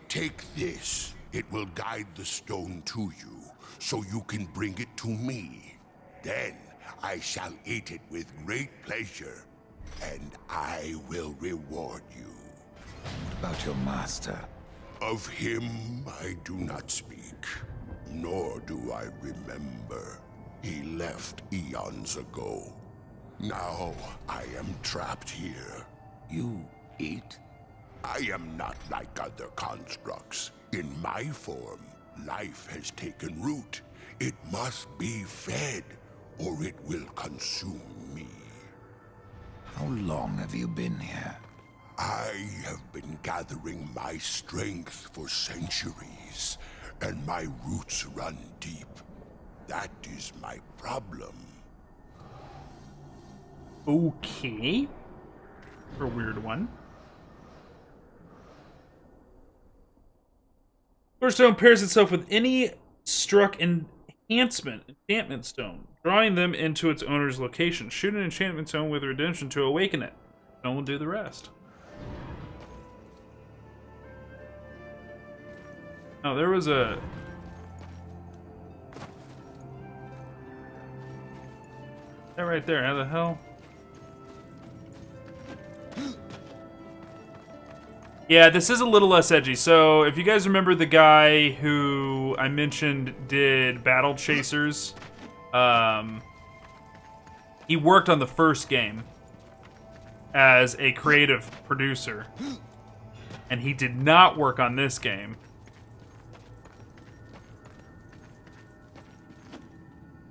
take this. It will guide the stone to you, so you can bring it to me. Then I shall eat it with great pleasure, and I will reward you. What about your master? Of him I do not speak, nor do I remember. He left eons ago. Now I am trapped here. You eat? I am not like other constructs. In my form, life has taken root. It must be fed, or it will consume me. How long have you been here? I have been gathering my strength for centuries, and my roots run deep. That is my problem. Okay. For a weird one. Stone pairs itself with any struck enchantment stone, drawing them into its owner's location. Shoot an enchantment stone with redemption to awaken it. Stone will do the rest. Oh, there was a... that right there, how the hell? Yeah, this is a little less edgy. So, if you guys remember the guy who I mentioned did Battle Chasers, he worked on the first game as a creative producer, and he did not work on this game.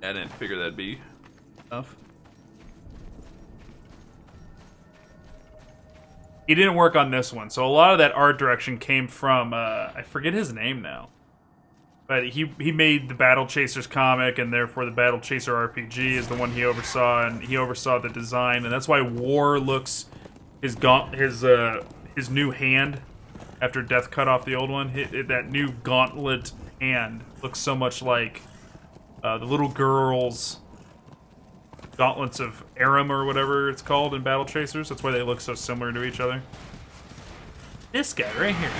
I didn't figure that'd be enough. He didn't work on this one, so a lot of that art direction came from, I forget his name now. But he made the Battle Chasers comic, and therefore the Battle Chaser RPG is the one he oversaw, and he oversaw the design, and that's why War looks his new hand after Death cut off the old one. That new gauntlet hand looks so much like the little girl's gauntlets of Aram or whatever it's called in Battle Chasers. That's why they look so similar to each other. This guy right here.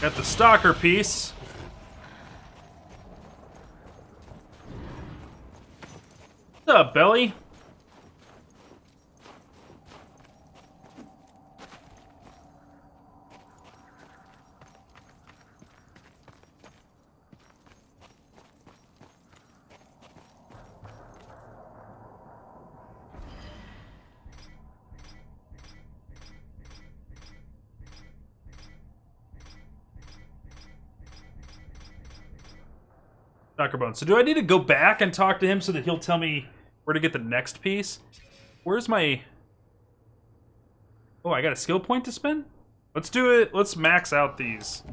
Got the stalker piece. What's up, Belly? Stalker Bones. So do I need to go back and talk to him so that he'll tell me where to get the next piece? Where's my... Oh, I got a skill point to spend? Let's do it. Let's max out these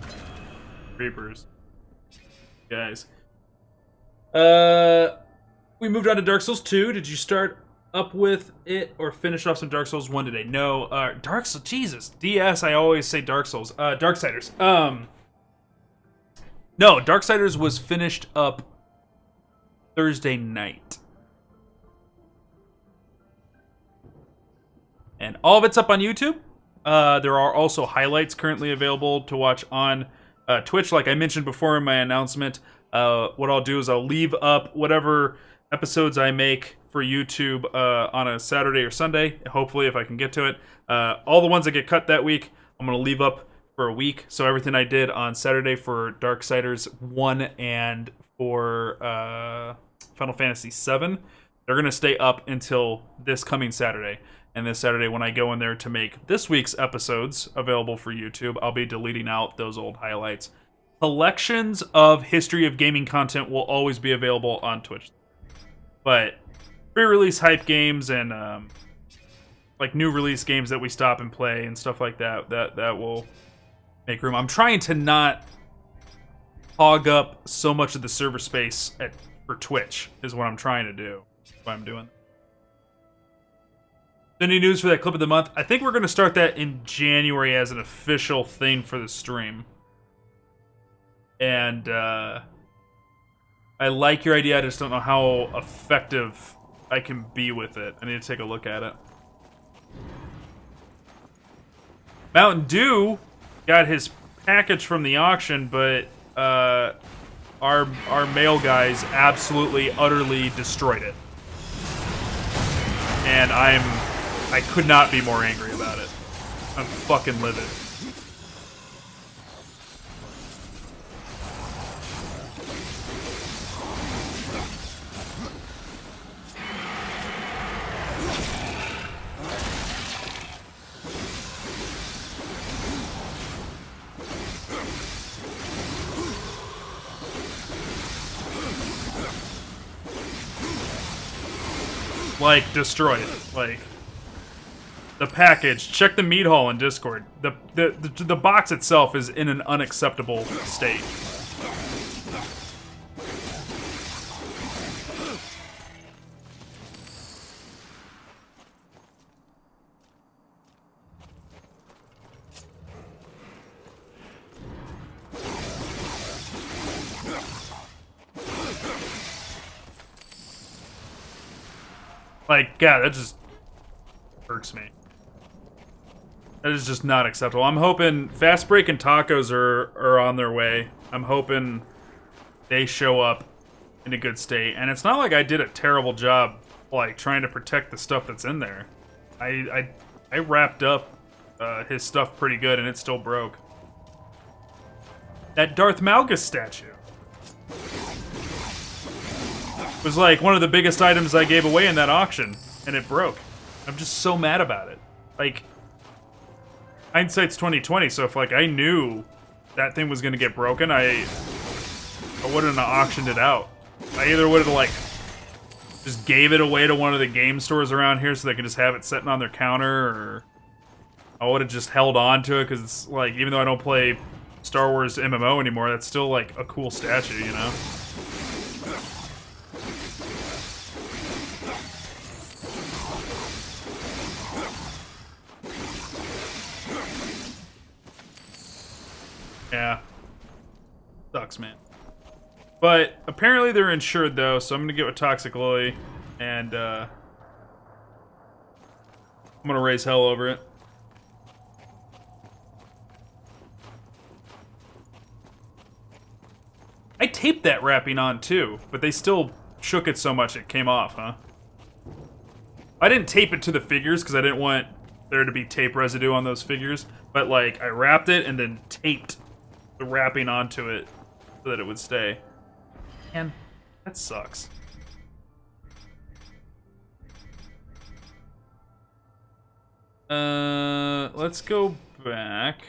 creepers. Guys. We moved on to Dark Souls 2. Did you start up with it or finish off some Dark Souls 1 today? No. Dark Souls... Jesus. DS, I always say Dark Souls. Darksiders. No, Darksiders was finished up Thursday night. And all of it's up on YouTube. There are also highlights currently available to watch on Twitch. Like I mentioned before in my announcement, what I'll do is I'll leave up whatever episodes I make for YouTube on a Saturday or Sunday, hopefully if I can get to it. All the ones that get cut that week, I'm going to leave up for a week. So everything I did on Saturday for Darksiders 1 and for Final Fantasy 7, they're going to stay up until this coming Saturday. And this Saturday when I go in there to make this week's episodes available for YouTube, I'll be deleting out those old highlights. Collections of History of Gaming content will always be available on Twitch. But pre-release hype games and like new release games that we stop and play and stuff like that, that will make room. I'm trying to not hog up so much of the server space for Twitch is what I'm trying to do. That's what I'm doing. Any news for that clip of the month? I think we're going to start that in January as an official thing for the stream. And I like your idea. I just don't know how effective I can be with it. I need to take a look at it. Mountain Dew got his package from the auction, but our mail guys absolutely, utterly destroyed it. And I could not be more angry about it. I'm fucking livid. Like, destroy it. Like, the package. Check the meat hall in Discord. The box itself is in an unacceptable state. Like, yeah, that just hurts me. That is just not acceptable. I'm hoping Fast Break and Tacos are on their way. I'm hoping they show up in a good state. And it's not like I did a terrible job, like, trying to protect the stuff that's in there. I wrapped up his stuff pretty good, and it still broke. That Darth Malgus statue was like one of the biggest items I gave away in that auction, and it broke. I'm just so mad about it. Like, hindsight's 20/20, so if like I knew that thing was gonna get broken, I wouldn't have auctioned it out. I either would have like just gave it away to one of the game stores around here so they could just have it sitting on their counter, or I would have just held on to it because it's like, even though I don't play Star Wars MMO anymore, that's still like a cool statue, you know? Yeah. Sucks, man. But apparently they're insured though, so I'm gonna get with Toxic Lily and I'm gonna raise hell over it. I taped that wrapping on too, but they still shook it so much it came off, huh? I didn't tape it to the figures because I didn't want there to be tape residue on those figures, but like I wrapped it and then taped the wrapping onto it so that it would stay. Man, that sucks. Let's go back.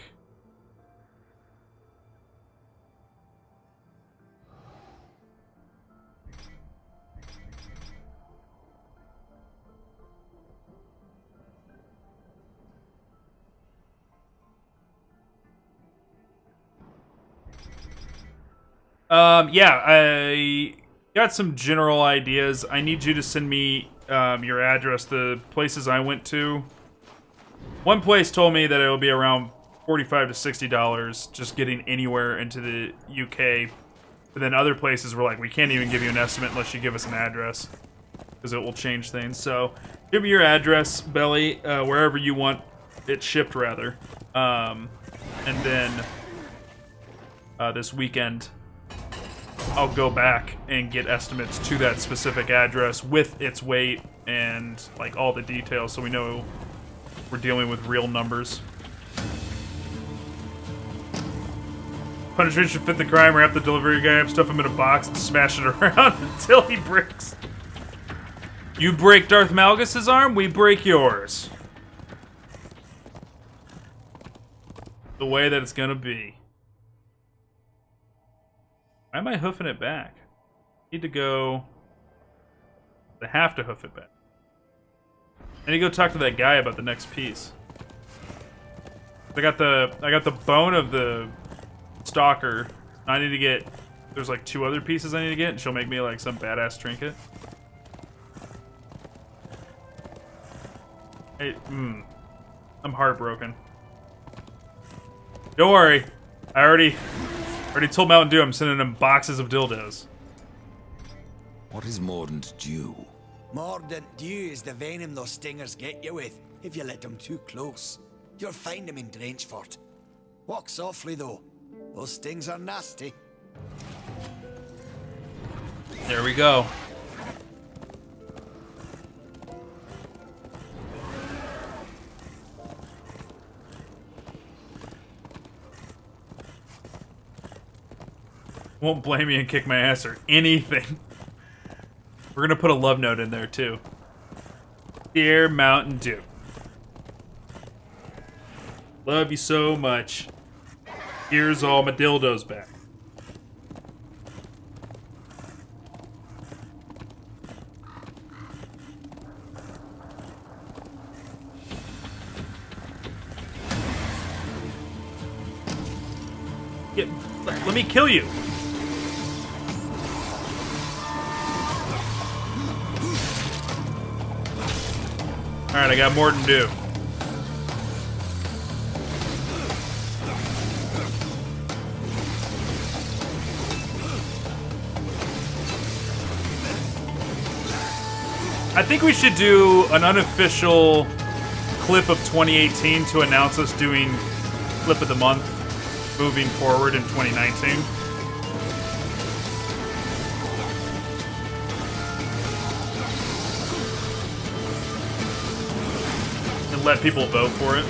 Yeah, I got some general ideas. I need you to send me your address, the places I went to. One place told me that it'll be around $45 to $60 just getting anywhere into the UK. But then other places were like, we can't even give you an estimate unless you give us an address, because it will change things. So give me your address, Belly, wherever you want it shipped, rather. And then this weekend, I'll go back and get estimates to that specific address with its weight and like all the details, so we know we're dealing with real numbers. Punishment should fit the crime. Wrap the delivery guy up, stuff him in a box, and smash it around until he breaks. You break Darth Malgus' arm, we break yours. The way that it's gonna be. Why am I hoofing it back? Need to go. I have to hoof it back. I need to go talk to that guy about the next piece. I got the bone of the stalker. I need to get. There's like 2 other pieces I need to get, and she'll make me like some badass trinket. Hey, I'm heartbroken. Don't worry, I already told Mountain Dew I'm sending him boxes of dildos. What is Mordant Dew? Mordant Dew is the venom those stingers get you with if you let them too close. You'll find them in Dranchfort. Walk softly though. Those stings are nasty. There we go. Won't blame me and kick my ass or anything. We're gonna put a love note in there too. Dear Mountain Dew, love you so much. Here's all my dildos back. Let me kill you. Alright, I got more to do. I think we should do an unofficial clip of 2018 to announce us doing Clip of the Month moving forward in 2019. And let people vote for it.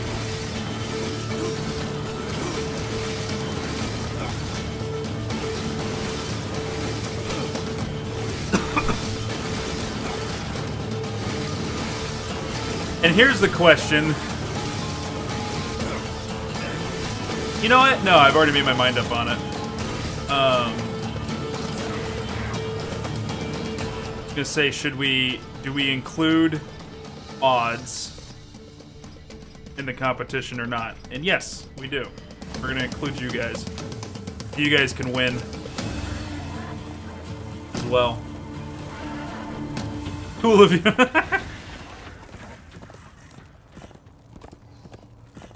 And here's the question. You know what? No, I've already made my mind up on it. I was gonna say, do we include odds in the competition or not? And yes, we do. We're gonna include you guys. You guys can win as well. Cool of you.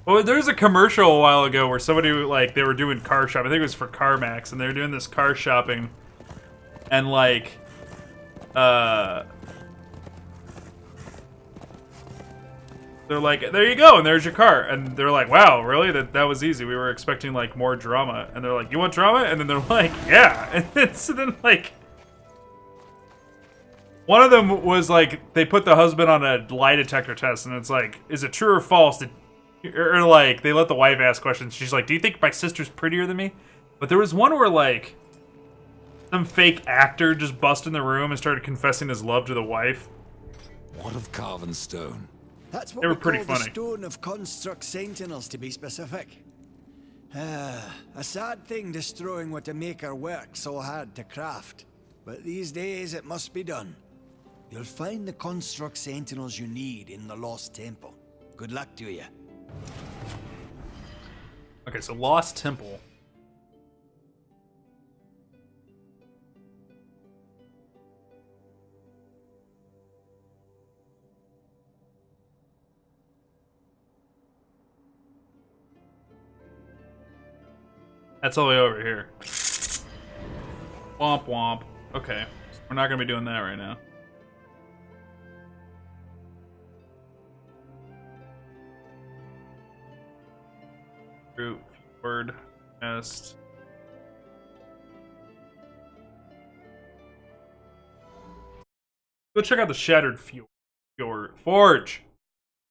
Well, there was a commercial a while ago where somebody, like, they were doing car shopping. I think it was for CarMax, and they were doing this car shopping. And, like, they're like, there you go, and there's your car. And they're like, wow, really? That was easy. We were expecting, like, more drama. And they're like, you want drama? And then they're like, yeah. And then, so then, like, one of them was, like, they put the husband on a lie detector test, and it's like, is it true or false? Or, like, they let the wife ask questions. She's like, do you think my sister's prettier than me? But there was one where, like, some fake actor just busted in the room and started confessing his love to the wife. What of carven stone? That's what They were we pretty call funny. the stone of construct sentinels, to be specific. A sad thing destroying what a maker worked so hard to craft. But these days it must be done. You'll find the construct sentinels you need in the Lost Temple. Good luck to you. Okay, so Lost Temple. That's all the way over here. Womp womp. Okay. We're not gonna be doing that right now. Root, word, nest. Go check out the Shattered Forge.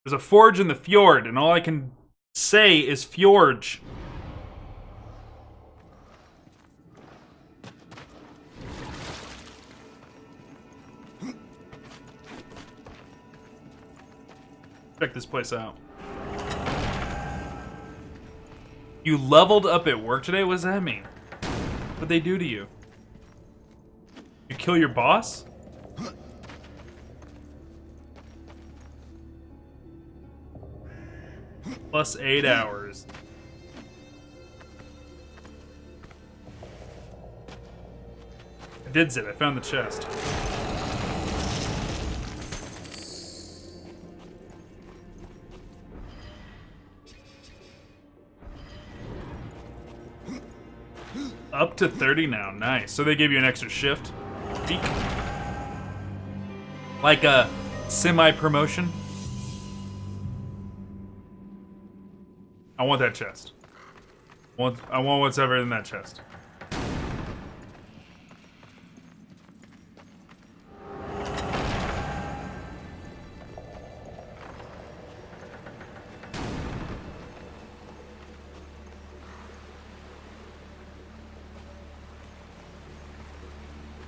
There's a forge in the fjord, and all I can say is fjorge. Check this place out. You leveled up at work today? What does that mean? What'd they do to you? You kill your boss? Plus 8 hours. I did it. I found the chest. Up to 30 now. Nice. So they gave you an extra shift? Eek. Like a semi-promotion? I want that chest. I want what's ever in that chest.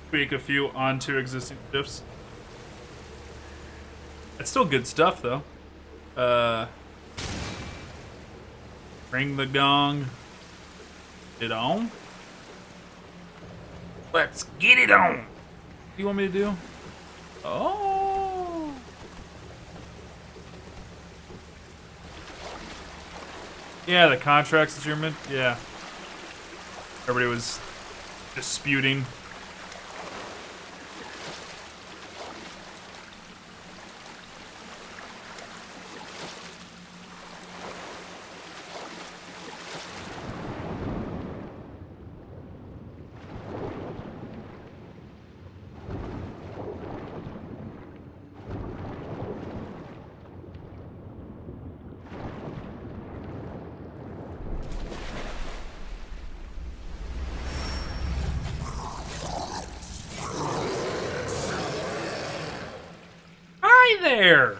Tweak a few onto existing shifts. It's still good stuff, though. Ring the gong. Get on. Let's get it on. What do you want me to do? Oh. Yeah, the contracts that you're meant. Yeah. Everybody was disputing. There.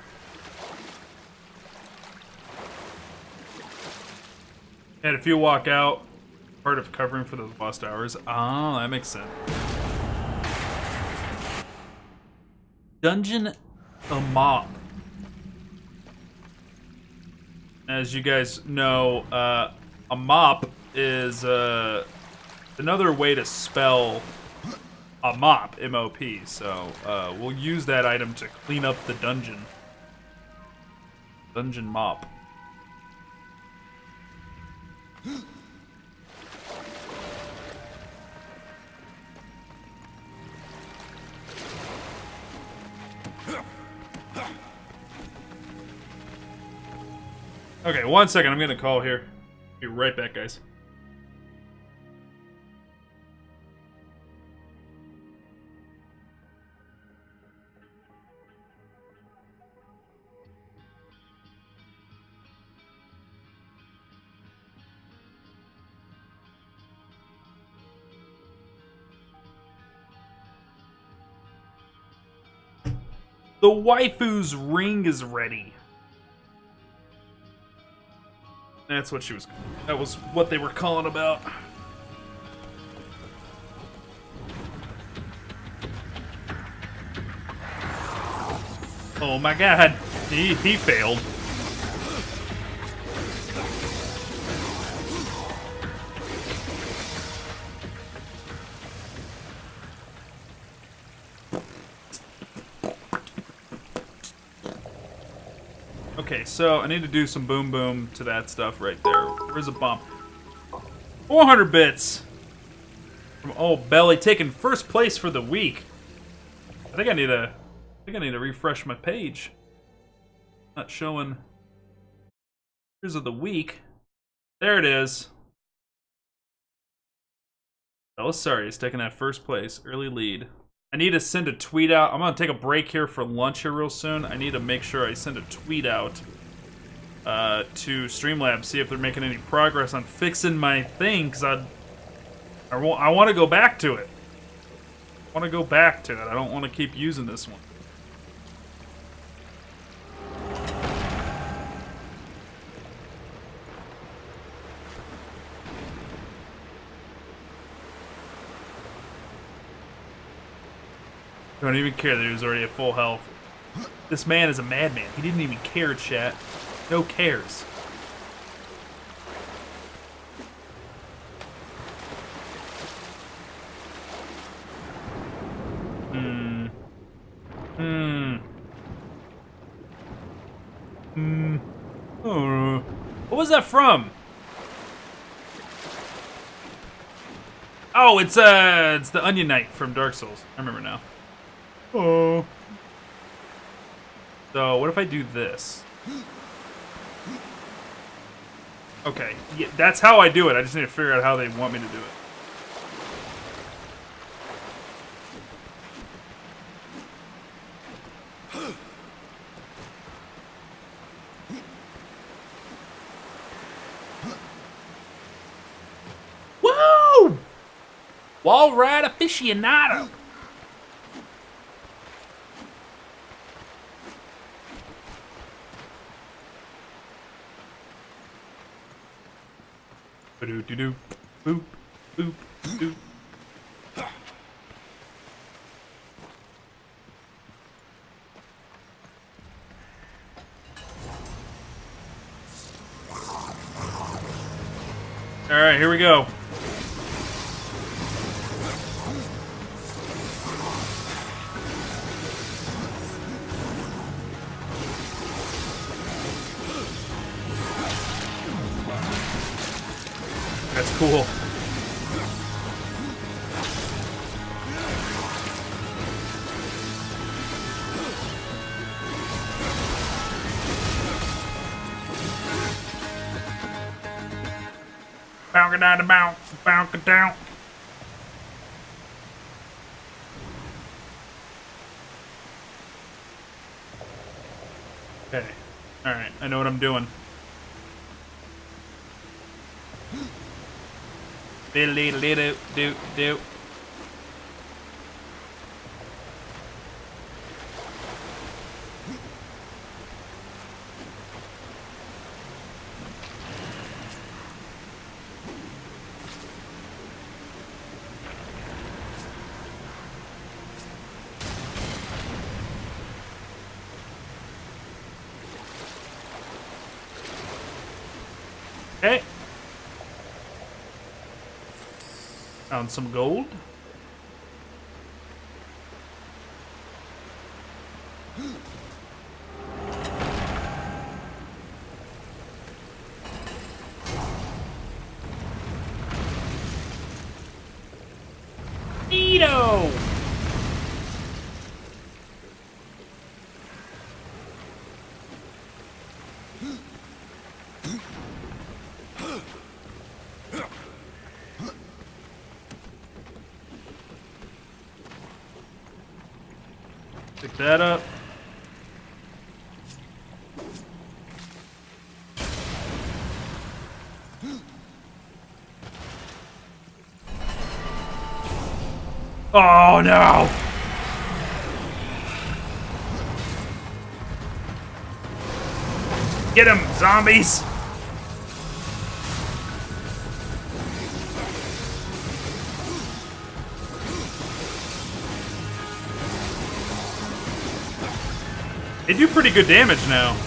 And if you walk out, part of covering for those lost hours. Oh, that makes sense. Dungeon a mob. As you guys know, a mop is another way to spell a mop, M-O-P. So we'll use that item to clean up the dungeon. Dungeon mop. Okay, 1 second. I'm gonna call here. Be right back, guys. The waifu's ring is ready. That's what she was. That was what they were calling about. Oh my god. He failed. Okay, so I need to do some boom boom to that stuff right there. Where's a bump? 400 bits from old Belly, taking first place for the week. I think I need to refresh my page. Not showing. Here's of the week. There it is. Oh, sorry, he's taking that first place, early lead. I need to send a tweet out. I'm gonna take a break here for lunch here real soon. I need to make sure I send a tweet out to Streamlabs, see if they're making any progress on fixing my thing, because I want to go back to it. I want to go back to it. I don't want to keep using this one. Don't even care that he was already at full health. This man is a madman. He didn't even care, chat. No cares. Oh, what was that from? Oh, it's the Onion Knight from Dark Souls. I remember now. Oh. So, what if I do this? Okay, yeah, that's how I do it. I just need to figure out how they want me to do it. Woo! Wall ride aficionado. Ba-do-do-do. Boop, boop, boop. All right, here we go. That's cool. Bounce it down the bounce, bounce it down. Okay. Alright, I know what I'm doing. Do. Found some gold. Neato! Pick that up. Oh no! Get him, zombies! They do pretty good damage now.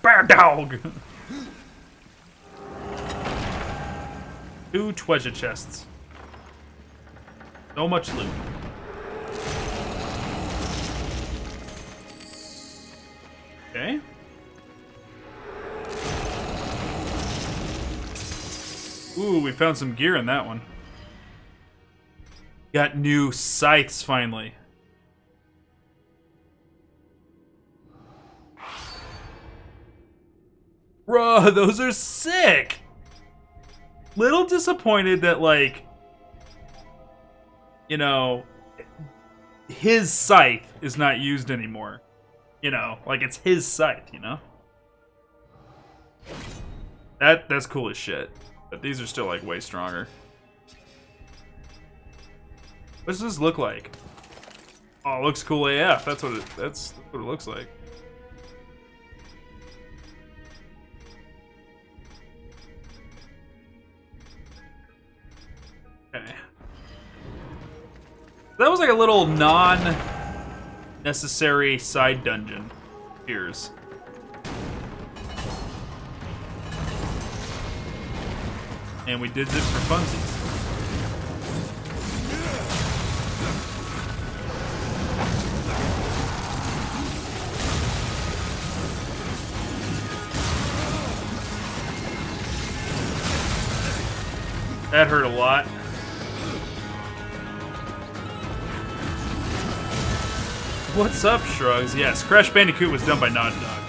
Bear dog. 2 treasure chests. So much loot. Okay. Ooh, we found some gear in that one. Got new scythes finally. Bruh, those are sick! Little disappointed that, like, you know, his scythe is not used anymore. You know, like, it's his scythe, you know? That's cool as shit. But these are still, like, way stronger. What does this look like? Oh, it looks cool AF. That's what it looks like. Okay. That was like a little non-necessary side dungeon. Here's. And we did this for funsies. That hurt a lot. What's up, Shrugs? Yes, Crash Bandicoot was done by Naughty Dog.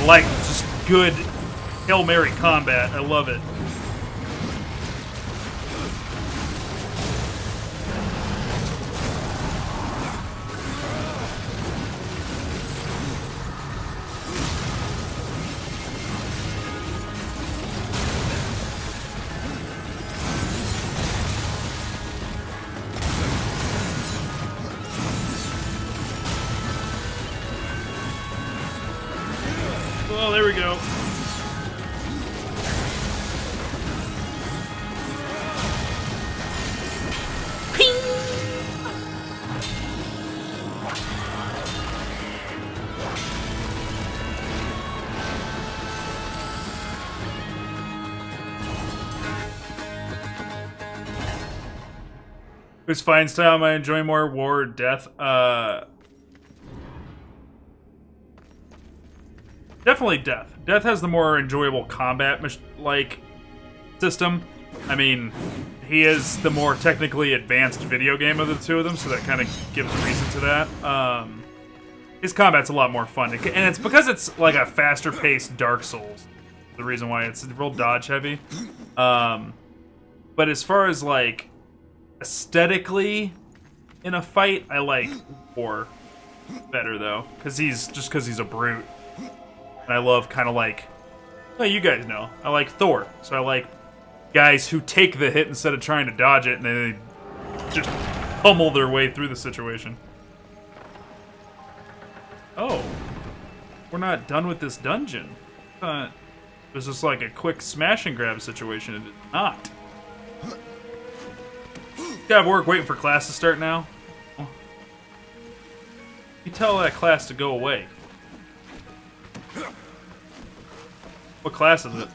Like, just good Hail Mary combat. I love it. Well, there we go. Who's fine style? Am I enjoying more war or death? Definitely Death. Death has the more enjoyable combat like system. I mean, he is the more technically advanced video game of the two of them, so that kind of gives reason to that. His combat's a lot more fun, and it's because it's like a faster-paced Dark Souls. The reason why it's real dodge heavy. But as far as like aesthetically in a fight, I like War better though, because he's a brute, and I love kind of like, well, you guys know, I like Thor, so I like guys who take the hit instead of trying to dodge it, and then they just pummel their way through the situation. Oh, we're not done with this dungeon. It was just like a quick smash and grab situation. It did not. Gotta have work waiting for class to start now. You tell that class to go away. What class is it?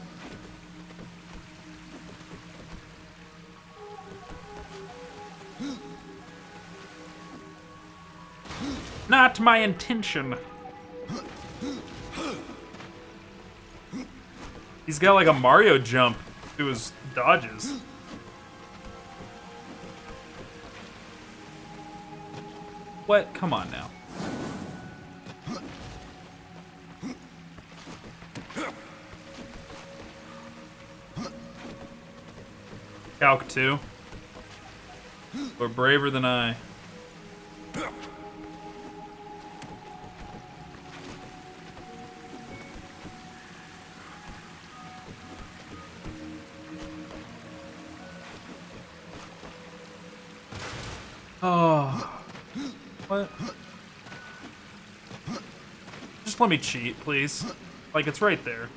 Not my intention. He's got like a Mario jump to his dodges. What? Come on now. Calc 2. We're braver than I. Oh. What? Just let me cheat, please. Like, it's right there.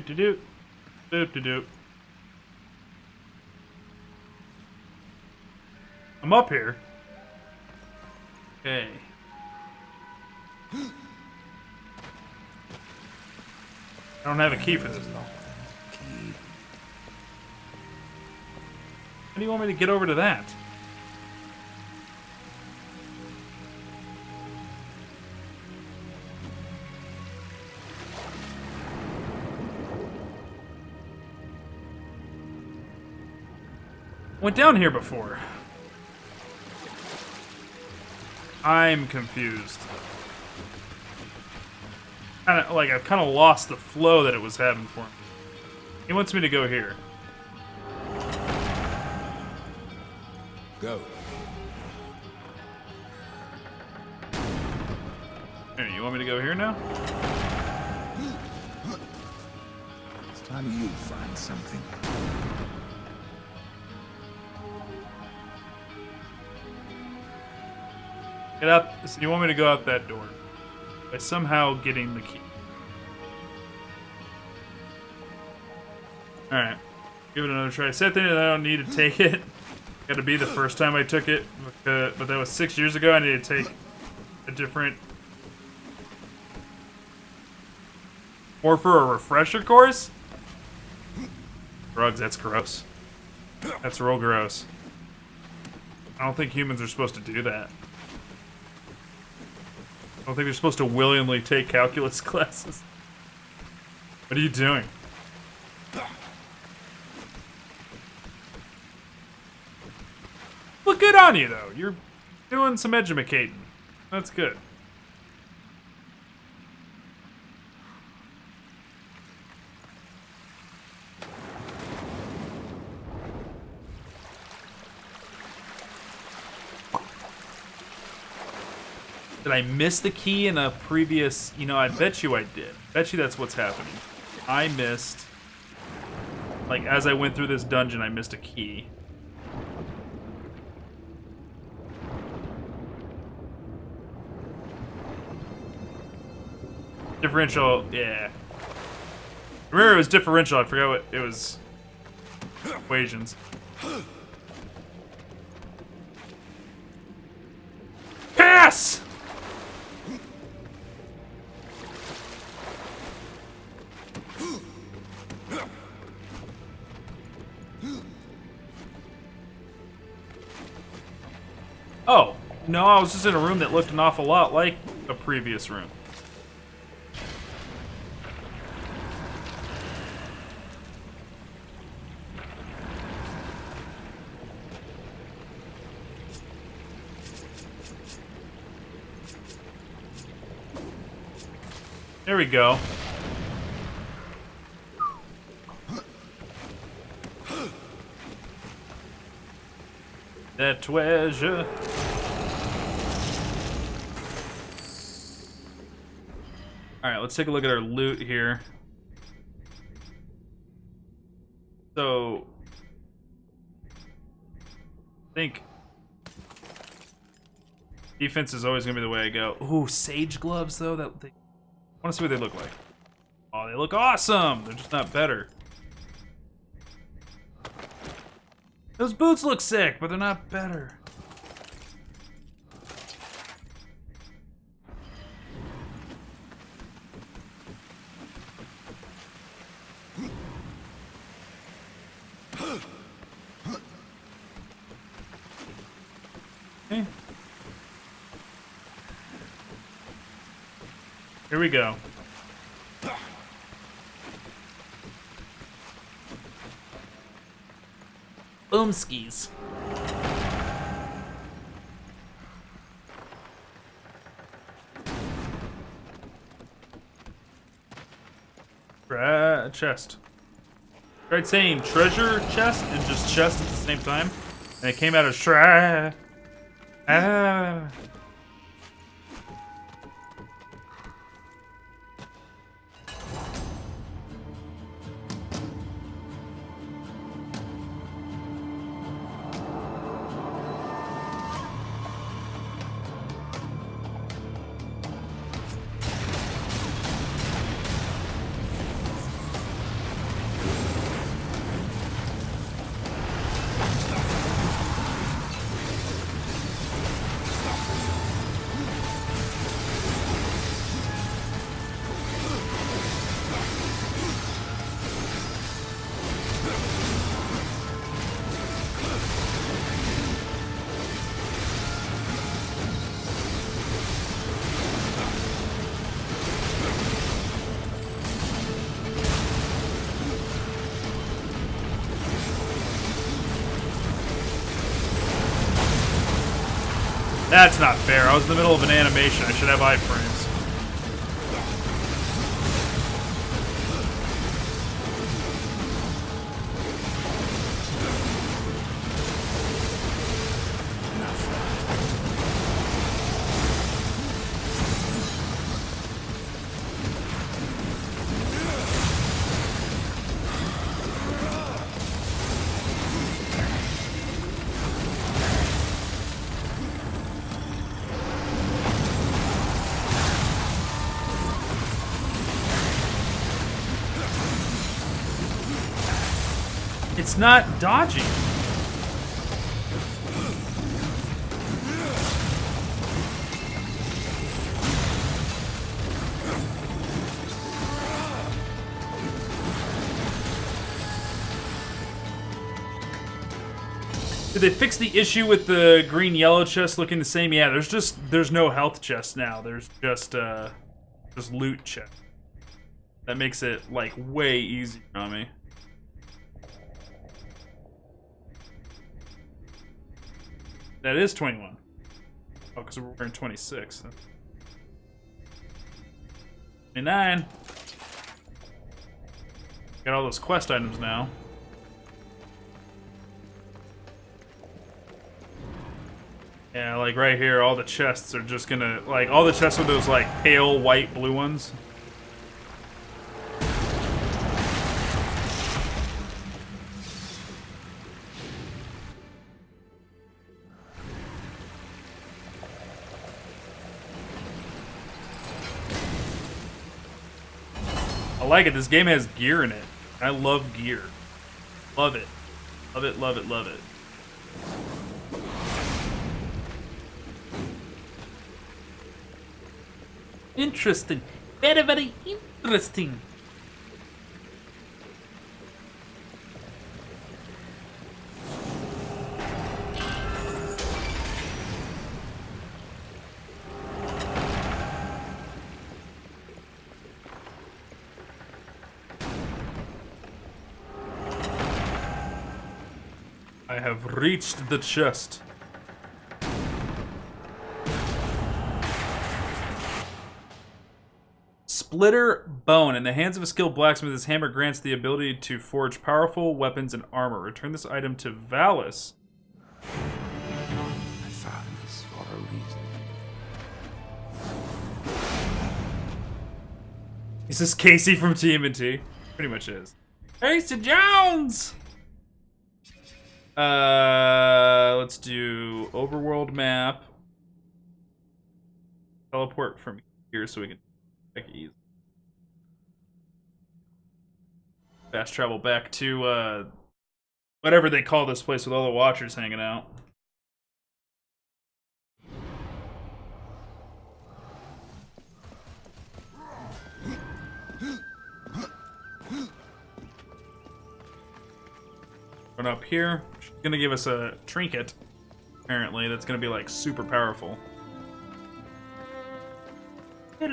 Doop doop doop doop. I'm up here. Okay. I don't have a key for this though. How do you want me to get over to that? Went down here before. I'm confused. I've kind of lost the flow that it was having for me. He wants me to go here. Go. Here, you want me to go here now? It's time you find something. Get out. So you want me to go out that door by somehow getting the key? All right, give it another try. Sad thing is I don't need to take it. Got to be the first time I took it, but that was 6 years ago. I need to take a different, or for a refresher course. Drugs. That's gross. That's real gross. I don't think humans are supposed to do that. I don't think they're supposed to willingly take calculus classes. What are you doing? Look good on you, though. You're doing some edumacating. That's good. Did I miss the key in a previous... You know, I bet you I did. Bet you that's what's happening. I missed... Like, as I went through this dungeon, I missed a key. Differential, yeah. Remember it was differential, I forgot what it was. Equations. Pass! Oh, no, I was just in a room that looked an awful lot like a previous room. There we go. That treasure. Alright, let's take a look at our loot here. So, I think defense is always gonna be the way I go. Ooh, sage gloves though. I want to see what they look like. Oh, they look awesome. They're just not better. Those boots look sick, but they're not better. Okay. Here we go. Boomskis. Chest. Tried saying treasure chest and just chest at the same time, and it came out as shra. Ah. That's not fair. I was in the middle of an animation. I should have iframes. It's not dodging. Did they fix the issue with the green-yellow chest looking the same? Yeah, there's no health chest now. There's just loot chest. That makes it like way easier on me. That is 21. Oh, because we're in 26. 29. Got all those quest items now. Yeah, like right here, all the chests are just gonna, like, all the chests with those, like, pale white blue ones. I like it. This game has gear in it. I love gear. Love it. Love it, love it, love it. Interesting. Very, very interesting. I have reached the chest. Splitter Bone. In the hands of a skilled blacksmith, this hammer grants the ability to forge powerful weapons and armor. Return this item to Valis. I found this for a reason. Is this Casey from TMNT? Pretty much is. Casey Jones! Let's do overworld map. Teleport from here so we can check easy. Fast travel back to whatever they call this place with all the watchers hanging out. Run up here. She's gonna give us a trinket, apparently, that's gonna be like super powerful. Here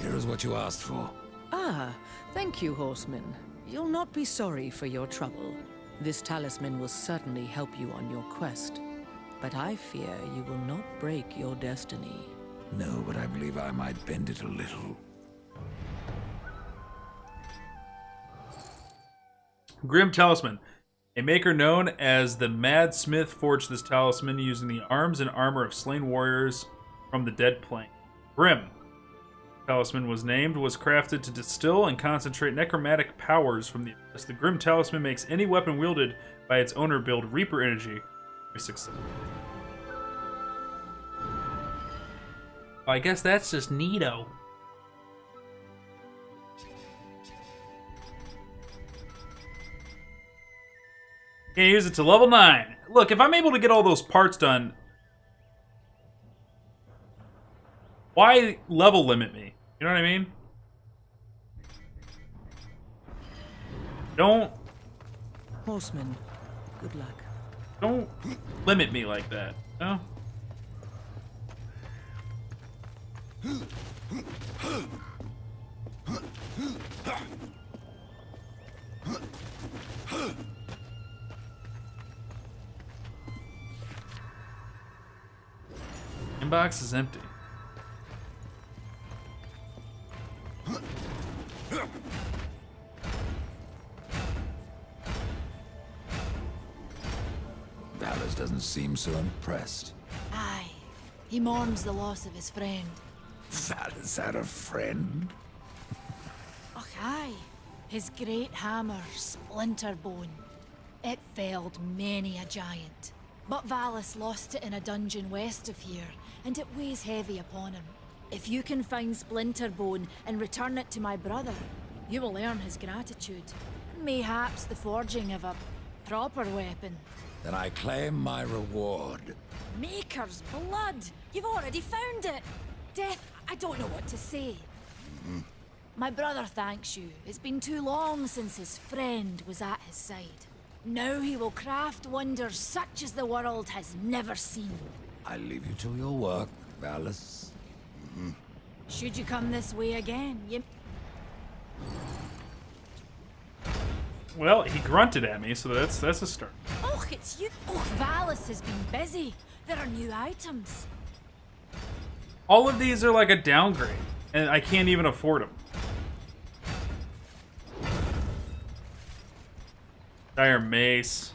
is what you asked for. Ah, thank you, horseman. You'll not be sorry for your trouble. This talisman will certainly help you on your quest. But I fear you will not break your destiny. No, but I believe I might bend it a little. Grim Talisman. A maker known as the Mad Smith forged this talisman using the arms and armor of slain warriors from the Dead Plane. Grim. Talisman was crafted to distill and concentrate necromantic powers from the abyss. The Grim Talisman makes any weapon wielded by its owner build Reaper energy. I guess that's just neato. Can't use it to level 9. Look, if I'm able to get all those parts done, why level limit me? You know what I mean? Don't... Horseman, good luck. Don't limit me like that, no? Inbox is empty. Valis doesn't seem so impressed. Aye. He mourns the loss of his friend. Valis had a friend? Och, aye. His great hammer, Splinterbone. It felled many a giant. But Valis lost it in a dungeon west of here, and it weighs heavy upon him. If you can find Splinterbone and return it to my brother, you will earn his gratitude. Mayhaps the forging of a proper weapon. Then I claim my reward. Maker's blood! You've already found it! Death, I don't know what to say. My brother thanks you. It's been too long since his friend was at his side. Now he will craft wonders such as the world has never seen. I leave you to your work, Valis. Should you come this way again, you... Well, he grunted at me, so that's a start. Oh, it's you. Oh, Valis has been busy. There are new items. All of these are like a downgrade, and I can't even afford them. Dire Mace.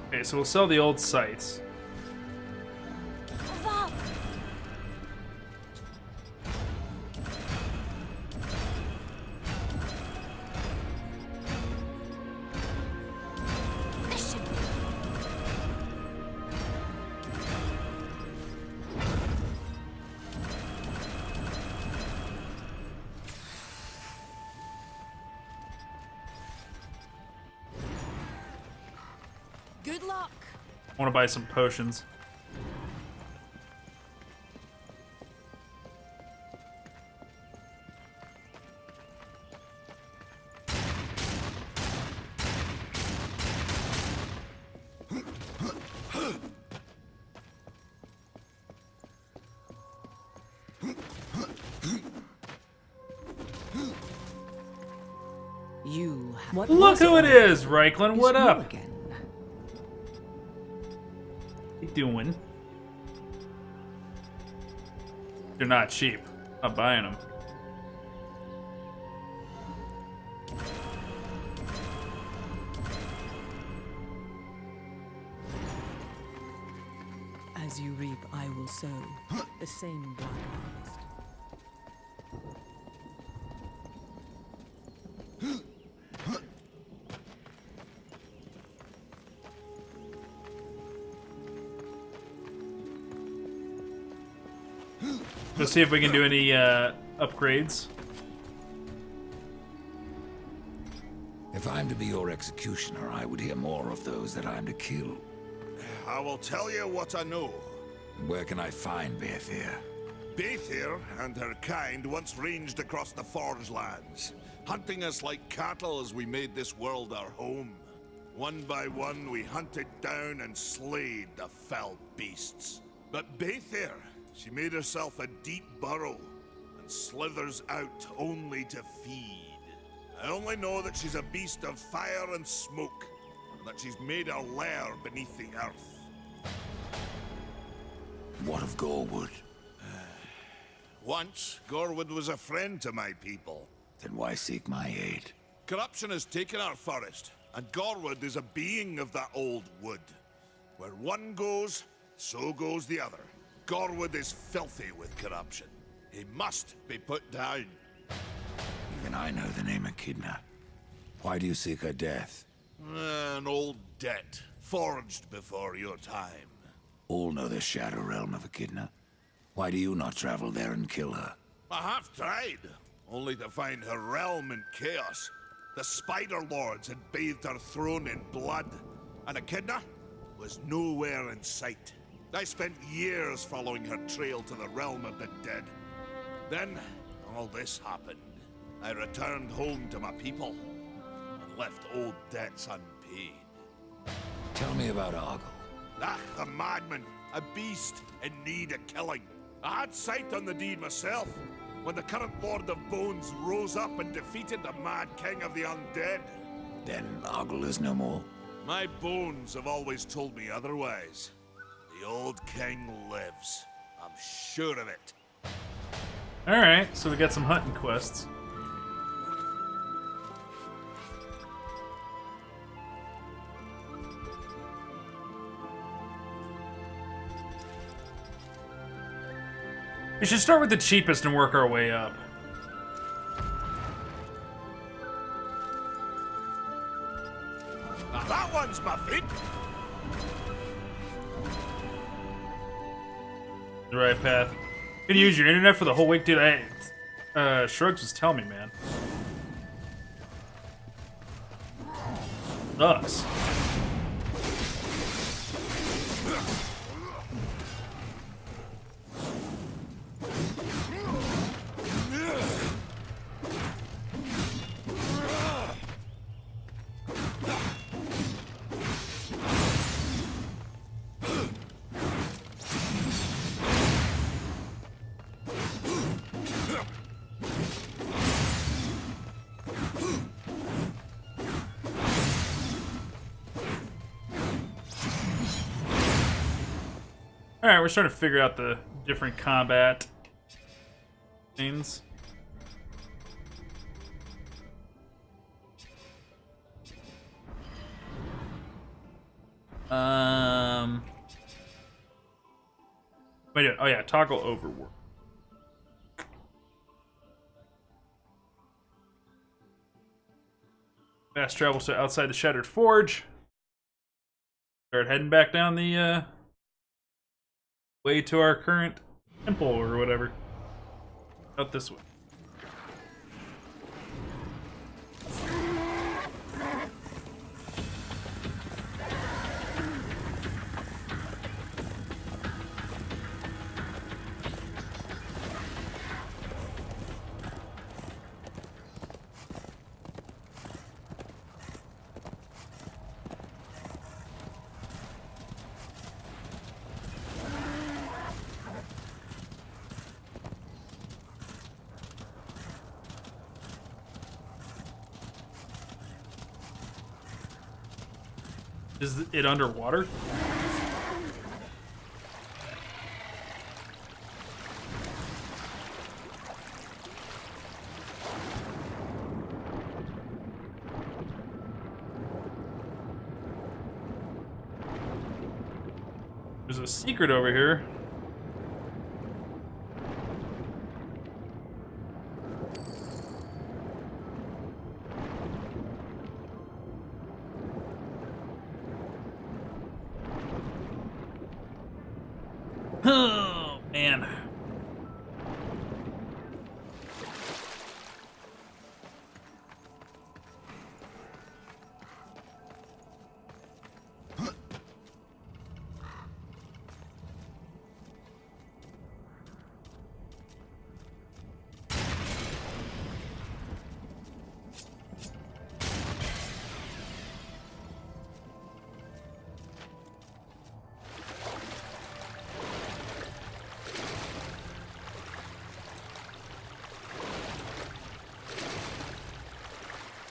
Okay, so we'll sell the old sites. Good luck. I want to buy some potions. You. Look who it is, Reichland. What you up? Again. What you doing? They're not cheap. I'm buying them. As you reap, I will sow. The same black harvest. Let's see if we can do any upgrades. If I'm to be your executioner, I would hear more of those that I'm to kill. I will tell you what I know. Where can I find Beathir? Beathir and her kind once ranged across the Forge lands, hunting us like cattle as we made this world our home. One by one, we hunted down and slayed the fell beasts. But Beathir, she made herself a deep burrow and slithers out only to feed. I only know that she's a beast of fire and smoke, and that she's made her lair beneath the earth. What of Gorwood? Once, Gorwood was a friend to my people. Then why seek my aid? Corruption has taken our forest, and Gorwood is a being of that old wood. Where one goes, so goes the other. Gorwood is filthy with corruption. He must be put down. Even I know the name Echidna. Why do you seek her death? An old debt, forged before your time. All know the Shadow Realm of Echidna. Why do you not travel there and kill her? I have tried, only to find her realm in chaos. The Spider Lords had bathed her throne in blood, and Echidna was nowhere in sight. I spent years following her trail to the realm of the dead. Then, all this happened. I returned home to my people, and left old debts unpaid. Tell me about Argyll. Ah, the madman, a beast in need of killing. I had sight on the deed myself, when the current Lord of Bones rose up and defeated the mad king of the undead. Then Argyll is no more. My bones have always told me otherwise. The old king lives. I'm sure of it. Alright, so we got some hunting quests. We should start with the cheapest and work our way up. Now that one's my feet. The right path. Gonna use your internet for the whole week, dude. Shrugs was telling me, man. Sucks. Alright, we're starting to figure out the different combat things. Wait, oh yeah, toggle overwork. Fast travel to outside the Shattered Forge. Start heading back down the way to our current temple or whatever. Out this way. Is it underwater? There's a secret over here. Oh, man.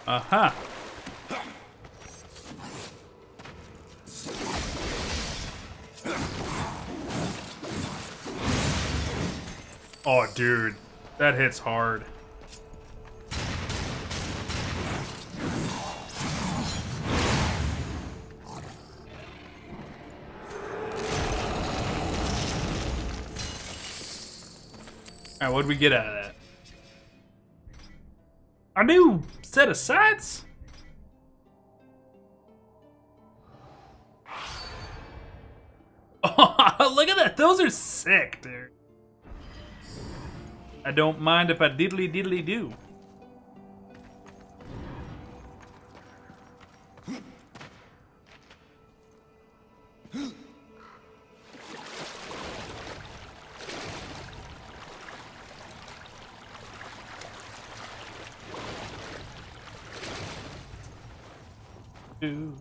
Aha. Oh, dude. That hits hard. Alright, what'd we get out of that? A new set of sights? Oh, look at that. Those are sick, dude. I don't mind if I diddly diddly do. Ooh.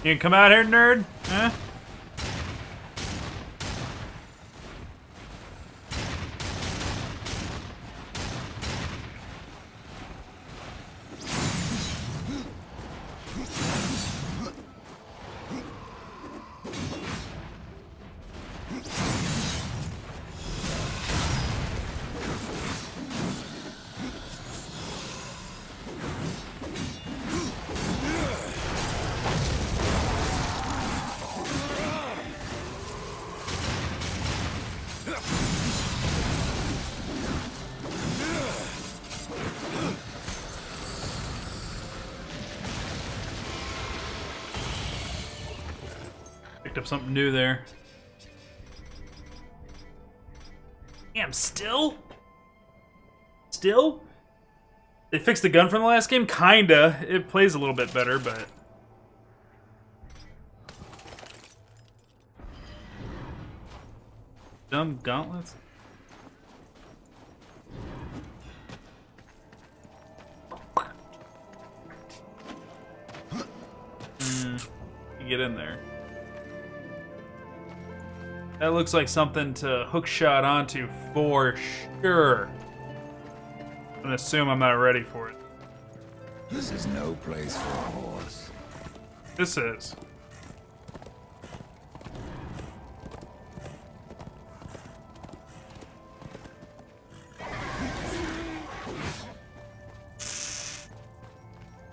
You can come out here, nerd? Huh? Picked up something new there. Damn, still? Still? They fixed the gun from the last game? Kinda. It plays a little bit better, but... Dumb gauntlets? You get in there. That looks like something to hook shot onto for sure. I'm gonna assume I'm not ready for it. This is no place for a horse. This is.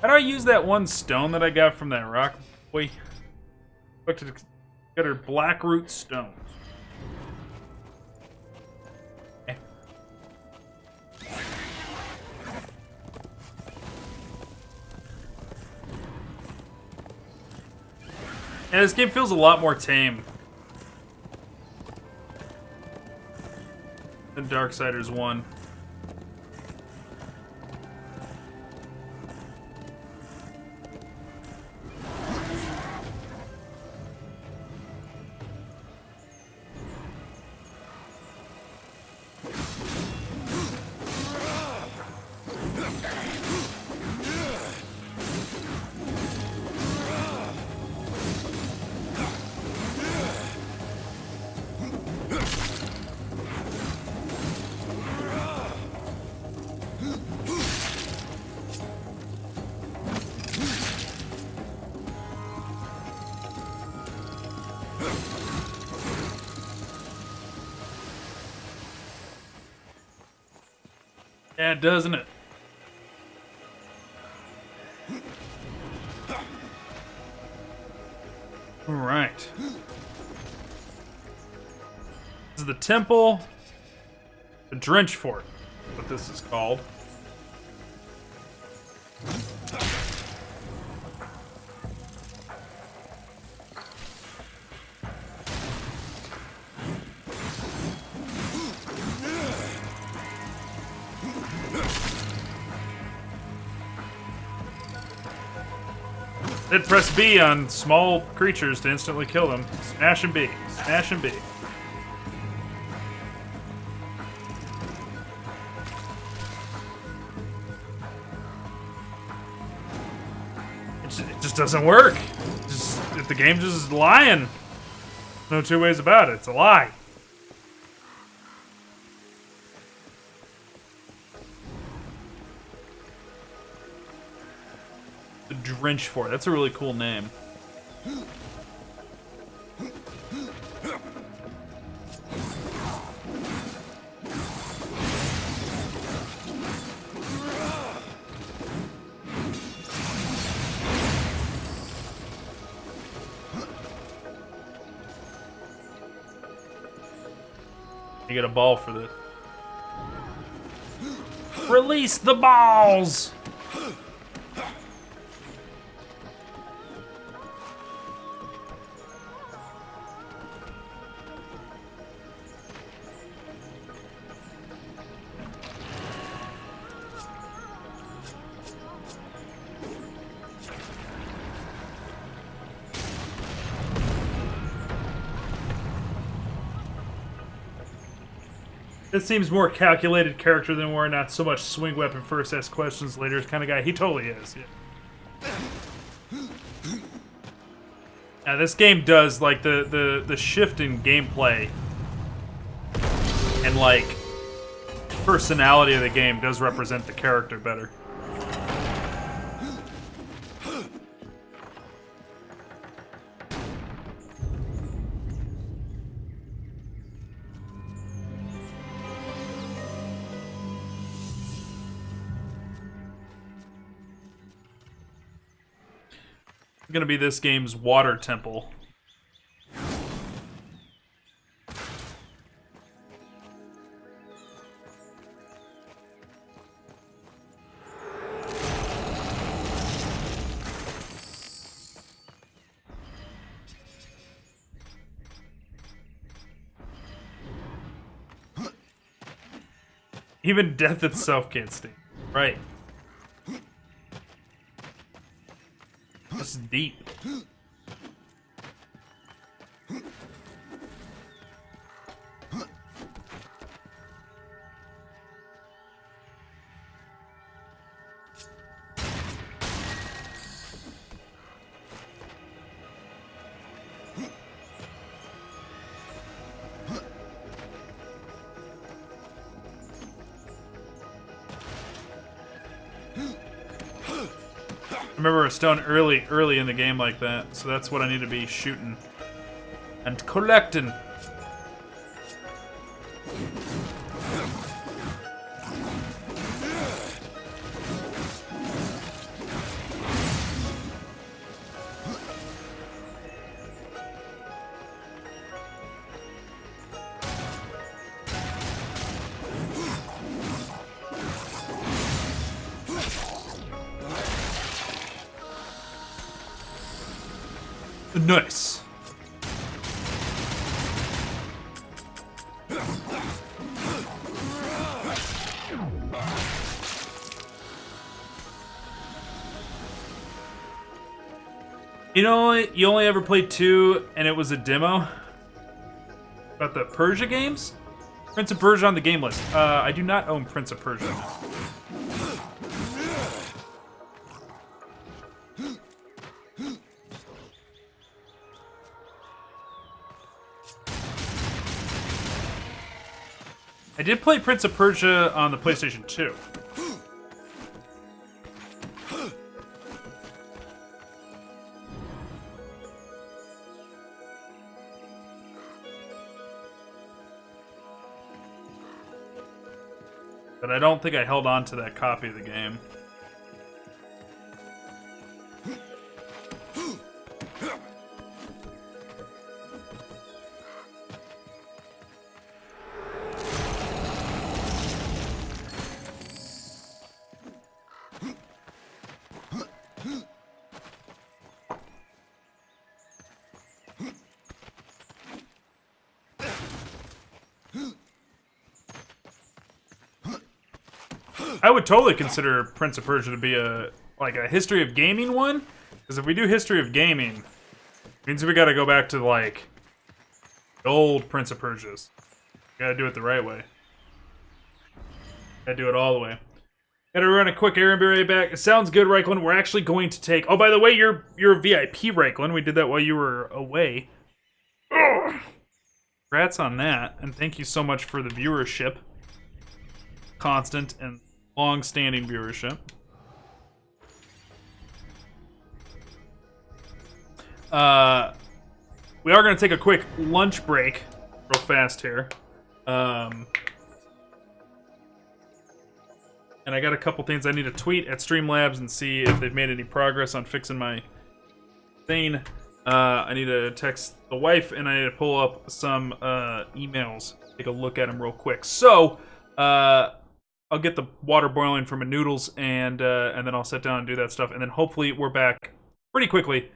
How do I use that one stone that I got from that rock boy? Got her Blackroot stones. Okay. Yeah, this game feels a lot more tame than Darksiders 1. Yeah, doesn't it? All right. This is the temple. The Drench Fort, what this is called. Hit press B on small creatures to instantly kill them. Smash and B. Smash and B. It just doesn't work. The game just is lying. No two ways about it. It's a lie. The Drench Fort. That's a really cool name. You get a ball for this. Release the balls! It seems more calculated character than we're not so much swing weapon first, ask questions later kind of guy. He totally is. Yeah. Now this game does like the shift in gameplay and like personality of the game does represent the character better. Gonna be this game's water temple. Even death itself can't stay. Right. This is deep. I remember a stone early in the game like that, so that's what I need to be shooting and collecting. Nice. You know, you only ever played 2, and it was a demo? About the Persia games? Prince of Persia on the game list. I do not own Prince of Persia. I did play Prince of Persia on the PlayStation 2. But I don't think I held on to that copy of the game. I would totally consider Prince of Persia to be a history of gaming one, because if we do history of gaming, it means we got to go back to like the old Prince of Persias. Got to do it the right way. Got to do it all the way. Got to run a quick errand, be right back. It sounds good, Reichland. We're actually going to take. Oh, by the way, you're a VIP, Reichland. We did that while you were away. Ugh. Congrats on that, and thank you so much for the viewership, constant and long-standing viewership. We are going to take a quick lunch break real fast here. And I got a couple things I need to tweet at Streamlabs and see if they've made any progress on fixing my thing. I need to text the wife, and I need to pull up some emails. Take a look at them real quick. So, I'll get the water boiling for my noodles, and then I'll sit down and do that stuff. And then hopefully we're back pretty quickly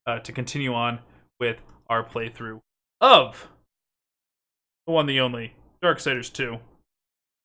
to continue on with our playthrough of the one, the only, Darksiders 2.